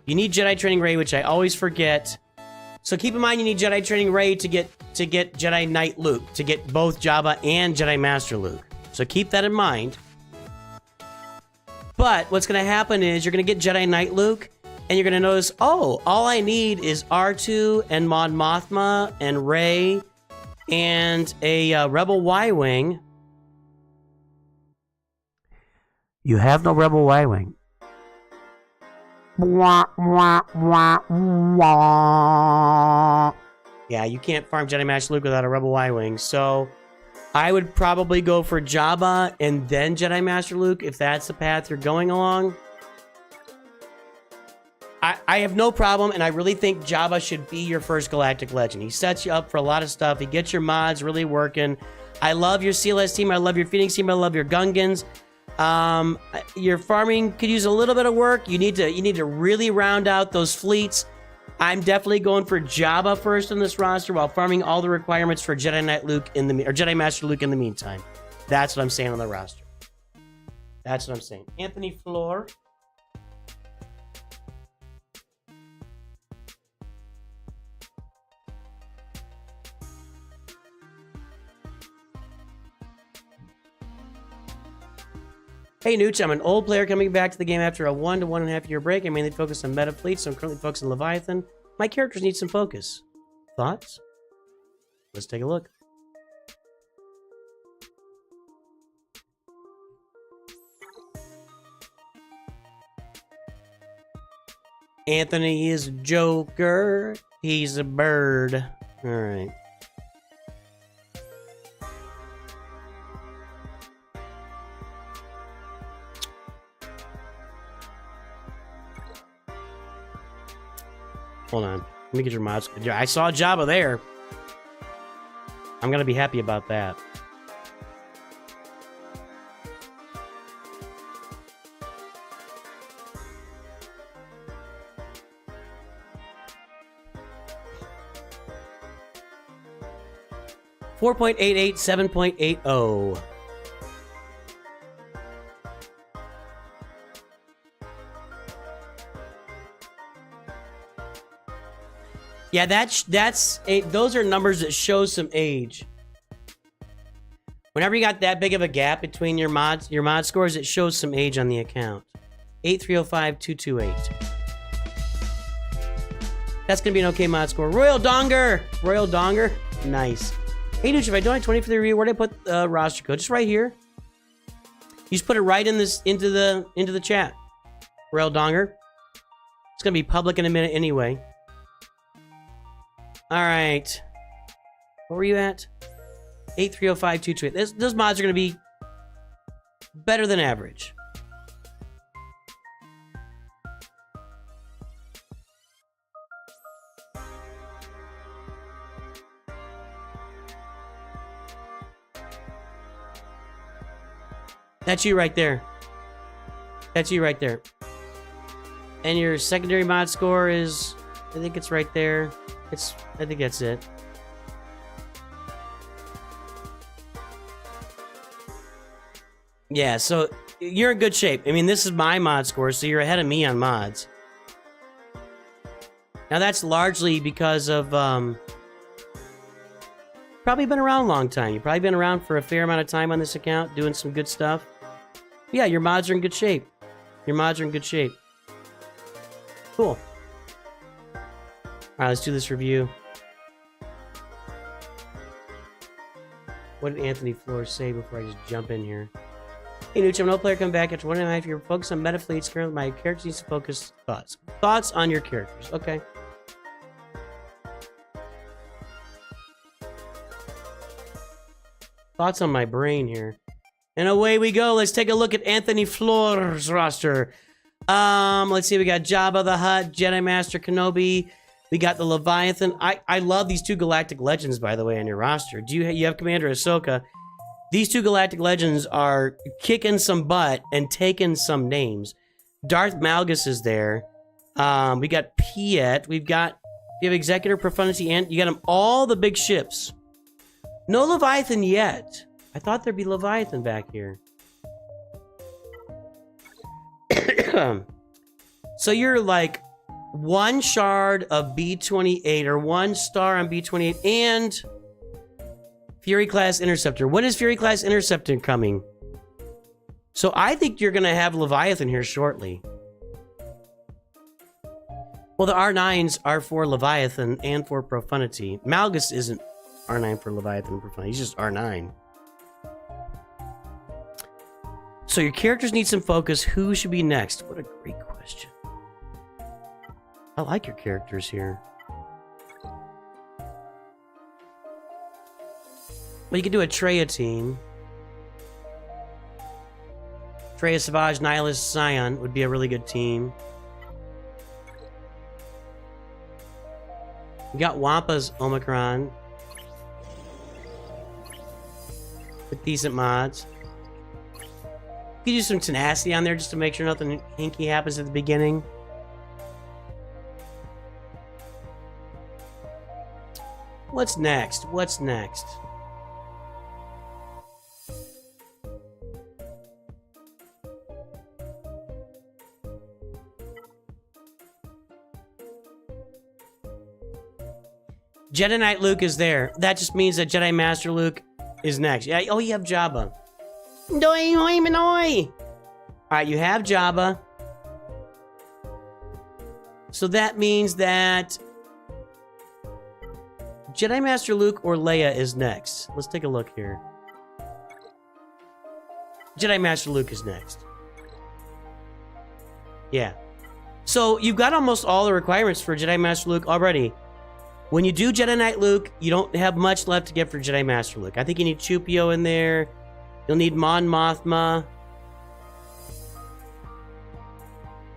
S1: You need Jedi Training Ray, which I always forget. So keep in mind you need Jedi Training Ray to get Jedi Knight Luke, to get both Jabba and Jedi Master Luke. So keep that in mind. But what's going to happen is you're going to get Jedi Knight Luke, and you're going to notice, oh, all I need is R2 and Mon Mothma and Rey and a Rebel Y-Wing. You have no Rebel Y-Wing. Yeah, you can't farm Jedi Master Luke without a Rebel Y-Wing, so I would probably go for Jabba and then Jedi Master Luke if that's the path you're going along. I have no problem, and I really think Jabba should be your first Galactic Legend. He sets you up for a lot of stuff. He gets your mods really working. I love your CLS team. I love your Phoenix team. I love your Gungans. Your farming could use a little bit of work. You need to really round out those fleets. I'm definitely going for Jabba first in this roster while farming all the requirements for Jedi Knight Luke or Jedi Master Luke in the meantime. That's what I'm saying on the roster. That's what I'm saying. Anthony Floor. Hey Nooch, I'm an old player coming back to the game after a 1 to 1.5 year break. I mainly focus on meta fleets, so I'm currently focused on Leviathan. My characters need some focus. Thoughts? Let's take a look. Anthony is a joker. He's a bird. Alright. Hold on. Let me get your mods. I saw Jabba there. I'm going to be happy about that. .88, 7.80. Yeah, those are numbers that show some age. Whenever you got that big of a gap between your mod scores, it shows some age on the account. 8305228. That's gonna be an okay mod score. Royal Donger! Royal Donger. Nice. Hey dude, if I donate 20 for the review, where do I put the roster code? Just right here. You just put it right in this into the chat. Royal Donger. It's gonna be public in a minute anyway. Alright. What were you at? 8305228. Those mods are going to be better than average. That's you right there. That's you right there. And your secondary mod score is, I think it's right there. I think that's it. Yeah, so you're in good shape. I mean, this is my mod score, so you're ahead of me on mods. Now that's largely because of, probably been around a long time. You've probably been around for a fair amount of time on this account, doing some good stuff. Yeah, your mods are in good shape. Your mods are in good shape. Cool. Alright, let's do this review. What did Anthony Flores say before I just jump in here? Hey, Nooch, I'm no player coming back after 1.5 years. Focus on meta fleets. Currently, my character needs to focus. Thoughts. Thoughts on your characters. Okay. Thoughts on my brain here. And away we go. Let's take a look at Anthony Flores' roster. Let's see. We got Jabba the Hutt, Jedi Master Kenobi. We got the Leviathan. I love these two Galactic Legends, by the way, on your roster. You have Commander Ahsoka. These two Galactic Legends are kicking some butt and taking some names. Darth Malgus is there. We got Piet. We have Executor Profundity, and you got them all the big ships. No Leviathan yet. I thought there'd be Leviathan back here. So you're like one shard of B-28 or one star on B-28 and Fury Class Interceptor. When is Fury Class Interceptor coming? So I think you're going to have Leviathan here shortly. Well, the R9s are for Leviathan and for Profundity. Malgus isn't R9 for Leviathan and Profundity. He's just R9. So your characters need some focus. Who should be next? What a great question. I like your characters here. Well, you could do a Treya team. Treya Savage, Nihilist, Scion would be a really good team. You got Wampa's Omicron. With decent mods. You could use some tenacity on there just to make sure nothing hinky happens at the beginning. What's next? What's next? Jedi Knight Luke is there. That just means that Jedi Master Luke is next. Yeah. Oh, you have Jabba. Doi, hoi, manoi. Alright, you have Jabba. So that means that Jedi Master Luke or Leia is next. Let's take a look here. Jedi Master Luke is next. Yeah. So you've got almost all the requirements for Jedi Master Luke already. When you do Jedi Knight Luke, you don't have much left to get for Jedi Master Luke. I think you need Chupio in there. You'll need Mon Mothma.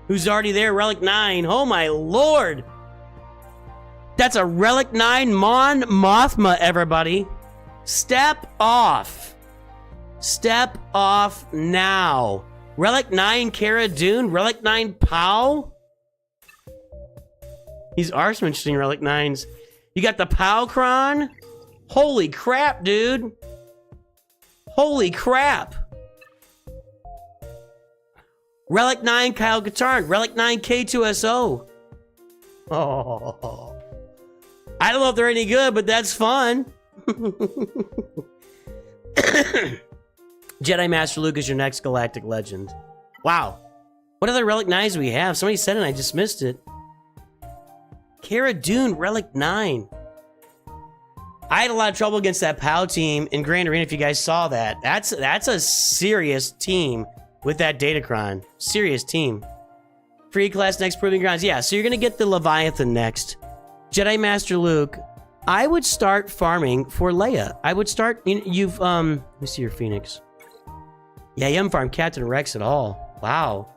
S1: Who's already there? Relic 9. Oh my lord! That's a Relic 9 Mon Mothma, everybody. Step off. Step off now. Relic 9 Cara Dune. Relic 9 Pow. These arsementioning Relic 9s. You got the Powcron. Holy crap, dude. Holy crap. Relic 9 Kyle Katarn. Relic 9 K2SO. Oh. I don't know if they're any good, but that's fun. Jedi Master Luke is your next Galactic Legend. Wow. What other Relic 9s do we have? Somebody said it and I just missed it. Cara Dune, Relic 9. I had a lot of trouble against that POW team in Grand Arena if you guys saw that. That's a serious team with that Datacron. Serious team. Free class next Proving Grounds. Yeah, so you're going to get the Leviathan next. Jedi Master Luke. I would start farming for Leia. I would start... You've... Let me see your Phoenix. Yeah, you haven't farmed Captain Rex at all. Wow.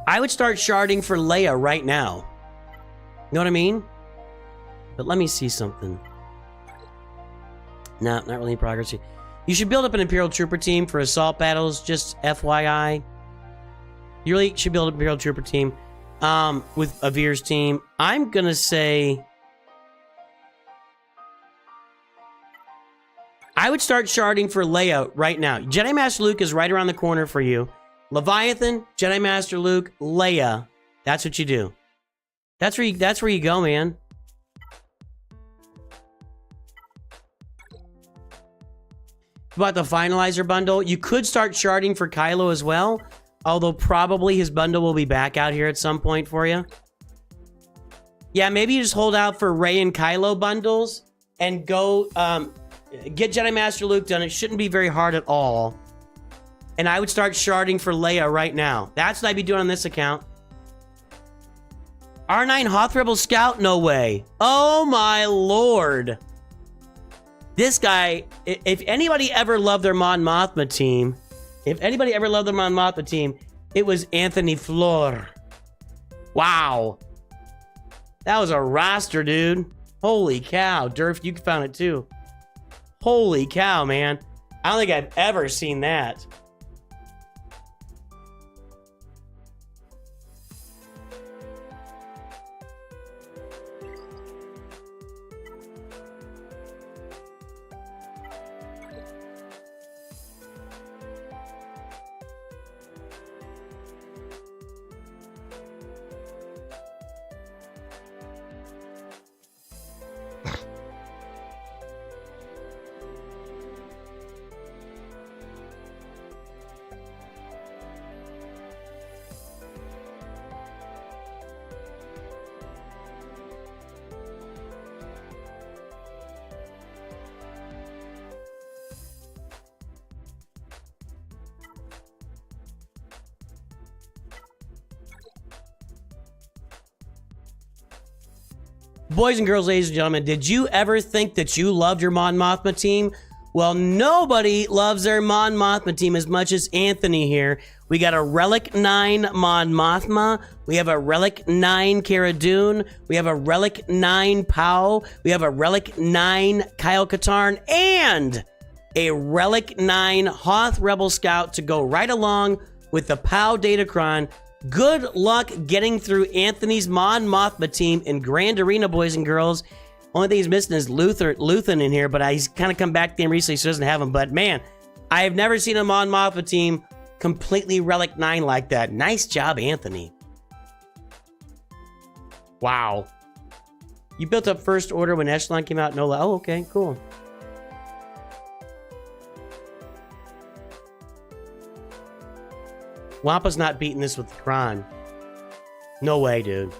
S1: I would start sharding for Leia right now. You know what I mean? But let me see something. No, not really progress. You should build up an Imperial Trooper team for assault battles, just FYI. You really should build an Imperial Trooper team with Avir's team. I'm going to say... I would start sharding for Leia right now. Jedi Master Luke is right around the corner for you. Leviathan, Jedi Master Luke, Leia. That's what you do. That's where you go, man. About the finalizer bundle, you could start sharding for Kylo as well, although probably his bundle will be back out here at some point for you. Yeah, maybe you just hold out for Rey and Kylo bundles and go get Jedi Master Luke done. It shouldn't be very hard at all. And I would start sharding for Leia right now. That's what I'd be doing on this account. R9 Hoth Rebel Scout? No way. Oh my lord. This guy, if anybody ever loved their Mon Mothma team, it was Anthony Flor. Wow. That was a roster, dude. Holy cow. Durf, you found it too. Holy cow, man. I don't think I've ever seen that. Boys and girls, ladies and gentlemen, did you ever think that you loved your Mon Mothma team? Well, nobody loves their Mon Mothma team as much as Anthony here. We got a Relic 9 Mon Mothma. We have a Relic 9 Cara Dune. We have a Relic 9 Pow. We have a Relic 9 Kyle Katarn. And a Relic 9 Hoth Rebel Scout to go right along with the Pow Datacron. Good luck getting through Anthony's Mon Mothma team in Grand Arena, boys and girls. Only thing he's missing is Luthen in here, but he's kind of come back to him recently, so he doesn't have him. But man, I have never seen a Mon Mothma team completely Relic 9 like that. Nice job, Anthony. Wow. You built up First Order when Echelon came out? No, oh, okay, cool. Wampa's not beating this with the Kron. No way, dude.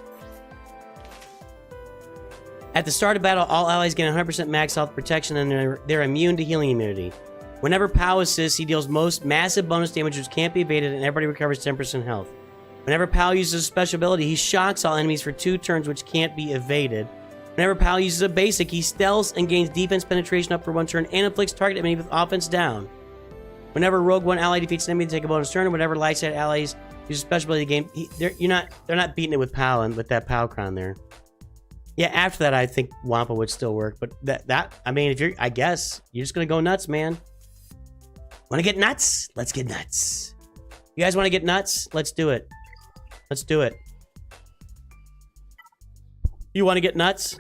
S1: At the start of battle, all allies gain 100% max health protection and they're immune to healing immunity. Whenever Pow assists, he deals most massive bonus damage which can't be evaded and everybody recovers 10% health. Whenever Pow uses a special ability, he shocks all enemies for 2 turns which can't be evaded. Whenever Pow uses a basic, he stealths and gains defense penetration up for 1 turn and inflicts target enemy with offense down. Whenever Rogue One ally defeats an enemy, they take a bonus turn. And whenever light side allies use a special ability game, they're not beating it with Pow and with that Pow Crown there. Yeah, after that, I think Wampa would still work. But I mean, if I guess you're just gonna go nuts, man. Want to get nuts? Let's get nuts. You guys want to get nuts? Let's do it. Let's do it. You want to get nuts?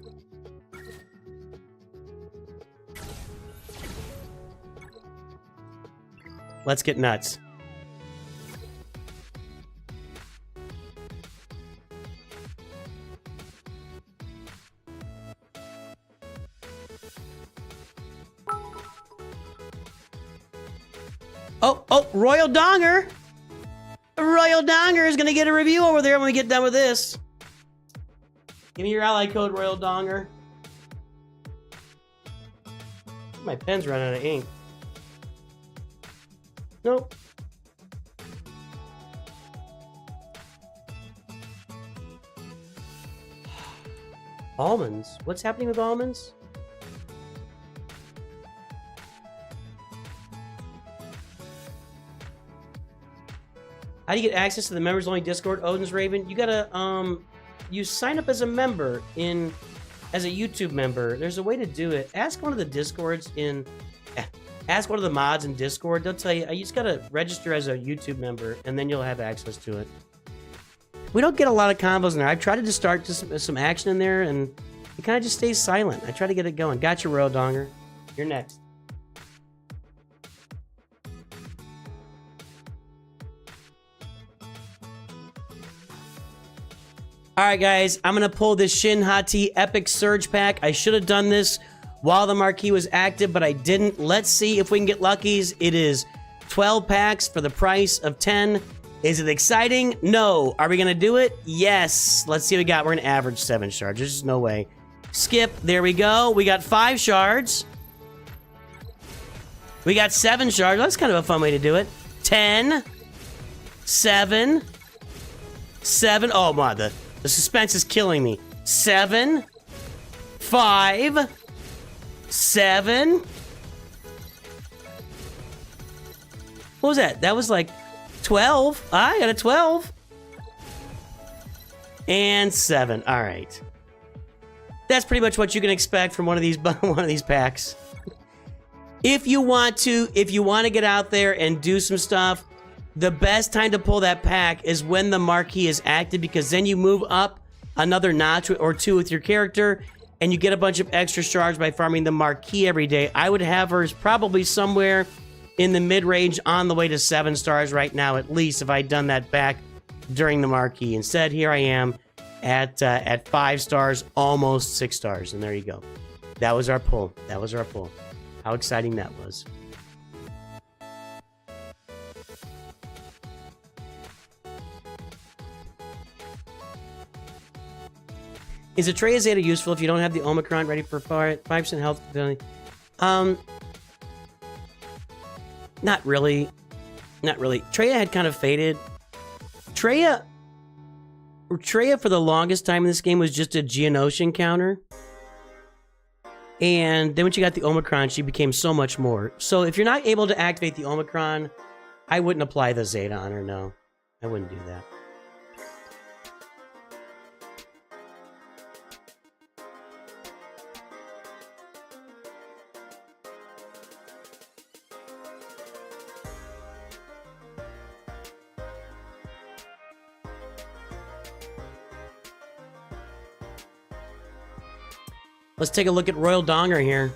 S1: Let's get nuts. Oh, Royal Donger! Royal Donger is gonna get a review over there when we get done with this. Give me your ally code, Royal Donger. My pen's running out of ink. Nope. Almonds? What's happening with almonds? How do you get access to the members only Discord, Odin's Raven? You gotta you sign up as a member as a YouTube member. There's a way to do it. Ask one of the Discords in Ask one of the mods in Discord. They'll tell you. You just gotta register as a YouTube member, and then you'll have access to it. We don't get a lot of combos in there. I've tried to just start some action in there, and it kind of just stays silent. I try to get it going. Got you, Royal Donger. You're next. Alright guys, I'm going to pull this Shin Hati Epic Surge Pack. I should have done this while the marquee was active, but I didn't. Let's see if we can get luckies. It is 12 packs for the price of 10. Is it exciting? No. Are we going to do it? Yes. Let's see what we got. We're going to average 7 shards. There's just no way. Skip. There we go. We got 5 shards. We got 7 shards. That's kind of a fun way to do it. 10. 7. 7. Oh, my. The suspense is killing me. 7. 5. 7. What was that? That was like 12. I got a 12. And 7. All right. That's pretty much what you can expect from one of these packs. If you want to get out there and do some stuff, the best time to pull that pack is when the marquee is active, because then you move up another notch or 2 with your character, and you get a bunch of extra shards by farming the marquee every day. I would have hers probably somewhere in the mid-range on the way to 7 stars right now, at least, if I'd done that back during the marquee. Instead, here I am at 5 stars, almost 6 stars, and there you go. That was our pull. That was our pull. How exciting that was. Is Atreya Zeta useful if you don't have the Omicron ready for 5% health? Not really. Not really. Treya had kind of faded. Treya for the longest time in this game was just a Geonosian counter. And then when she got the Omicron, she became so much more. So if you're not able to activate the Omicron, I wouldn't apply the Zeta on her, no. I wouldn't do that. Let's take a look at Royal Donger here.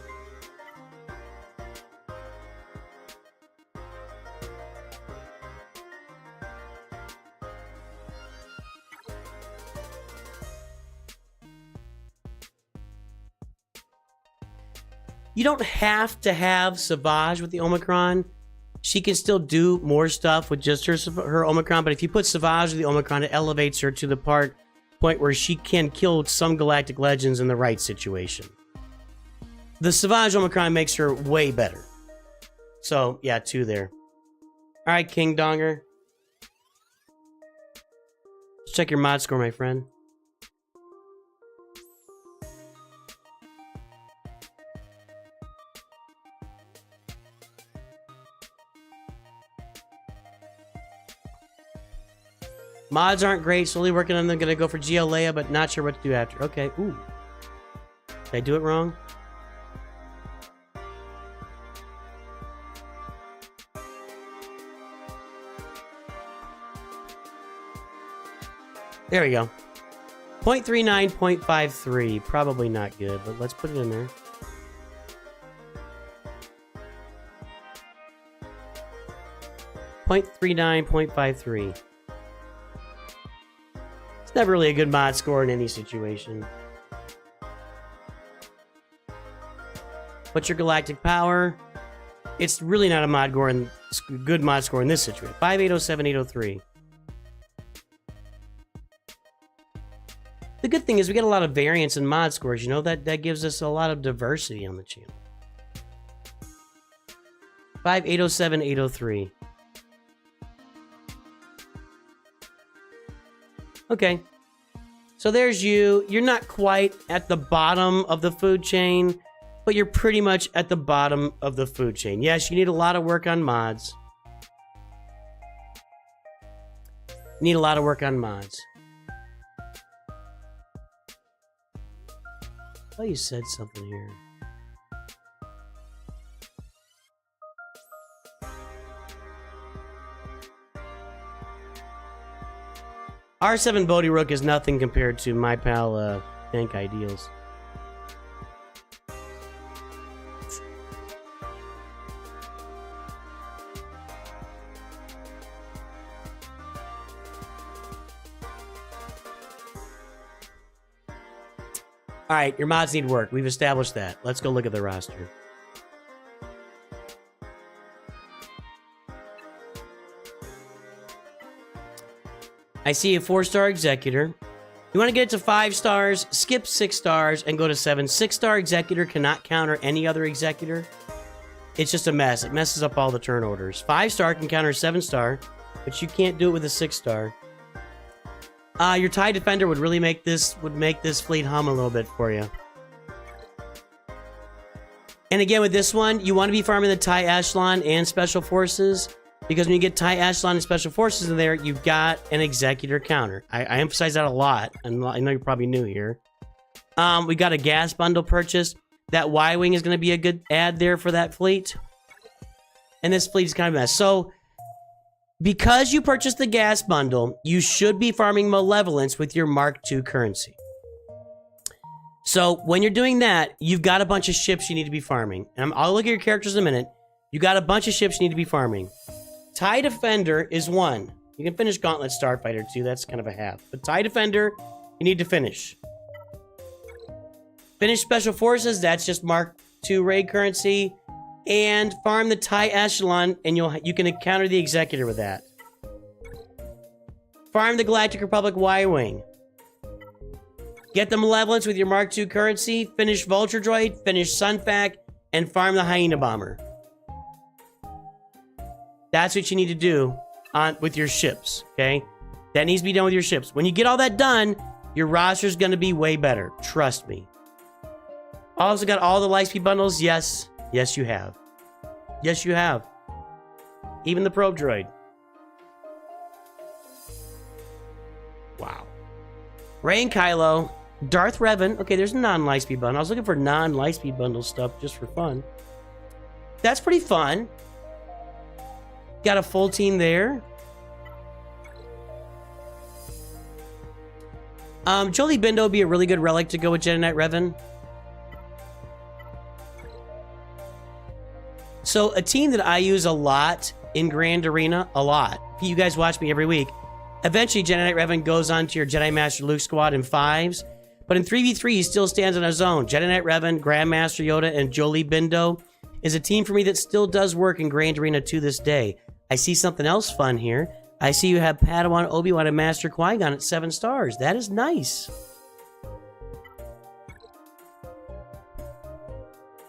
S1: You don't have to have Savage with the Omicron. She can still do more stuff with just her Omicron, but if you put Savage with the Omicron, it elevates her to the point where she can kill some Galactic Legends in the right situation. The Savage Omicron makes her way better. So, yeah, 2 there. Alright, King Donger. Let's check your mod score, my friend. Mods aren't great. Slowly working on them. Gonna go for GLA, but not sure what to do after. Okay. Ooh. Did I do it wrong? There we go. 0.39, 0.53. Probably not good, but let's put it in there. .39, 0.53. Never really a good mod score in any situation. What's your galactic power? It's really not a good mod score in this situation. 5807, 803. The good thing is we get a lot of variance in mod scores. You know, that gives us a lot of diversity on the channel. 5807, 803. Okay, so there's you. You're not quite at the bottom of the food chain, but you're pretty much at the bottom of the food chain. Yes, you need a lot of work on mods. Need a lot of work on mods. Oh, you said something here. R7 Bodhi Rook is nothing compared to my pal Tank Ideals. All right, your mods need work. We've established that. Let's go look at the roster. I see a 4-star Executor. You want to get it to 5 stars, skip 6 stars, and go to 7. 6-star Executor cannot counter any other Executor. It's just a mess. It messes up all the turn orders. 5-star can counter 7-star, but you can't do it with a 6-star. Your TIE Defender would really make this fleet hum a little bit for you. And again, with this one, you want to be farming the TIE Echelon and Special Forces, because when you get TIE Echelon and Special Forces in there, you've got an Executor counter. I emphasize that a lot, and I know you're probably new here. We got a gas bundle purchase. That Y-Wing is going to be a good add there for that fleet. And this fleet is kind of a mess. So, because you purchased the gas bundle, you should be farming Malevolence with your Mark II currency. So, when you're doing that, you've got a bunch of ships you need to be farming. And I'll look at your characters in a minute. You got a bunch of ships you need to be farming. TIE Defender is 1. You can finish Gauntlet Starfighter too. That's kind of a half. But TIE Defender, you need to finish. Finish Special Forces. That's just Mark II raid currency. And farm the TIE Echelon, and you can counter the Executor with that. Farm the Galactic Republic Y-Wing. Get the Malevolence with your Mark II currency. Finish Vulture Droid. Finish Sunfac. And farm the Hyena Bomber. That's what you need to do with your ships, okay? That needs to be done with your ships. When you get all that done, your roster's going to be way better. Trust me. Also got all the Lightspeed bundles? Yes. Yes, you have. Yes, you have. Even the Probe Droid. Wow. Rey and Kylo. Darth Revan. Okay, there's a non-Lightspeed bundle. I was looking for non-Lightspeed bundle stuff just for fun. That's pretty fun. Got a full team there. Jolie Bindo would be a really good relic to go with Jedi Knight Revan. So, a team that I use a lot in Grand Arena, a lot. You guys watch me every week. Eventually, Jedi Knight Revan goes on to your Jedi Master Luke squad in 5s. But in 3v3, he still stands on his own. Jedi Knight Revan, Grandmaster Yoda, and Jolie Bindo is a team for me that still does work in Grand Arena to this day. I see something else fun here. I see you have Padawan Obi-Wan and Master Qui-Gon at 7 stars. That is nice.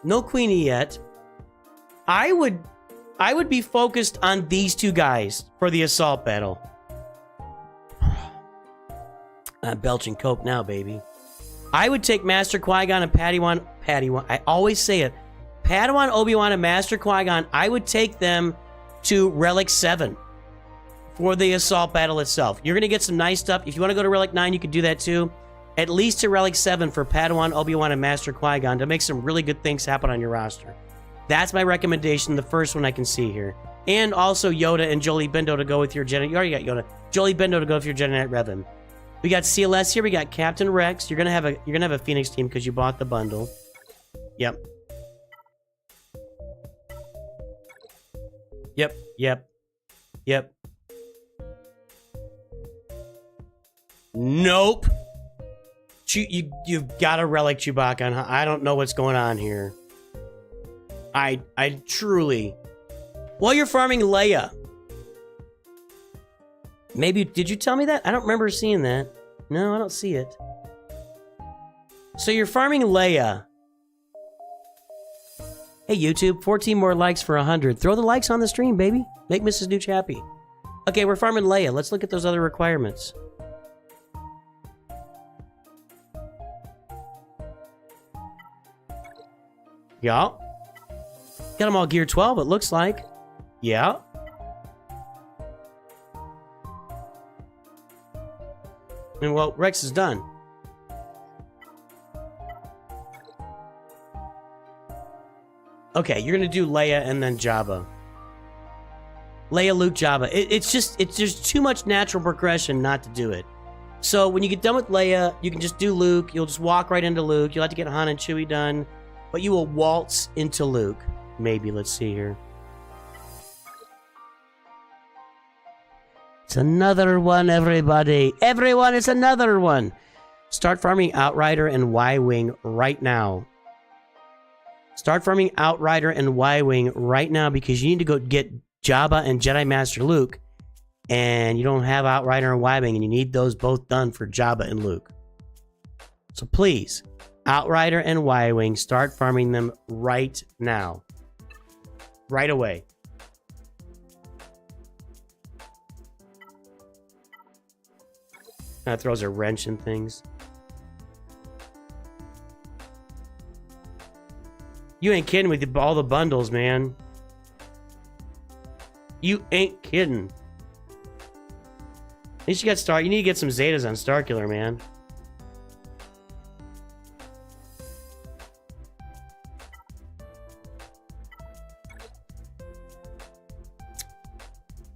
S1: No Queenie yet. I would be focused on these 2 guys for the assault battle. I'm belching coke now, baby. I would take Master Qui-Gon and Padawan. I always say it. Padawan Obi-Wan and Master Qui-Gon. I would take them to Relic 7 for the assault battle itself. You're going to get some nice stuff. If you want to go to Relic 9, you can do that too. At least to Relic 7 for Padawan, Obi-Wan, and Master Qui-Gon to make some really good things happen on your roster. That's my recommendation, the first one I can see here. And also Yoda and Jolie Bindo to go with your Jedi. You already got Yoda. Jolie Bindo to go with your Jedi Knight Revan. We got CLS here. We got Captain Rex. You're gonna have a Phoenix team because you bought the bundle. Yep. Yep. Nope. You've got a Relic Chewbacca. I don't know what's going on here. I truly... While you're farming Leia. Maybe... Did you tell me that? I don't remember seeing that. No, I don't see it. So you're farming Leia. Hey, YouTube. 14 more likes for 100. Throw the likes on the stream, baby. Make Mrs. Nooch happy. Okay, we're farming Leia. Let's look at those other requirements. Yeah. Got them all gear 12, it looks like. Yeah. And well, Rex is done. Okay, you're gonna do Leia and then Jabba. Leia, Luke, Jabba. It's just too much natural progression not to do it. So when you get done with Leia, you can just do Luke. You'll just walk right into Luke. You'll have to get Han and Chewie done, but you will waltz into Luke. Maybe, let's see here. It's another one, everybody. Everyone, it's another one. Start farming Outrider and Y-Wing right now. Start farming Outrider and Y-Wing right now because you need to go get Jabba and Jedi Master Luke. And you don't have Outrider and Y-Wing, and you need those both done for Jabba and Luke. So please, Outrider and Y-Wing, start farming them right now. Right away. That throws a wrench in things. You ain't kidding with all the bundles, man. You ain't kidding. At least you got Star. You need to get some Zetas on Starkiller, man.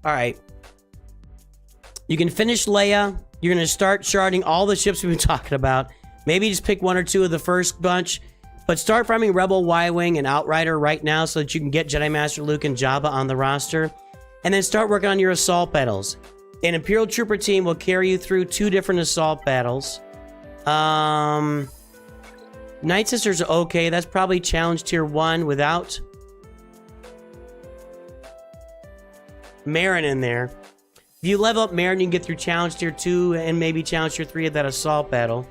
S1: Alright. You can finish Leia. You're going to start sharding all the ships we've been talking about. Maybe just pick one or two of the first bunch. But start farming Rebel Y-Wing and Outrider right now so that you can get Jedi Master Luke and Jabba on the roster. And then start working on your assault battles. An Imperial Trooper team will carry you through 2 different assault battles. Night Sisters are okay. That's probably challenge tier 1 without Marin in there. If you level up Marin, you can get through challenge tier 2 and maybe challenge tier 3 of that assault battle.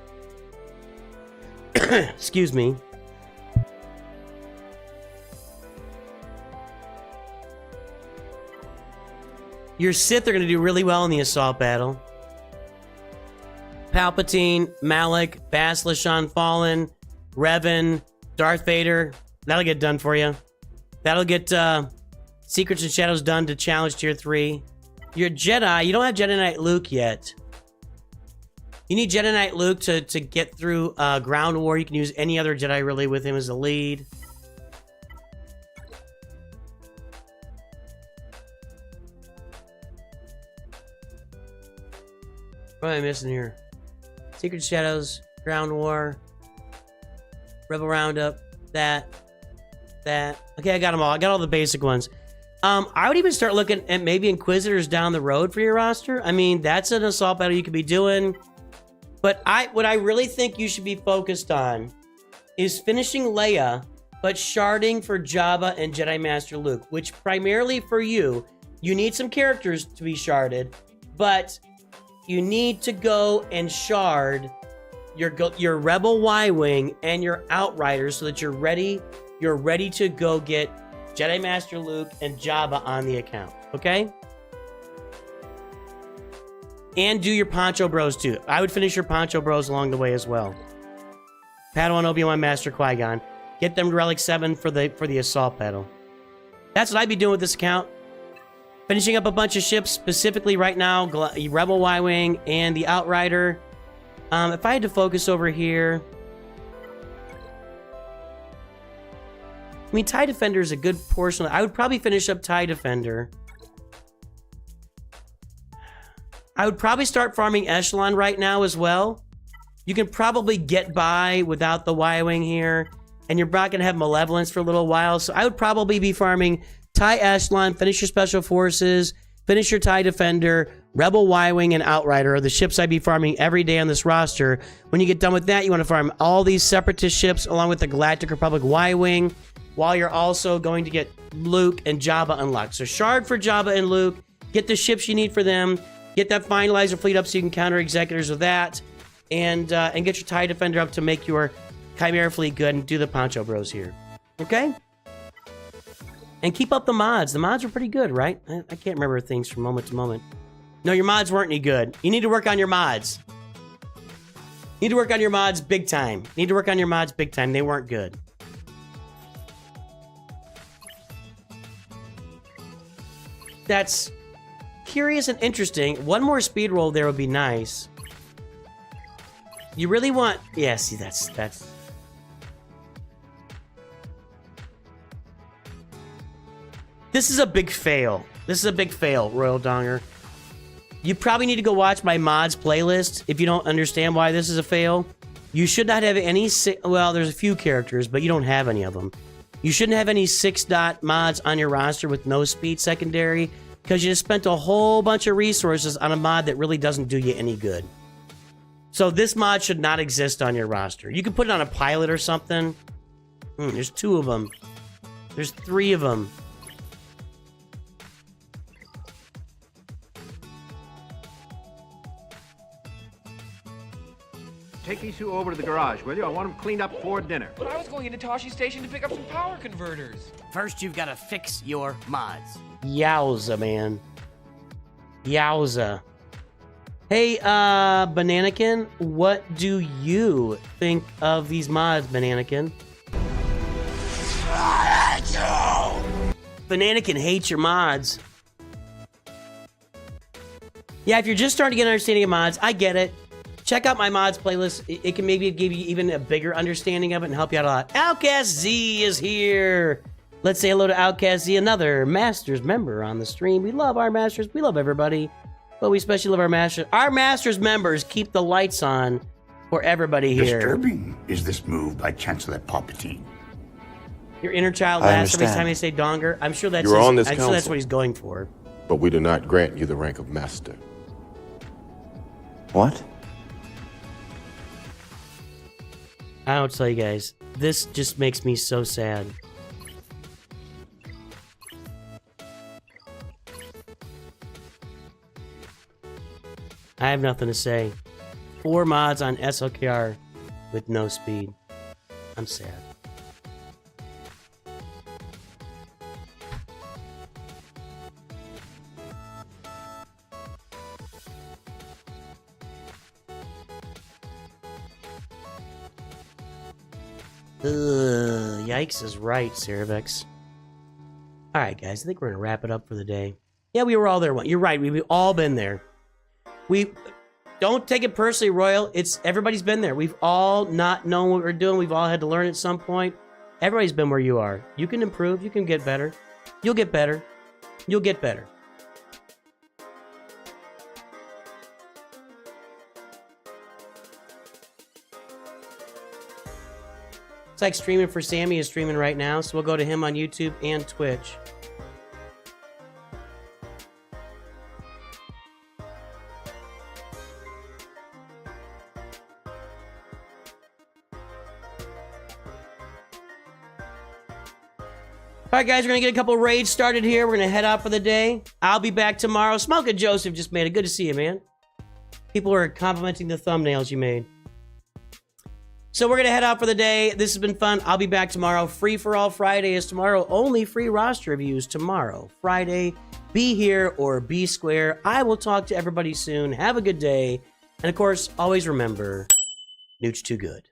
S1: Excuse me. Your Sith are going to do really well in the assault battle. Palpatine, Malak, Basilisk Fallen, Revan, Darth Vader. That'll get done for you. That'll get Secrets and Shadows done to challenge tier 3. Your Jedi, you don't have Jedi Knight Luke yet. You need Jedi Knight Luke to get through Ground War. You can use any other Jedi really with him as a lead. What am I missing here? Secret Shadows, Ground War, Rebel Roundup, that. Okay, I got them all. I got all the basic ones. I would even start looking at maybe Inquisitors down the road for your roster. I mean, that's an assault battle you could be doing. But what I really think you should be focused on is finishing Leia, but sharding for Jabba and Jedi Master Luke, which primarily for you need some characters to be sharded, but you need to go and shard your Rebel Y-Wing and your Outriders so that you're ready to go get Jedi Master Luke and Jabba on the account, okay? And do your Poncho Bros too. I would finish your Poncho Bros along the way as well. Padawan, Obi-Wan, Master Qui-Gon. Get them to Relic 7 for the assault battle. That's what I'd be doing with this account. Finishing up a bunch of ships, specifically right now, Rebel Y-Wing and the Outrider. If I had to focus over here... I mean, TIE Defender is a good portion. I would probably finish up TIE Defender. I would probably start farming Echelon right now as well. You can probably get by without the Y-Wing here. And you're not going to have Malevolence for a little while. So I would probably be farming TIE Echelon, finish your Special Forces, finish your TIE Defender, Rebel Y-Wing, and Outrider are the ships I'd be farming every day on this roster. When you get done with that, you want to farm all these Separatist ships along with the Galactic Republic Y-Wing, while you're also going to get Luke and Jabba unlocked. So shard for Jabba and Luke, get the ships you need for them, get that Finalizer fleet up so you can counter Executors with that, and get your TIE Defender up to make your Chimera fleet good and do the Poncho Bros here. Okay? And keep up the mods. The mods are pretty good, right? I can't remember things from moment to moment. No, your mods weren't any good. You need to work on your mods. You need to work on your mods big time. You need to work on your mods big time. They weren't good. That's curious and interesting. One more speed roll there would be nice. You really want... Yeah, see, that's... This is a big fail. This is a big fail, Royal Donger. You probably need to go watch my mods playlist if you don't understand why this is a fail. You should not have any... Well, there's a few characters, but you don't have any of them. You shouldn't have any 6-dot mods on your roster with no speed secondary, because you just spent a whole bunch of resources on a mod that really doesn't do you any good. So this mod should not exist on your roster. You can put it on a pilot or something. There's 2 of them. There's 3 of them.
S7: Take these 2 over to the garage, will you? I want them cleaned up for dinner.
S8: But I was going into Toshi Station to pick up some power converters.
S5: First, you've got to fix your mods.
S1: Yowza, man. Yowza. Hey, Bananakin, what do you think of these mods, Bananakin? Bananakin hates your mods. Yeah, if you're just starting to get an understanding of mods, I get it. Check out my mods playlist. It can maybe give you even a bigger understanding of it and help you out a lot. Outcast Z is here. Let's say hello to Outcast Z, another Masters member on the stream. We love our Masters. We love everybody. But we especially love our Masters. Our Masters members keep the lights on for everybody here.
S2: Disturbing is this move by Chancellor Palpatine.
S1: Your inner child laughs every time they say Donger. I'm sure that's I'm sure that's what he's going for.
S9: But we do not grant you the rank of Master.
S10: What?
S1: I don't tell you guys. This just makes me so sad. I have nothing to say. 4 mods on SLKR with no speed. I'm sad. Yikes is right, Cervix. Alright, guys, I think we're gonna wrap it up for the day. Yeah, we were all there. You're right, we've all been there. We don't take it personally, Royal. It's everybody's been there. We've all not known what we're doing. We've all had to learn at some point. Everybody's been where you are. You can improve. You can get better. You'll get better. You'll get better. It's like streaming for Sammy is streaming right now, so we'll go to him on YouTube and Twitch. All right, guys, we're going to get a couple raids started here. We're going to head out for the day. I'll be back tomorrow. Smoke and Joseph just made it. Good to see you, man. People are complimenting the thumbnails you made. So we're going to head out for the day. This has been fun. I'll be back tomorrow. Free for all Friday is tomorrow. Only free roster reviews tomorrow. Friday, be here or be square. I will talk to everybody soon. Have a good day. And of course, always remember, Nooch too good.